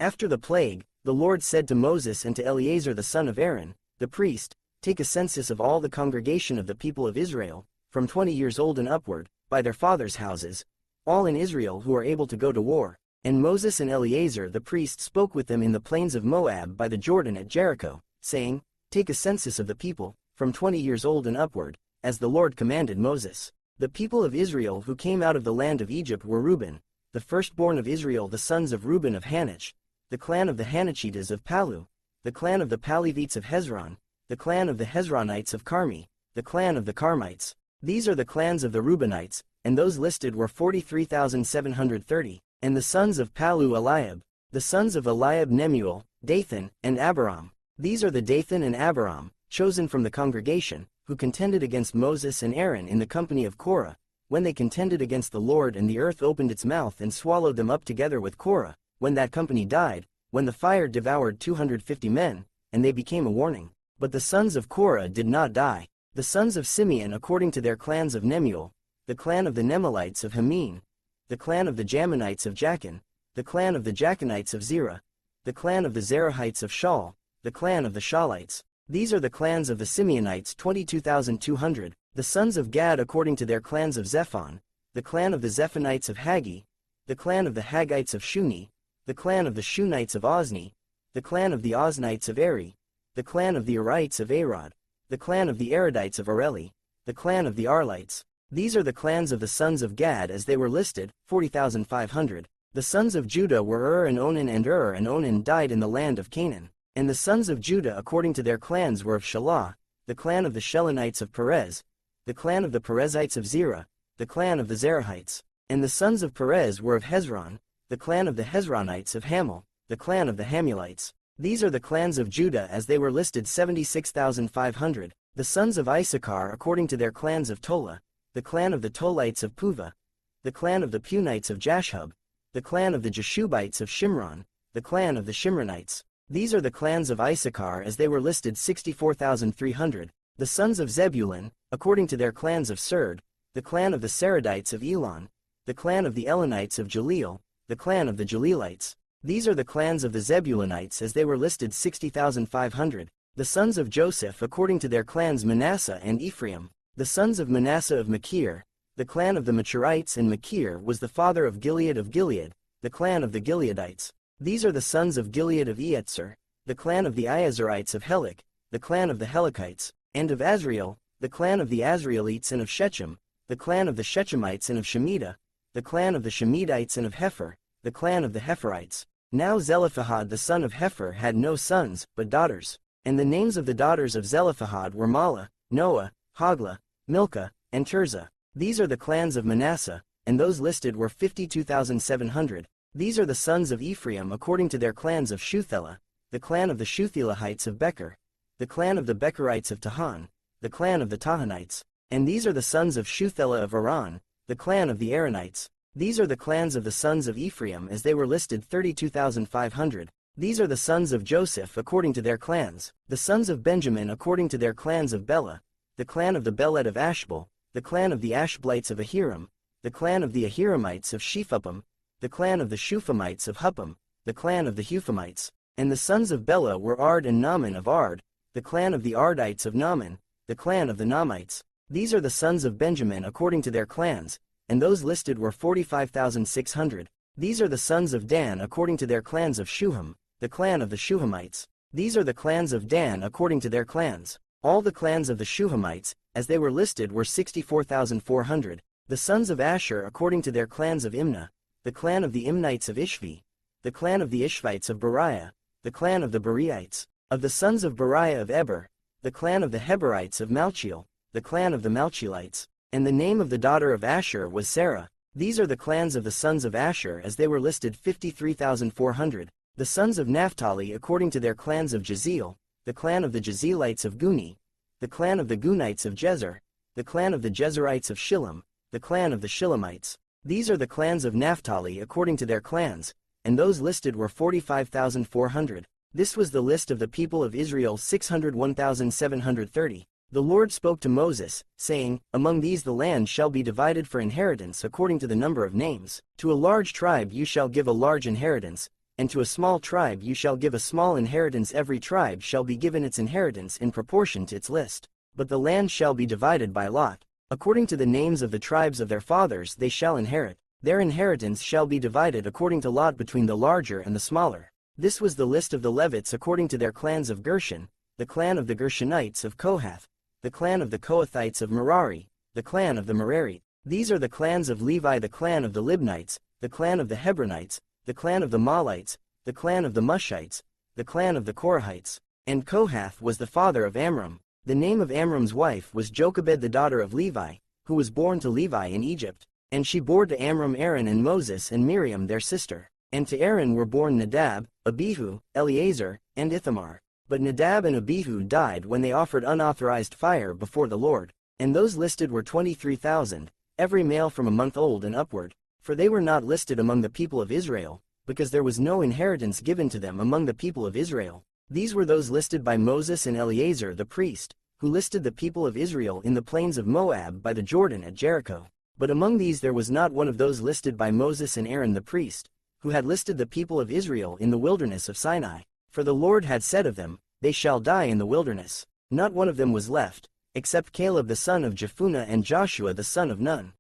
After the plague, the Lord said to Moses and to Eleazar the son of Aaron, the priest, Take a census of all the congregation of the people of Israel, from 20 years old and upward, by their fathers' houses, all in Israel who are able to go to war. And Moses and Eleazar the priest spoke with them in the plains of Moab by the Jordan at Jericho, saying, Take a census of the people, from 20 years old and upward, as the Lord commanded Moses. The people of Israel who came out of the land of Egypt were Reuben, the firstborn of Israel, the sons of Reuben of Hanach, the clan of the Hanachites of Palu, the clan of the Palevites of Hezron, the clan of the Hezronites of Carmi, the clan of the Carmites. These are the clans of the Reubenites, and those listed were 43,730, and the sons of Palu Eliab, the sons of Eliab Nemuel, Dathan, and Abiram. These are the Dathan and Abiram, chosen from the congregation, who contended against Moses and Aaron in the company of Korah, when they contended against the Lord, and the earth opened its mouth and swallowed them up together with Korah, when that company died, when the fire devoured 250 men, and they became a warning. But the sons of Korah did not die. The sons of Simeon according to their clans of Nemuel, the clan of the Nemalites of Hamin, the clan of the Jaminites of Jachin, the clan of the Jachinites of Zerah, the clan of the Zerahites of Shaul, the clan of the Shaulites. These are the clans of the Simeonites 22,200, the sons of Gad according to their clans of Zephon, the clan of the Zephonites of Haggi, the clan of the Haggites of Shuni, the clan of the Shunites of Ozni, the clan of the Oznites of Eri, the clan of the Arites of Arod, the clan of the Arodites of Areli, the clan of the Arlites. These are the clans of the sons of Gad as they were listed, 40,500. The sons of Judah were and Onan, and and Onan died in the land of Canaan. And the sons of Judah according to their clans were of Shelah, the clan of the Shelonites of Perez, the clan of the Perezites of Zerah, the clan of the Zerahites. And the sons of Perez were of Hezron, the clan of the Hezronites of Hamel, the clan of the Hamulites. These are the clans of Judah as they were listed, 76,500. The sons of Issachar according to their clans of Tola, the clan of the Tolites of Puvah, the clan of the Punites of Jashub, the clan of the Jashubites of Shimron, the clan of the Shimronites. These are the clans of Issachar as they were listed 64,300, the sons of Zebulun, according to their clans of Serd, the clan of the Seredites of Elon, the clan of the Elonites of Jaleel, the clan of the Jaleelites. These are the clans of the Zebulunites as they were listed 60,500, the sons of Joseph according to their clans Manasseh and Ephraim, the sons of Manasseh of Machir, the clan of the Machirites, and Machir was the father of Gilead, the clan of the Gileadites. These are the sons of Gilead of Eetzer, the clan of the Iazarites of Helik, the clan of the Helikites, and of Azriel, the clan of the Azrielites and of Shechem, the clan of the Shechemites and of Shemitah, the clan of the Shemitites and of Hepher, the clan of the Hepherites. Now Zelophehad the son of Hepher had no sons, but daughters. And the names of the daughters of Zelophehad were Mahlah, Noah, Hoglah, Milcah, and Tirzah. These are the clans of Manasseh, and those listed were 52,700. These are the sons of Ephraim according to their clans of Shuthelah, the clan of the Shuthelahites of Becher, the clan of the Becherites of Tahan, the clan of the Tahanites. And these are the sons of Shuthelah of Aarron, the clan of the Aaronites. These are the clans of the sons of Ephraim as they were listed 32,500. These are the sons of Joseph according to their clans, the sons of Benjamin according to their clans of Bela, the clan of the Beled of Ashbel, the clan of the Ashblites of Ahiram, the clan of the Ahiramites of Shephuppim, the clan of the Shuphamites of Huppim, the clan of the Huphamites. And the sons of Bela were Ard and Naaman of Ard, the clan of the Ardites of Naaman, the clan of the Naamites. These are the sons of Benjamin according to their clans, and those listed were 45,600. These are the sons of Dan according to their clans of Shuham, the clan of the Shuhamites. These are the clans of Dan according to their clans. All the clans of the Shuhamites, as they were listed, were 64,400. The sons of Asher according to their clans of Imnah, the clan of the Imnites of Ishvi, the clan of the Ishvites of Beriah, the clan of the Beriites. Of the sons of Beriah of Eber, the clan of the Heberites of Malchiel, the clan of the Malchielites. And the name of the daughter of Asher was Sarah. These are the clans of the sons of Asher as they were listed 53,400. The sons of Naphtali according to their clans of Jaziel, the clan of the Jazielites of Guni, the clan of the Gunites of Jezer, the clan of the Jezerites of Shillam, the clan of the Shillamites. These are the clans of Naphtali according to their clans, and those listed were 45,400. This was the list of the people of Israel 601,730. The Lord spoke to Moses, saying, Among these the land shall be divided for inheritance according to the number of names. To a large tribe you shall give a large inheritance, and to a small tribe you shall give a small inheritance. Every tribe shall be given its inheritance in proportion to its list. But the land shall be divided by lot. According to the names of the tribes of their fathers they shall inherit. Their inheritance shall be divided according to lot between the larger and the smaller. This was the list of the Levites according to their clans of Gershon, the clan of the Gershonites of Kohath, the clan of the Kohathites of Merari, the clan of the Merarites. These are the clans of Levi, the clan of the Libnites, the clan of the Hebronites, the clan of the Malites, the clan of the Mushites, the clan of the Korahites. And Kohath was the father of Amram. The name of Amram's wife was Jochebed, the daughter of Levi, who was born to Levi in Egypt. And she bore to Amram Aaron and Moses and Miriam their sister. And to Aaron were born Nadab, Abihu, Eleazar, and Ithamar. But Nadab and Abihu died when they offered unauthorized fire before the Lord. And those listed were 23,000, every male from a month old and upward. For they were not listed among the people of Israel, because there was no inheritance given to them among the people of Israel. These were those listed by Moses and Eleazar the priest, who listed the people of Israel in the plains of Moab by the Jordan at Jericho. But among these there was not one of those listed by Moses and Aaron the priest, who had listed the people of Israel in the wilderness of Sinai. For the Lord had said of them, They shall die in the wilderness. Not one of them was left, except Caleb the son of Jephunneh and Joshua the son of Nun.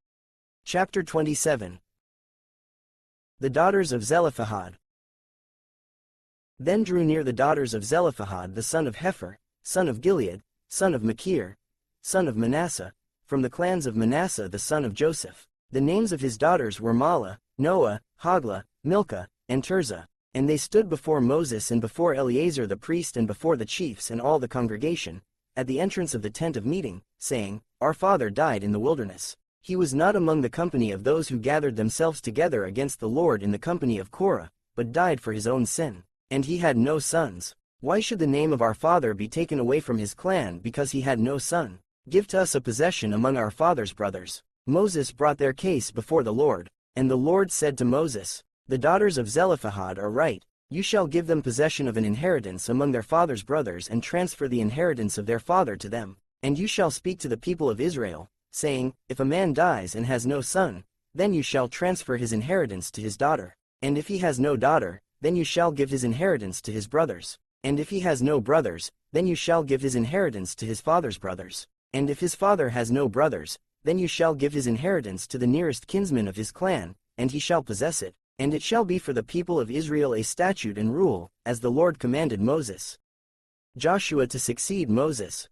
Chapter 27. The daughters of Zelophehad. Then drew near the daughters of Zelophehad the son of Hepher, son of Gilead, son of Machir, son of Manasseh, from the clans of Manasseh the son of Joseph. The names of his daughters were Mahlah, Noah, Hoglah, Milcah, and Tirzah. And they stood before Moses and before Eleazar the priest and before the chiefs and all the congregation, at the entrance of the tent of meeting, saying, Our father died in the wilderness. He was not among the company of those who gathered themselves together against the Lord in the company of Korah, but died for his own sin. And he had no sons. Why should the name of our father be taken away from his clan because he had no son? Give to us a possession among our father's brothers. Moses brought their case before the Lord, and the Lord said to Moses, The daughters of Zelophehad are right. You shall give them possession of an inheritance among their father's brothers and transfer the inheritance of their father to them. And you shall speak to the people of Israel, saying, If a man dies and has no son, then you shall transfer his inheritance to his daughter. And if he has no daughter, then you shall give his inheritance to his brothers. And if he has no brothers, then you shall give his inheritance to his father's brothers. And if his father has no brothers, then you shall give his inheritance to the nearest kinsman of his clan, and he shall possess it. And it shall be for the people of Israel a statute and rule, as the Lord commanded Moses. Joshua to succeed Moses.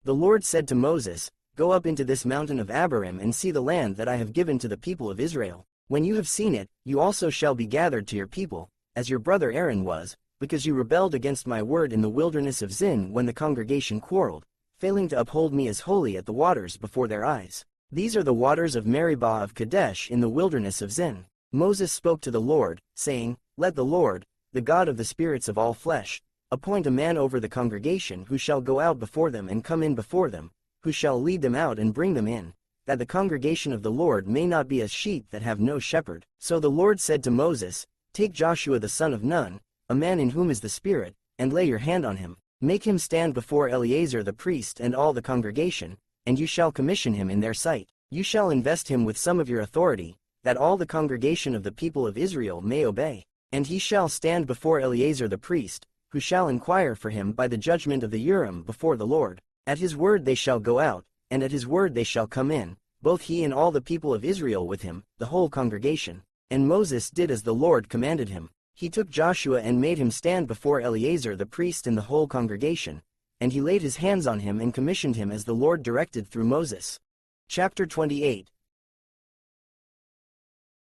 The Lord said to Moses, Go up into this mountain of Abarim and see the land that I have given to the people of Israel. When you have seen it, you also shall be gathered to your people, as your brother Aaron was, because you rebelled against my word in the wilderness of Zin when the congregation quarreled, failing to uphold me as holy at the waters before their eyes. These are the waters of Meribah of Kadesh in the wilderness of Zin. Moses spoke to the Lord, saying, Let the Lord, the God of the spirits of all flesh, appoint a man over the congregation who shall go out before them and come in before them, who shall lead them out and bring them in, that the congregation of the Lord may not be as sheep that have no shepherd. So the Lord said to Moses, Take Joshua the son of Nun, a man in whom is the Spirit, and lay your hand on him. Make him stand before Eleazar the priest and all the congregation, and you shall commission him in their sight. You shall invest him with some of your authority, that all the congregation of the people of Israel may obey. And he shall stand before Eleazar the priest, who shall inquire for him by the judgment of the Urim before the Lord. At his word they shall go out, and at his word they shall come in, both he and all the people of Israel with him, the whole congregation. And Moses did as the Lord commanded him. He took Joshua and made him stand before Eleazar the priest and the whole congregation, and he laid his hands on him and commissioned him as the Lord directed through Moses. Chapter 28.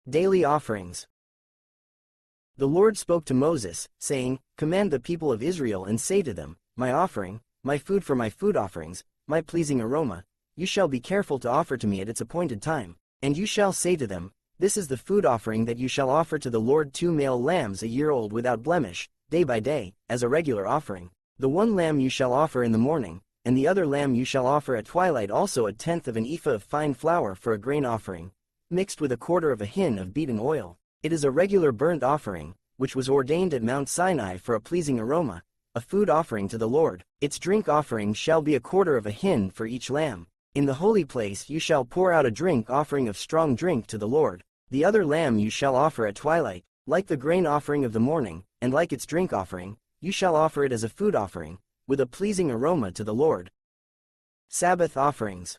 Daily Offerings. The Lord spoke to Moses, saying, Command the people of Israel and say to them, My offering, my food for my food offerings, my pleasing aroma, you shall be careful to offer to me at its appointed time. And you shall say to them, This is the food offering that you shall offer to the Lord: 2 male lambs a year old without blemish, day by day, as a regular offering. The one lamb you shall offer in the morning, and the other lamb you shall offer at twilight, also 1/10 of an ephah of fine flour for a grain offering, mixed with 1/4 of a hin of beaten oil. It is a regular burnt offering, which was ordained at Mount Sinai for a pleasing aroma, a food offering to the Lord. Its drink offering shall be 1/4 of a hin for each lamb. In the holy place you shall pour out a drink offering of strong drink to the Lord. The other lamb you shall offer at twilight, like the grain offering of the morning, and like its drink offering, you shall offer it as a food offering, with a pleasing aroma to the Lord. Sabbath offerings.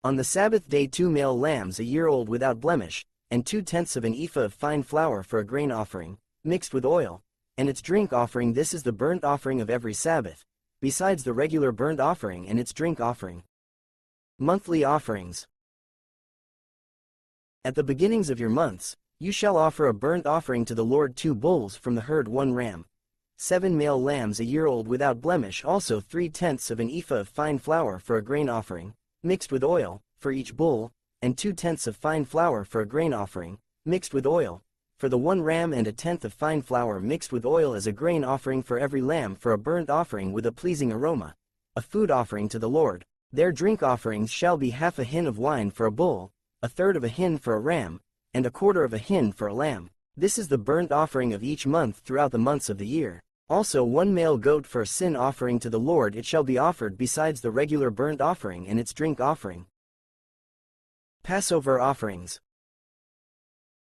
On the Sabbath day 2 male lambs a year old without blemish, and 2/10 of an ephah of fine flour for a grain offering, mixed with oil, and its drink offering. This is the burnt offering of every Sabbath, besides the regular burnt offering and its drink offering. Monthly offerings. At the beginnings of your months, you shall offer a burnt offering to the Lord: 2 bulls from the herd, 1 ram, 7 male lambs a year old without blemish, also 3/10 of an ephah of fine flour for a grain offering, mixed with oil, for each bull, and 2/10 of fine flour for a grain offering, mixed with oil, for the 1 ram, and 1/10 of fine flour mixed with oil as a grain offering for every lamb, for a burnt offering with a pleasing aroma, a food offering to the Lord. Their drink offerings shall be 1/2 a hin of wine for a bull, 1/3 of a hin for a ram, and 1/4 of a hin for a lamb. This is the burnt offering of each month throughout the months of the year. Also 1 male goat for a sin offering to the Lord. It shall be offered besides the regular burnt offering and its drink offering. Passover offerings.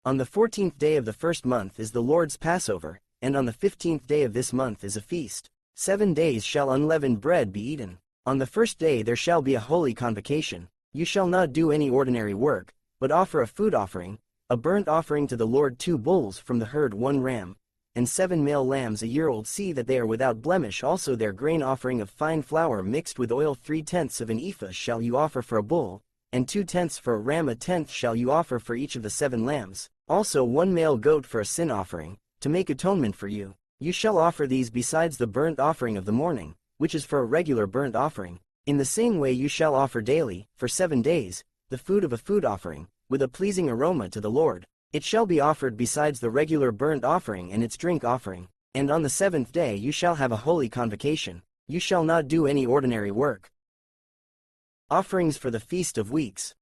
On the 14th day of the first month is the Lord's Passover, and on the 15th day of this month is a feast. 7 days shall unleavened bread be eaten. On the first day there shall be a holy convocation. You shall not do any ordinary work, but offer a food offering, a burnt offering to the Lord: 2 bulls from the herd, 1 ram, and 7 male lambs a year old. See that they are without blemish. Also their grain offering of fine flour mixed with oil, 3/10 of an ephah shall you offer for a bull, and 2/10 for a ram. 1/10 shall you offer for each of the 7 lambs. Also 1 male goat for a sin offering, to make atonement for you. You shall offer these besides the burnt offering of the morning, which is for a regular burnt offering. In the same way you shall offer daily, for 7 days, the food of a food offering, with a pleasing aroma to the Lord. It shall be offered besides the regular burnt offering and its drink offering. And on the 7th day you shall have a holy convocation. You shall not do any ordinary work. Offerings for the Feast of Weeks.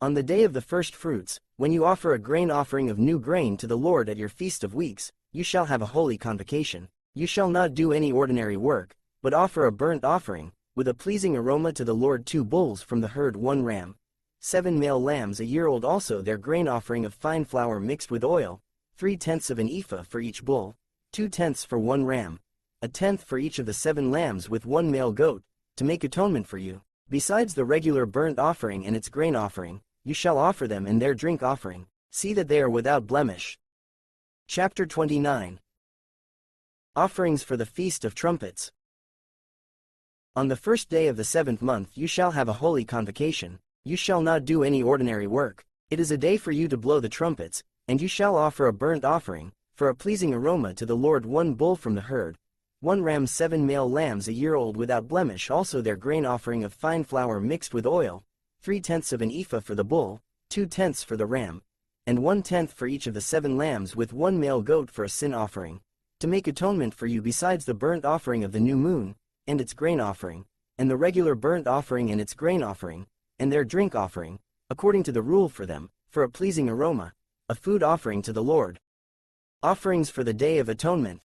On the day of the first fruits, when you offer a grain offering of new grain to the Lord at your Feast of Weeks, you shall have a holy convocation. You shall not do any ordinary work, but offer a burnt offering, with a pleasing aroma to the Lord 2 bulls from the herd 1 ram, 7 male lambs a year old also their grain offering of fine flour mixed with oil, 3/10 of an ephah for each bull, 2/10 for 1 ram, 1/10 for each of the 7 lambs with 1 male goat, to make atonement for you. Besides the regular burnt offering and its grain offering, you shall offer them and their drink offering. See that they are without blemish. Chapter 29. Offerings for the Feast of Trumpets. On the first day of the 7th month you shall have a holy convocation. You shall not do any ordinary work. It is a day for you to blow the trumpets, and you shall offer a burnt offering, for a pleasing aroma to the Lord 1 bull from the herd, 1 ram 7 male lambs a year old without blemish also their grain offering of fine flour mixed with oil, 3/10 of an ephah for the bull, 2/10 for the ram, and 1/10 for each of the 7 lambs with 1 male goat for a sin offering, to make atonement for you besides the burnt offering of the new moon, and its grain offering, and the regular burnt offering and its grain offering, and their drink offering, according to the rule for them, for a pleasing aroma, a food offering to the Lord. Offerings for the Day of Atonement.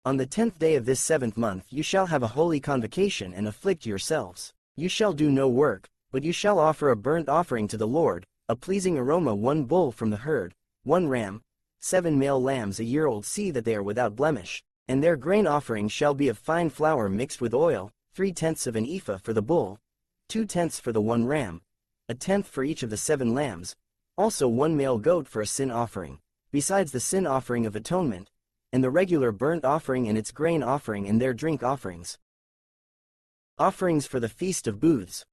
On the 10th day of this 7th month you shall have a holy convocation and afflict yourselves. You shall do no work, but you shall offer a burnt offering to the Lord, a pleasing aroma 1 bull from the herd, 1 ram, 7 male lambs a year old see that they are without blemish, and their grain offering shall be of fine flour mixed with oil, 3/10 of an ephah for the bull, 2/10 for the 1 ram, 1/10 for each of the 7 lambs, also 1 male goat for a sin offering, besides the sin offering of atonement, and the regular burnt offering and its grain offering and their drink offerings. Offerings for the Feast of Booths.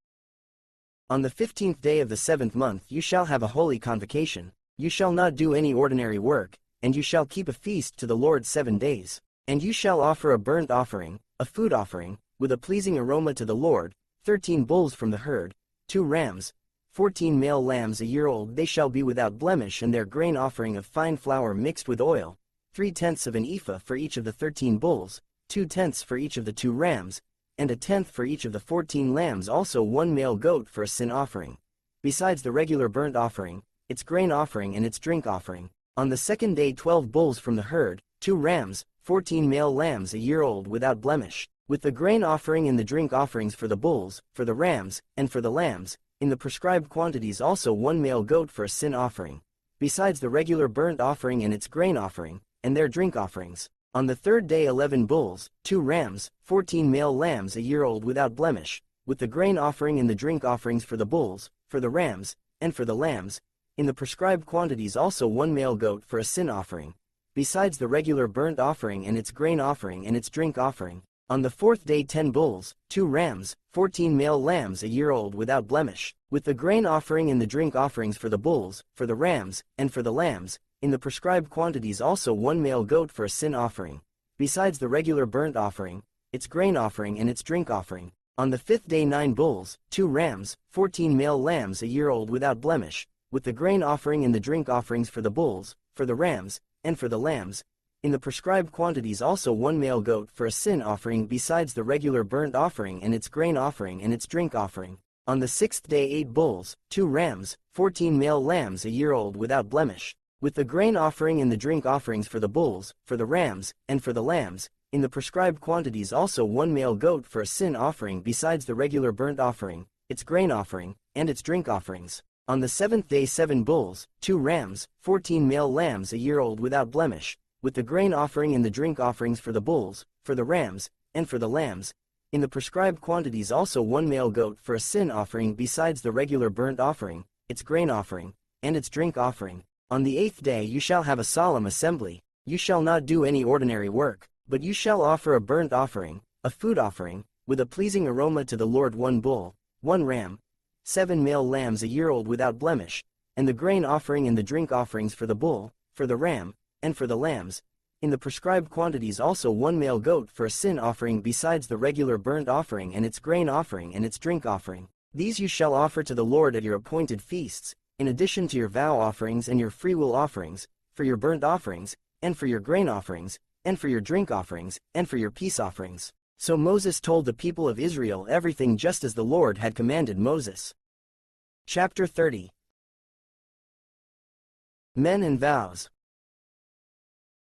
On the 15th day of the 7th month you shall have a holy convocation. You shall not do any ordinary work, and you shall keep a feast to the Lord 7 days. And you shall offer a burnt offering, a food offering, with a pleasing aroma to the Lord, 13 bulls from the herd, 2 rams, 14 male lambs a year old they shall be without blemish and their grain offering of fine flour mixed with oil, 3/10 of an ephah for each of the 13 bulls, 2/10 for each of the 2 rams, and 1/10 for each of the 14 lambs also 1 male goat for a sin offering, besides the regular burnt offering, its grain offering and its drink offering. On the 2nd day 12 bulls from the herd, 2 rams, 14 male lambs a year old without blemish, with the grain offering and the drink offerings for the bulls, for the rams, and for the lambs, in the prescribed quantities also 1 male goat for a sin offering, besides the regular burnt offering and its grain offering, and their drink offerings. On the 3rd day 11 bulls, 2 rams, 14 male lambs a year old without blemish, with the grain offering and the drink offerings for the bulls, for the rams, and for the lambs, in the prescribed quantities also 1 male goat for a sin offering, besides the regular burnt offering and its grain offering and its drink offering. On the 4th day 10 bulls, 2 rams, 14 male lambs a year old without blemish, with the grain offering and the drink offerings for the bulls, for the rams, and for the lambs, in the prescribed quantities also 1 male goat for a sin offering, besides the regular burnt offering, its grain offering and its drink offering. On the 5th day 9 bulls, 2 rams, 14 male lambs a year old without blemish, with the grain offering and the drink offerings for the bulls, for the rams, and for the lambs, in the prescribed quantities also 1 male goat for a sin offering besides the regular burnt offering and its grain offering and its drink offering. On the 6th day 8 bulls, 2 rams, 14 male lambs a year old without blemish, with the grain offering and the drink offerings for the bulls, for the rams, and for the lambs, in the prescribed quantities also 1 male goat for a sin offering besides the regular burnt offering, its grain offering, and its drink offerings. On the 7th day 7 bulls, 2 rams, 14 male lambs a year old without blemish, with the grain offering and the drink offerings for the bulls, for the rams, and for the lambs, in the prescribed quantities also 1 male goat for a sin offering besides the regular burnt offering, its grain offering, and its drink offering. On the 8th day you shall have a solemn assembly. You shall not do any ordinary work, but you shall offer a burnt offering, a food offering, with a pleasing aroma to the Lord 1 bull, 1 ram, 7 male lambs a year old without blemish, and the grain offering and the drink offerings for the bull, for the ram, and for the lambs, in the prescribed quantities also 1 male goat for a sin offering besides the regular burnt offering and its grain offering and its drink offering. These you shall offer to the Lord at your appointed feasts, in addition to your vow offerings and your freewill offerings, for your burnt offerings, and for your grain offerings, and for your drink offerings, and for your peace offerings. So Moses told the people of Israel everything just as the Lord had commanded Moses. Chapter 30. Men and Vows.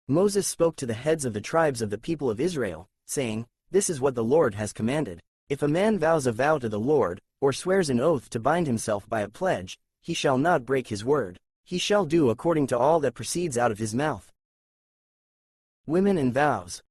Moses spoke to the heads of the tribes of the people of Israel, saying, "This is what the Lord has commanded. If a man vows a vow to the Lord, or swears an oath to bind himself by a pledge, he shall not break his word. He shall do according to all that proceeds out of his mouth." Women and Vows.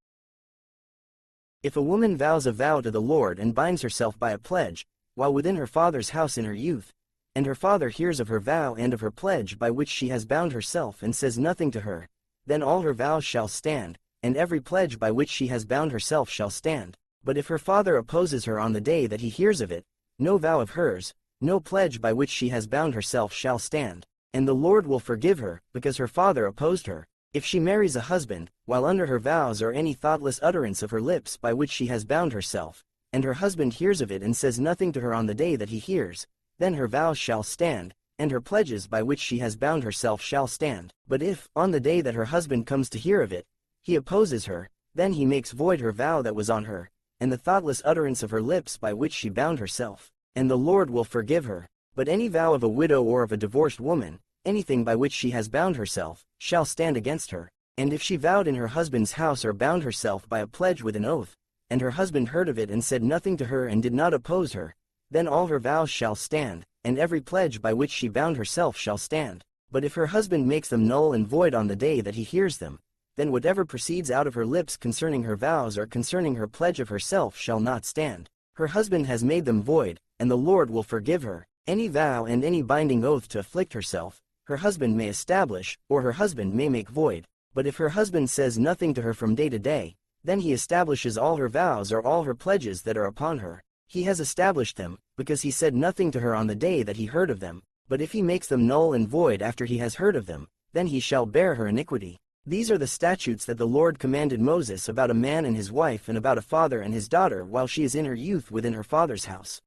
If a woman vows a vow to the Lord and binds herself by a pledge, while within her father's house in her youth, and her father hears of her vow and of her pledge by which she has bound herself and says nothing to her, then all her vows shall stand, and every pledge by which she has bound herself shall stand. But if her father opposes her on the day that he hears of it, no vow of hers, no pledge by which she has bound herself shall stand, and the Lord will forgive her, because her father opposed her. If she marries a husband, while under her vows or any thoughtless utterance of her lips by which she has bound herself, and her husband hears of it and says nothing to her on the day that he hears, then her vows shall stand, and her pledges by which she has bound herself shall stand. But if, on the day that her husband comes to hear of it, he opposes her, then he makes void her vow that was on her, and the thoughtless utterance of her lips by which she bound herself, and the Lord will forgive her. But any vow of a widow or of a divorced woman, anything by which she has bound herself, shall stand against her. And if she vowed in her husband's house or bound herself by a pledge with an oath, and her husband heard of it and said nothing to her and did not oppose her, then all her vows shall stand, and every pledge by which she bound herself shall stand. But if her husband makes them null and void on the day that he hears them, then whatever proceeds out of her lips concerning her vows or concerning her pledge of herself shall not stand. Her husband has made them void, and the Lord will forgive her. Any vow and any binding oath to afflict herself, her husband may establish, or her husband may make void. But if her husband says nothing to her from day to day, then he establishes all her vows or all her pledges that are upon her. He has established them, because he said nothing to her on the day that he heard of them. But if he makes them null and void after he has heard of them, then he shall bear her iniquity. These are the statutes that the Lord commanded Moses about a man and his wife and about a father and his daughter while she is in her youth within her father's house.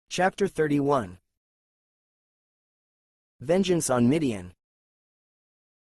Chapter 31. Vengeance on Midian.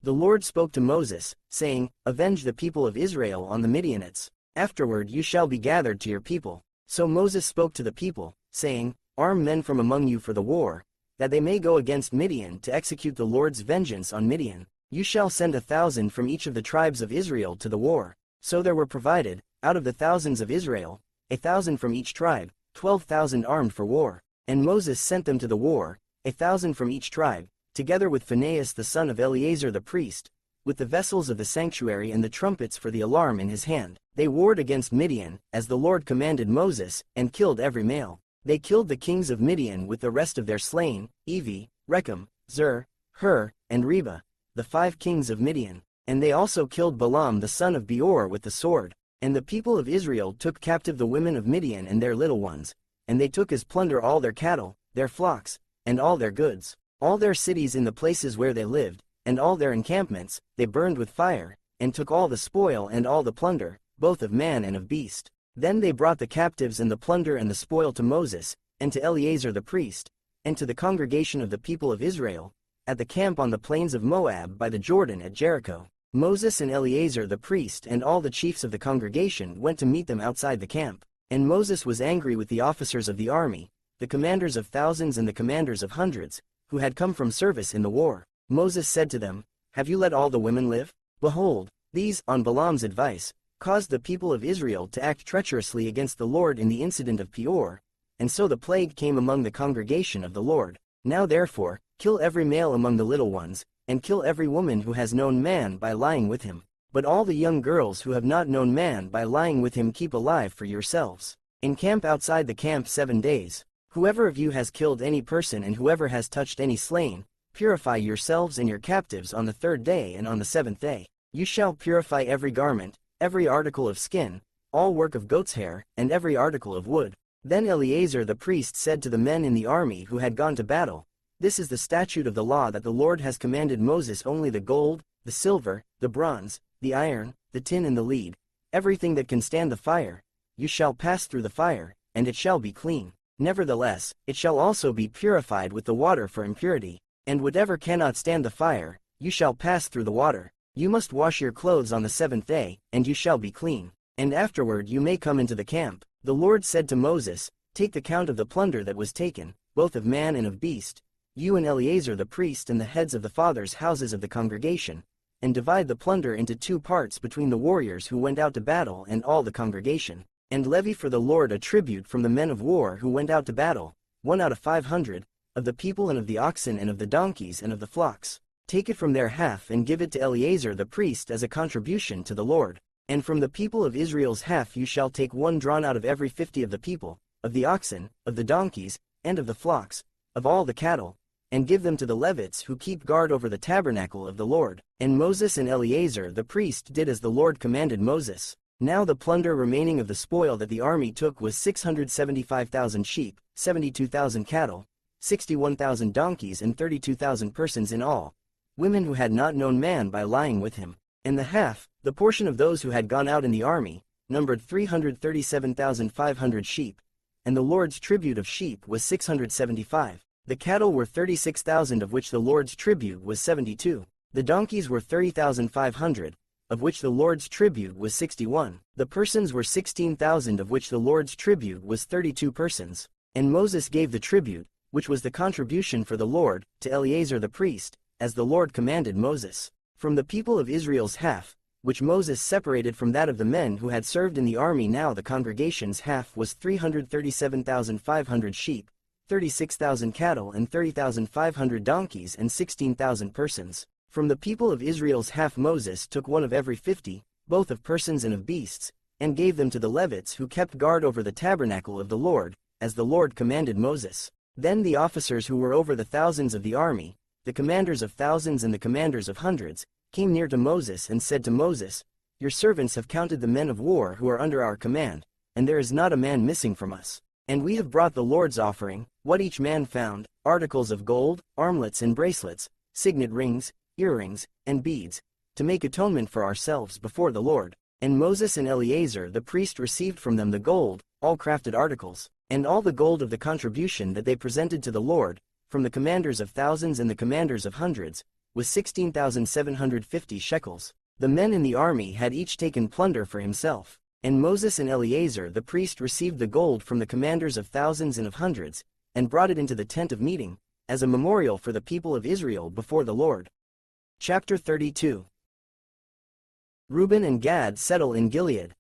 The Lord spoke to Moses, saying, "Avenge the people of Israel on the Midianites. Afterward you shall be gathered to your people." So Moses spoke to the people, saying, "Arm men from among you for the war, that they may go against Midian to execute the Lord's vengeance on Midian. You shall send 1,000 from each of the tribes of Israel to the war." So there were provided, out of the thousands of Israel, 1,000 from each tribe, 12,000 armed for war. And Moses sent them to the war, 1,000 from each tribe, together with Phinehas the son of Eleazar the priest, with the vessels of the sanctuary and the trumpets for the alarm in his hand. They warred against Midian, as the Lord commanded Moses, and killed every male. They killed the kings of Midian with the rest of their slain, Evi, Rechem, Zur, Hur, and Reba, the 5 kings of Midian. And they also killed Balaam the son of Beor with the sword. And the people of Israel took captive the women of Midian and their little ones, and they took as plunder all their cattle, their flocks, and all their goods, all their cities in the places where they lived, and all their encampments, they burned with fire, and took all the spoil and all the plunder, both of man and of beast. Then they brought the captives and the plunder and the spoil to Moses, and to Eleazar the priest, and to the congregation of the people of Israel, at the camp on the plains of Moab by the Jordan at Jericho. Moses and Eleazar the priest and all the chiefs of the congregation went to meet them outside the camp. And Moses was angry with the officers of the army, the commanders of thousands and the commanders of hundreds, who had come from service in the war. Moses said to them, "Have you let all the women live? Behold, these, on Balaam's advice, caused the people of Israel to act treacherously against the Lord in the incident of Peor, and so the plague came among the congregation of the Lord. Now therefore, kill every male among the little ones, and kill every woman who has known man by lying with him. But all the young girls who have not known man by lying with him keep alive for yourselves. Encamp outside the camp 7 days. Whoever of you has killed any person and whoever has touched any slain, purify yourselves and your captives on the 3rd day and on the 7th day. You shall purify every garment, every article of skin, all work of goat's hair, and every article of wood." Then Eleazar the priest said to the men in the army who had gone to battle, "This is the statute of the law that the Lord has commanded Moses: only the gold, the silver, the bronze, the iron, the tin and the lead, everything that can stand the fire, you shall pass through the fire, and it shall be clean. Nevertheless, it shall also be purified with the water for impurity. And whatever cannot stand the fire, you shall pass through the water. You must wash your clothes on the 7th day, and you shall be clean. And afterward you may come into the camp. The Lord said to Moses, Take the count of the plunder that was taken, both of man and of beast, you and Eleazar the priest and the heads of the fathers' houses of the congregation, and divide the plunder into 2 parts between the warriors who went out to battle and all the congregation, and levy for the Lord a tribute from the men of war who went out to battle, 1 out of 500, of the people and of the oxen and of the donkeys and of the flocks. Take it from their half and give it to Eleazar the priest as a contribution to the Lord. And from the people of Israel's half you shall take 1 drawn out of every 50 of the people, of the oxen, of the donkeys, and of the flocks, of all the cattle, and give them to the Levites who keep guard over the tabernacle of the Lord. And Moses and Eleazar the priest did as the Lord commanded Moses. Now the plunder remaining of the spoil that the army took was 675,000 sheep, 72,000 cattle, 61,000 donkeys and 32,000 persons in all, women who had not known man by lying with him. And the half, the portion of those who had gone out in the army, numbered 337,500 sheep, and the Lord's tribute of sheep was 675. The cattle were 36,000 of which the Lord's tribute was 72. The donkeys were 30,500, of which the Lord's tribute was 61. The persons were 16,000 of which the Lord's tribute was 32 persons. And Moses gave the tribute, which was the contribution for the Lord, to Eleazar the priest, as the Lord commanded Moses. From the people of Israel's half, which Moses separated from that of the men who had served in the army, now the congregation's half was 337,500 sheep, 36,000 cattle and 30,500 donkeys and 16,000 persons. From the people of Israel's half Moses took 1 of every 50, both of persons and of beasts, and gave them to the Levites who kept guard over the tabernacle of the Lord, as the Lord commanded Moses. Then the officers who were over the thousands of the army, the commanders of thousands and the commanders of hundreds, came near to Moses and said to Moses, Your servants have counted the men of war who are under our command, and there is not a man missing from us. And we have brought the Lord's offering, what each man found, articles of gold, armlets and bracelets, signet rings, earrings, and beads, to make atonement for ourselves before the Lord. And Moses and Eleazar the priest received from them the gold, all crafted articles, and all the gold of the contribution that they presented to the Lord, from the commanders of thousands and the commanders of hundreds, was 16,750 shekels. The men in the army had each taken plunder for himself. And Moses and Eleazar the priest received the gold from the commanders of thousands and of hundreds, and brought it into the tent of meeting, as a memorial for the people of Israel before the Lord. Chapter 32. Reuben and Gad settle in Gilead.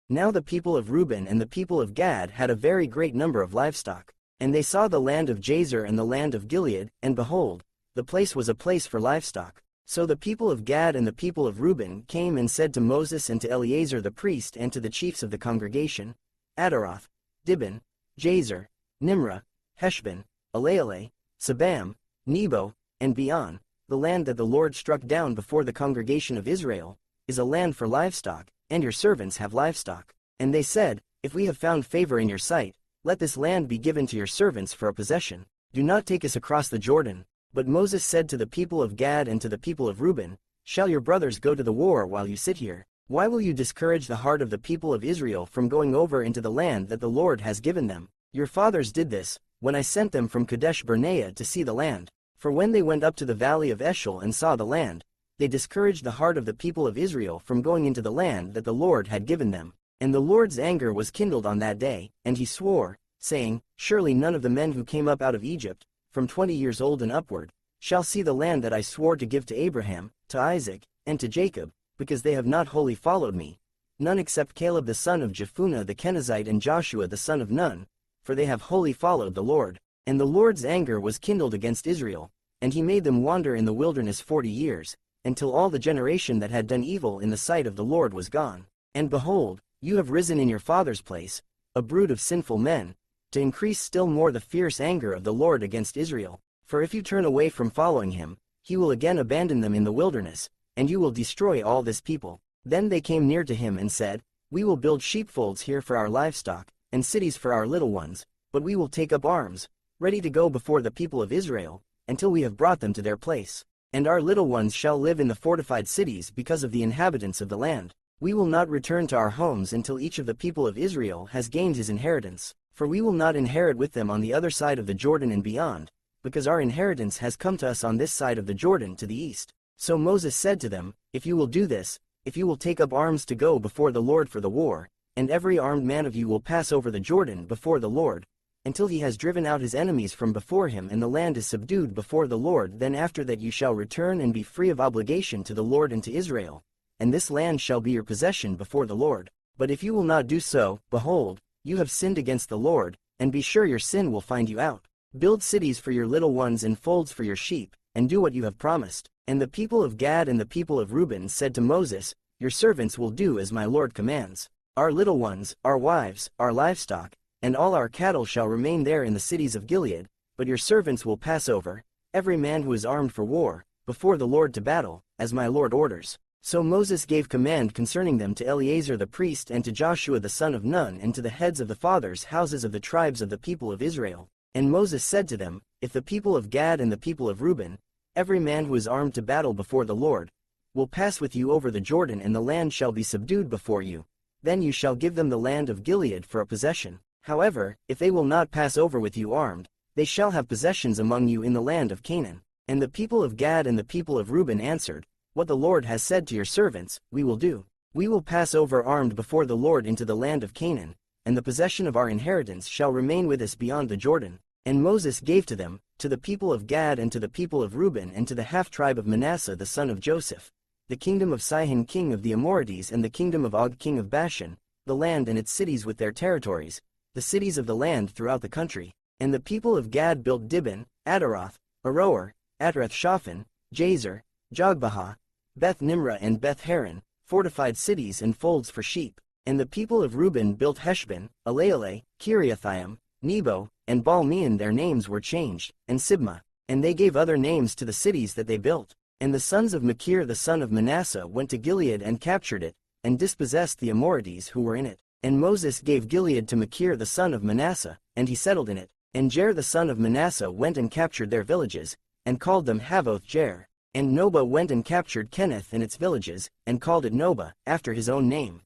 Now the people of Reuben and the people of Gad had a very great number of livestock. And they saw the land of Jazer and the land of Gilead, and behold, the place was a place for livestock. So the people of Gad and the people of Reuben came and said to Moses and to Eleazar the priest and to the chiefs of the congregation, Adaroth, Dibon, Jazer, Nimrah, Heshbon, Elealeh, Sabam, Nebo, and Beon, the land that the Lord struck down before the congregation of Israel, is a land for livestock, and your servants have livestock. And they said, If we have found favor in your sight, let this land be given to your servants for a possession. Do not take us across the Jordan. But Moses said to the people of Gad and to the people of Reuben, Shall your brothers go to the war while you sit here? Why will you discourage the heart of the people of Israel from going over into the land that the Lord has given them? Your fathers did this, when I sent them from Kadesh Barnea to see the land. For when they went up to the valley of Eshcol and saw the land, they discouraged the heart of the people of Israel from going into the land that the Lord had given them. And the Lord's anger was kindled on that day, and he swore, saying, Surely none of the men who came up out of Egypt, from 20 years old and upward, shall see the land that I swore to give to Abraham, to Isaac, and to Jacob, because they have not wholly followed me, none except Caleb the son of Jephunneh the Kenizzite and Joshua the son of Nun, for they have wholly followed the Lord. And the Lord's anger was kindled against Israel, and he made them wander in the wilderness 40 years, until all the generation that had done evil in the sight of the Lord was gone. And behold, you have risen in your father's place, a brood of sinful men, to increase still more the fierce anger of the Lord against Israel. For if you turn away from following him, he will again abandon them in the wilderness, and you will destroy all this people. Then they came near to him and said, We will build sheepfolds here for our livestock, and cities for our little ones, but we will take up arms, ready to go before the people of Israel, until we have brought them to their place. And our little ones shall live in the fortified cities because of the inhabitants of the land. We will not return to our homes until each of the people of Israel has gained his inheritance, for we will not inherit with them on the other side of the Jordan and beyond, because our inheritance has come to us on this side of the Jordan to the east. So Moses said to them, If you will do this, if you will take up arms to go before the Lord for the war, and every armed man of you will pass over the Jordan before the Lord, until he has driven out his enemies from before him and the land is subdued before the Lord, then after that you shall return and be free of obligation to the Lord and to Israel, and this land shall be your possession before the Lord. But if you will not do so, behold, you have sinned against the Lord, and be sure your sin will find you out. Build cities for your little ones and folds for your sheep, and do what you have promised. And the people of Gad and the people of Reuben said to Moses, Your servants will do as my Lord commands. Our little ones, our wives, our livestock, and all our cattle shall remain there in the cities of Gilead, but your servants will pass over, every man who is armed for war, before the Lord to battle, as my Lord orders. So Moses gave command concerning them to Eleazar the priest and to Joshua the son of Nun and to the heads of the fathers' houses of the tribes of the people of Israel. And Moses said to them, If the people of Gad and the people of Reuben, every man who is armed to battle before the Lord, will pass with you over the Jordan and the land shall be subdued before you, then you shall give them the land of Gilead for a possession. However, if they will not pass over with you armed, they shall have possessions among you in the land of Canaan. And the people of Gad and the people of Reuben answered, What the Lord has said to your servants, we will do. We will pass over armed before the Lord into the land of Canaan, and the possession of our inheritance shall remain with us beyond the Jordan. And Moses gave to them, to the people of Gad and to the people of Reuben and to the half-tribe of Manasseh the son of Joseph, the kingdom of Sihon king of the Amorites and the kingdom of Og king of Bashan, the land and its cities with their territories, the cities of the land throughout the country. And the people of Gad built Dibon, Ataroth, Aroer, Atreth-Shaphan, Jazer, Jogbehah, Beth Nimrah and Beth Haran, fortified cities and folds for sheep. And the people of Reuben built Heshbon, Elealeh, Kiriathaim, Nebo, and Baal-meon, their names were changed, and Sibmah. And they gave other names to the cities that they built. And the sons of Machir the son of Manasseh went to Gilead and captured it, and dispossessed the Amorites who were in it. And Moses gave Gilead to Machir the son of Manasseh, and he settled in it. And Jair the son of Manasseh went and captured their villages, and called them Havoth-Jair. And Nobah went and captured Kenneth and its villages, and called it Nobah, after his own name.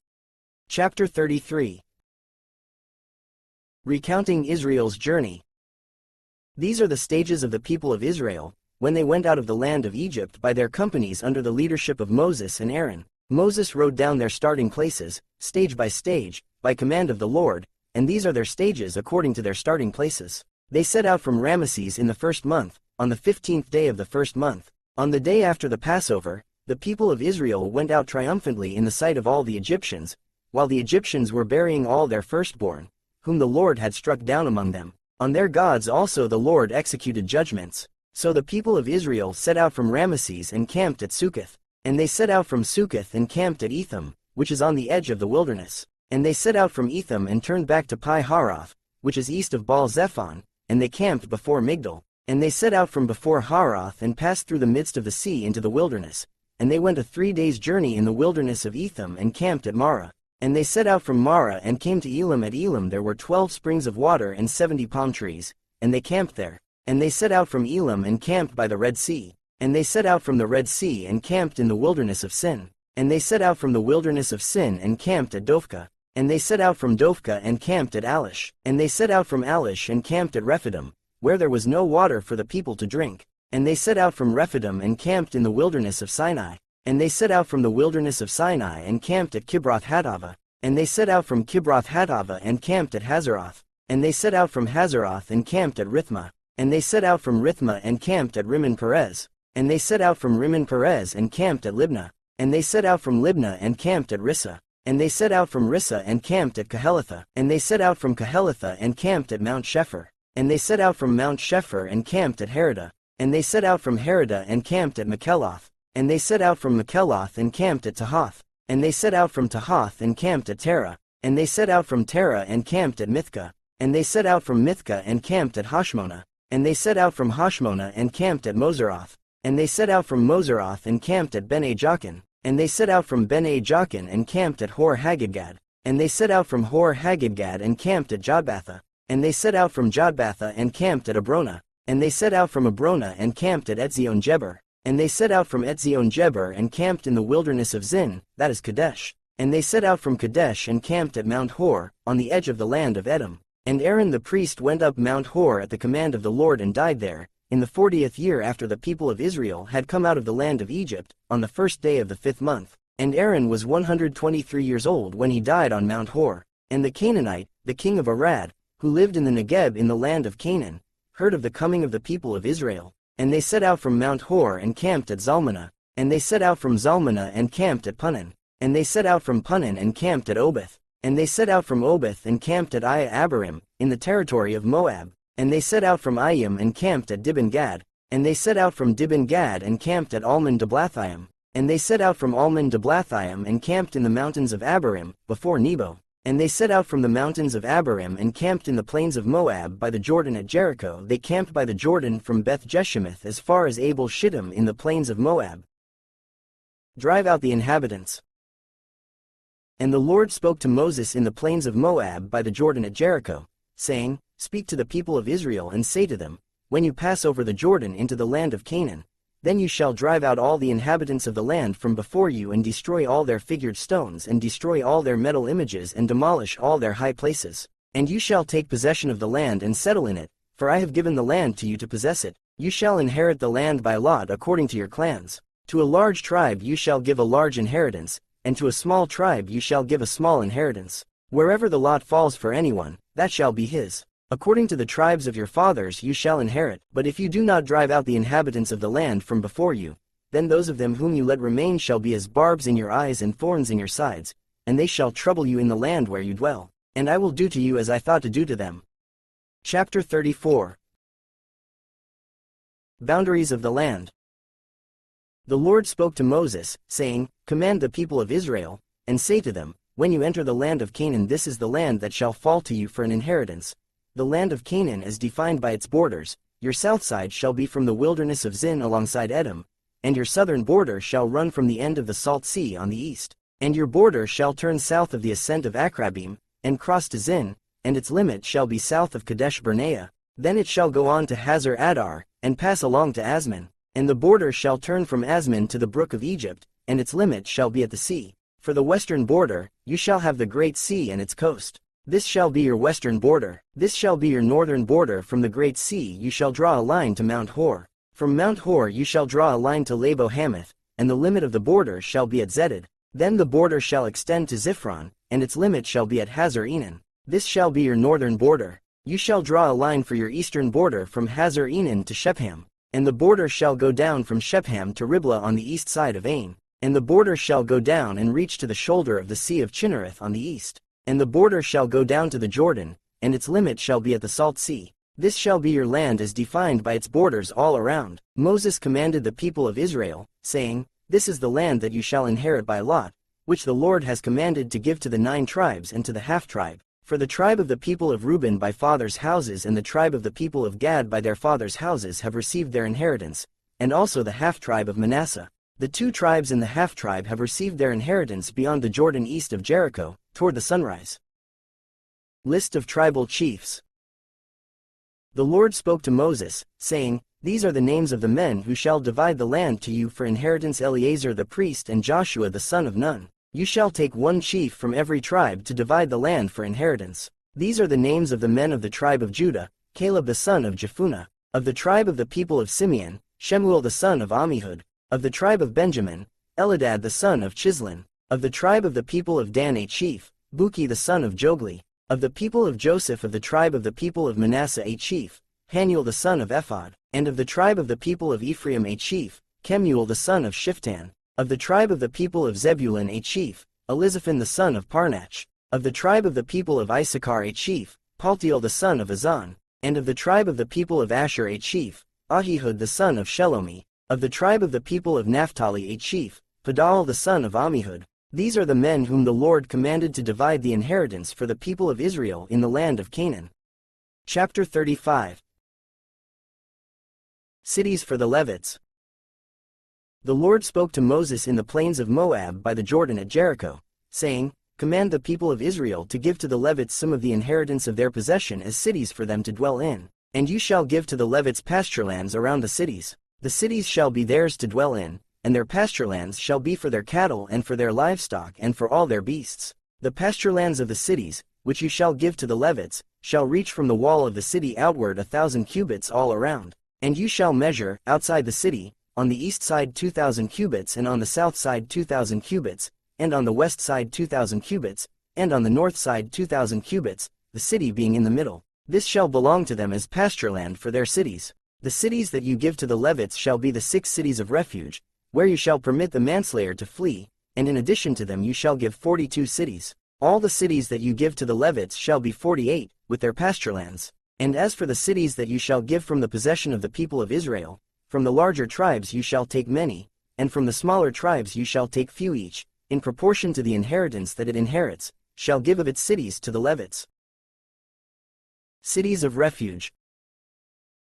Chapter 33. Recounting Israel's journey. These are the stages of the people of Israel, when they went out of the land of Egypt by their companies under the leadership of Moses and Aaron. Moses wrote down their starting places, stage by stage, by command of the Lord, and these are their stages according to their starting places. They set out from Ramesses in the first month, on the 15th day of the first month. On the day after the Passover, the people of Israel went out triumphantly in the sight of all the Egyptians, while the Egyptians were burying all their firstborn, whom the Lord had struck down among them. On their gods also the Lord executed judgments. So the people of Israel set out from Ramesses and camped at Succoth. And they set out from Succoth and camped at Etham, which is on the edge of the wilderness. And they set out from Etham and turned back to Pi-Haroth, which is east of Baal-Zephon, and they camped before Migdol. And they set out from before Haroth and passed through the midst of the sea into the wilderness. And they went a 3 days' journey in the wilderness of Etham and camped at Marah. And they set out from Marah and came to Elim. At Elim there were 12 springs of water and 70 palm trees, and they camped there. And they set out from Elim and camped by the Red Sea. And they set out from the Red Sea and camped in the wilderness of Sin. And they set out from the wilderness of Sin and camped at Dophkah. And they set out from Dophkah and camped at Alish. And they set out from Alish and camped at Rephidim, where there was no water for the people to drink. And they set out from Rephidim and camped in the wilderness of Sinai. And they set out from the wilderness of Sinai and camped at Kibroth-Hattaavah. And they set out from Kibroth-Hattaavah and camped at Hazeroth. And they set out from Hazeroth and camped at Rithmah. And they set out from Rithmah and camped at Rimmon-Perez. And they set out from Rimmon-Perez and camped at Libnah. And they set out from Libnah and camped at Rissa. And they set out from Rissa and camped at Kehelatha. And they set out from Kehelatha and camped at Mount Shepher. And they set out from Mount Shepher and camped at Heradah. And they set out from Heradah and camped at Makheloth. And they set out from Makheloth and camped at Tahath. And they set out from Tahath and camped at Terah. And they set out from Terah and camped at Mithkah. And they set out from Mithkah and camped at Hashmonah. And they set out from Hashmonah and camped at Moseroth. And they set out from Moseroth and camped at Bene-Jaakan. And they set out from Bene-Jaakan and camped at Hor-Haggidgad. And they set out from Hor-Haggidgad and camped at Jotbatha. And they set out from Jotbatha and camped at Abrona. And they set out from Abrona and camped at Etzion-Geber. And they set out from Etzion-Geber and camped in the wilderness of Zin, that is Kadesh. And they set out from Kadesh and camped at Mount Hor, on the edge of the land of Edom. And Aaron the priest went up Mount Hor at the command of the Lord and died there, in the 40th year after the people of Israel had come out of the land of Egypt, on the first day of the 5th month. And Aarron was 123 years old when he died on Mount Hor. And the Canaanite, the king of Arad, who lived in the Negeb in the land of Canaan, heard of the coming of the people of Israel. And they set out from Mount Hor and camped at Zalmunna. And they set out from Zalmunna and camped at Punon. And they set out from Punon and camped at Oboth. And they set out from Oboth and camped at Abarim, in the territory of Moab. And they set out from Aim and camped at Dibon Gad. And they set out from Dibon Gad and camped at Almon Diblathaim. And they set out from Almon Diblathaim and camped in the mountains of Abarim, before Nebo. And they set out from the mountains of Abarim and camped in the plains of Moab by the Jordan at Jericho. They camped by the Jordan from Beth Jeshimoth as far as Abel Shittim in the plains of Moab. Drive out the inhabitants. And the Lord spoke to Moses in the plains of Moab by the Jordan at Jericho, saying, Speak to the people of Israel and say to them, When you pass over the Jordan into the land of Canaan, then you shall drive out all the inhabitants of the land from before you and destroy all their figured stones and destroy all their metal images and demolish all their high places. And you shall take possession of the land and settle in it, for I have given the land to you to possess it. You shall inherit the land by lot according to your clans. To a large tribe you shall give a large inheritance, and to a small tribe you shall give a small inheritance. Wherever the lot falls for anyone, that shall be his. According to the tribes of your fathers you shall inherit. But if you do not drive out the inhabitants of the land from before you, then those of them whom you let remain shall be as barbs in your eyes and thorns in your sides, and they shall trouble you in the land where you dwell. And I will do to you as I thought to do to them. Chapter 34. Boundaries of the land. The Lord spoke to Moses, saying, Command the people of Israel, and say to them, When you enter the land of Canaan, this is the land that shall fall to you for an inheritance. The land of Canaan is defined by its borders. Your south side shall be from the wilderness of Zin alongside Edom, and your southern border shall run from the end of the Salt Sea on the east. And your border shall turn south of the ascent of Akrabim, and cross to Zin, and its limit shall be south of Kadesh Barnea. Then it shall go on to Hazar Adar, and pass along to Asman. And the border shall turn from Asman to the brook of Egypt, and its limit shall be at the sea. For the western border, you shall have the great sea and its coast. This shall be your western border. This shall be your northern border. From the great sea you shall draw a line to Mount Hor. From Mount Hor you shall draw a line to Labo Hamath, and the limit of the border shall be at Zedad. Then the border shall extend to Ziphron, and its limit shall be at Hazar Enan. This shall be your northern border. You shall draw a line for your eastern border from Hazar Enan to Shepham, and the border shall go down from Shepham to Riblah on the east side of Ain. And the border shall go down and reach to the shoulder of the sea of Chinnereth on the east. And the border shall go down to the Jordan, and its limit shall be at the Salt Sea. This shall be your land as defined by its borders all around. Moses commanded the people of Israel, saying, This is the land that you shall inherit by lot, which the Lord has commanded to give to the 9 tribes and to the half-tribe. For the tribe of the people of Reuben by fathers' houses and the tribe of the people of Gad by their fathers' houses have received their inheritance, and also the half-tribe of Manasseh. The 2 tribes in the half-tribe have received their inheritance beyond the Jordan east of Jericho, toward the sunrise. List of tribal chiefs. The Lord spoke to Moses, saying, These are the names of the men who shall divide the land to you for inheritance: Eleazar the priest and Joshua the son of Nun. You shall take 1 chief from every tribe to divide the land for inheritance. These are the names of the men of the tribe of Judah: Caleb the son of Jephunneh. Of the tribe of the people of Simeon, Shemuel the son of Ammihud. Of the tribe of Benjamin, Elidad the son of Chislon. Of the tribe of the people of Dan a chief, Buki the son of Jogli. Of the people of Joseph. Of the tribe of the people of Manasseh a chief, Hanuel the son of Ephod. And of the tribe of the people of Ephraim a chief, Kemuel the son of Shiftan. Of the tribe of the people of Zebulun a chief, Elizaphan the son of Parnach. Of the tribe of the people of Issachar a chief, Paltiel the son of Azan. And of the tribe of the people of Asher a chief, Ahihud the son of Shelomi. Of the tribe of the people of Naphtali a chief, Padal the son of Ammihud. These are the men whom the Lord commanded to divide the inheritance for the people of Israel in the land of Canaan. Chapter 35. Cities for the Levites. The Lord spoke to Moses in the plains of Moab by the Jordan at Jericho, saying, Command the people of Israel to give to the Levites some of the inheritance of their possession as cities for them to dwell in. And you shall give to the Levites pasturelands around the cities. The cities shall be theirs to dwell in, and their pasturelands shall be for their cattle and for their livestock and for all their beasts. The pasturelands of the cities, which you shall give to the Levites, shall reach from the wall of the city outward 1,000 cubits all around. And you shall measure, outside the city, on the east side 2,000 cubits, and on the south side 2,000 cubits, and on the west side 2,000 cubits, and on the north side 2,000 cubits, the city being in the middle. This shall belong to them as pasture land for their cities. The cities that you give to the Levites shall be the 6 cities of refuge, where you shall permit the manslayer to flee, and in addition to them you shall give 42 cities. All the cities that you give to the Levites shall be 48, with their pasture lands. And as for the cities that you shall give from the possession of the people of Israel, from the larger tribes you shall take many, and from the smaller tribes you shall take few each, in proportion to the inheritance that it inherits, shall give of its cities to the Levites. Cities of refuge.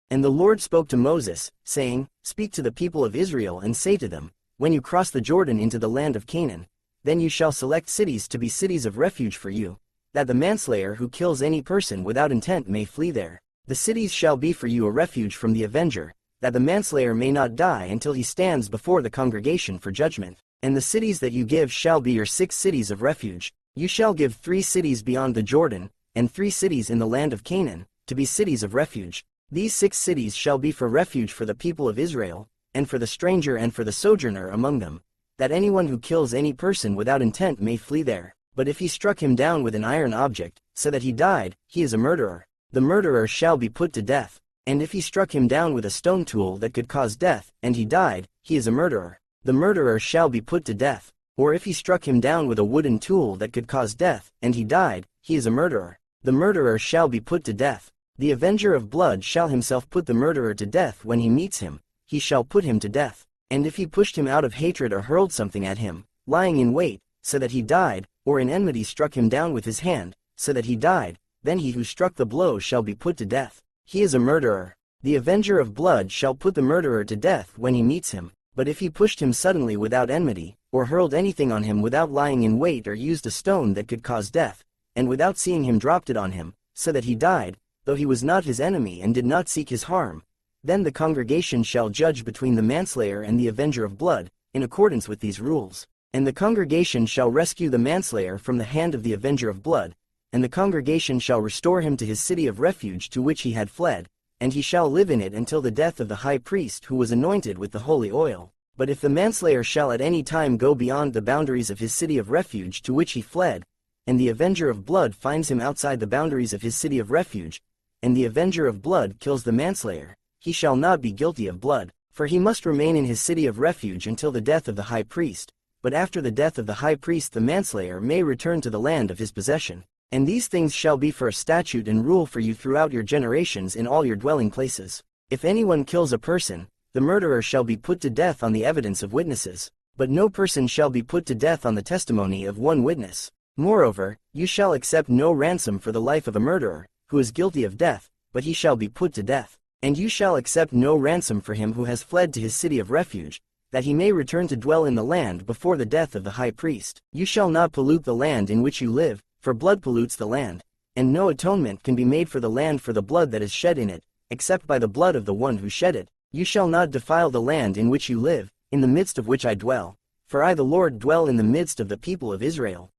And the Lord spoke to Moses, saying, Speak to the people of Israel and say to them, When you cross the Jordan into the land of Canaan, then you shall select cities to be cities of refuge for you, that the manslayer who kills any person without intent may flee there. The cities shall be for you a refuge from the avenger, that the manslayer may not die until he stands before the congregation for judgment. And the cities that you give shall be your 6 cities of refuge. You shall give 3 cities beyond the Jordan, and 3 cities in the land of Canaan, to be cities of refuge. These 6 cities shall be for refuge for the people of Israel, and for the stranger and for the sojourner among them, that anyone who kills any person without intent may flee there. But if he struck him down with an iron object, so that he died, he is a murderer. The murderer shall be put to death. And if he struck him down with a stone tool that could cause death, and he died, he is a murderer. The murderer shall be put to death. Or if he struck him down with a wooden tool that could cause death, and he died, he is a murderer. The murderer shall be put to death. The avenger of blood shall himself put the murderer to death when he meets him. He shall put him to death. And if he pushed him out of hatred or hurled something at him, lying in wait, so that he died, or in enmity struck him down with his hand, so that he died, then he who struck the blow shall be put to death. He is a murderer. The avenger of blood shall put the murderer to death when he meets him. But if he pushed him suddenly without enmity, or hurled anything on him without lying in wait, or used a stone that could cause death, and without seeing him dropped it on him, so that he died, though he was not his enemy and did not seek his harm, then the congregation shall judge between the manslayer and the avenger of blood, in accordance with these rules. And the congregation shall rescue the manslayer from the hand of the avenger of blood, and the congregation shall restore him to his city of refuge to which he had fled, and he shall live in it until the death of the high priest who was anointed with the holy oil. But if the manslayer shall at any time go beyond the boundaries of his city of refuge to which he fled, and the avenger of blood finds him outside the boundaries of his city of refuge, and the avenger of blood kills the manslayer, he shall not be guilty of blood, for he must remain in his city of refuge until the death of the high priest. But after the death of the high priest the manslayer may return to the land of his possession. And these things shall be for a statute and rule for you throughout your generations in all your dwelling places. If anyone kills a person, the murderer shall be put to death on the evidence of witnesses. But no person shall be put to death on the testimony of one witness. Moreover, you shall accept no ransom for the life of a murderer, who is guilty of death, but he shall be put to death. And you shall accept no ransom for him who has fled to his city of refuge, that he may return to dwell in the land before the death of the high priest. You shall not pollute the land in which you live, for blood pollutes the land, and no atonement can be made for the land for the blood that is shed in it, except by the blood of the one who shed it. You shall not defile the land in which you live, in the midst of which I dwell, for I the Lord dwell in the midst of the people of Israel.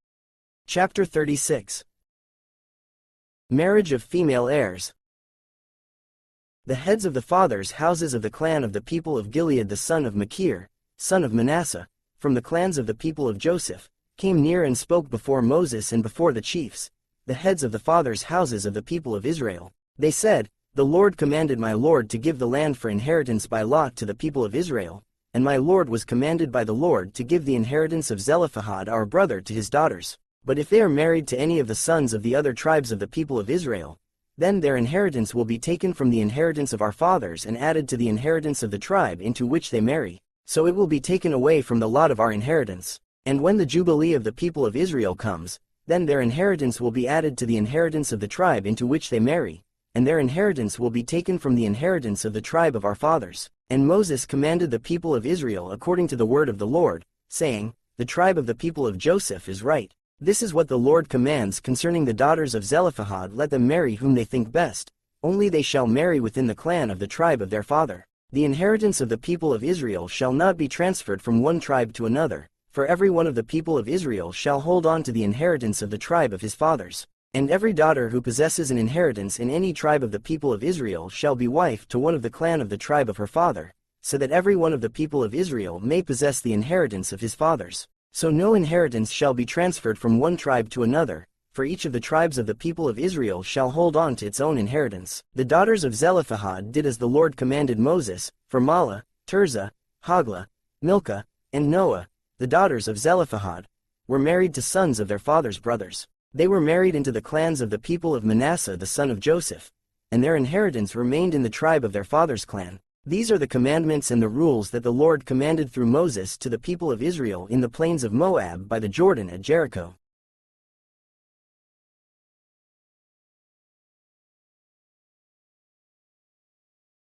Chapter 36. Marriage of female heirs. The heads of the fathers' houses of the clan of the people of Gilead the son of Machir, son of Manasseh, from the clans of the people of Joseph, came near and spoke before Moses and before the chiefs, the heads of the fathers' houses of the people of Israel. They said, The Lord commanded my Lord to give the land for inheritance by lot to the people of Israel, and my Lord was commanded by the Lord to give the inheritance of Zelophehad our brother to his daughters. But if they are married to any of the sons of the other tribes of the people of Israel, then their inheritance will be taken from the inheritance of our fathers and added to the inheritance of the tribe into which they marry. So it will be taken away from the lot of our inheritance. And when the jubilee of the people of Israel comes, then their inheritance will be added to the inheritance of the tribe into which they marry, and their inheritance will be taken from the inheritance of the tribe of our fathers. And Moses commanded the people of Israel according to the word of the Lord, saying, The tribe of the people of Joseph is right. This is what the Lord commands concerning the daughters of Zelophehad: let them marry whom they think best, only they shall marry within the clan of the tribe of their father. The inheritance of the people of Israel shall not be transferred from one tribe to another, for every one of the people of Israel shall hold on to the inheritance of the tribe of his fathers. And every daughter who possesses an inheritance in any tribe of the people of Israel shall be wife to one of the clan of the tribe of her father, so that every one of the people of Israel may possess the inheritance of his fathers. So no inheritance shall be transferred from one tribe to another, for each of the tribes of the people of Israel shall hold on to its own inheritance. The daughters of Zelophehad did as the Lord commanded Moses, for Mahlah, Tirzah, Hoglah, Milcah, and Noah, the daughters of Zelophehad, were married to sons of their father's brothers. They were married into the clans of the people of Manasseh the son of Joseph, and their inheritance remained in the tribe of their father's clan. These are the commandments and the rules that the Lord commanded through Moses to the people of Israel in the plains of Moab by the Jordan at Jericho.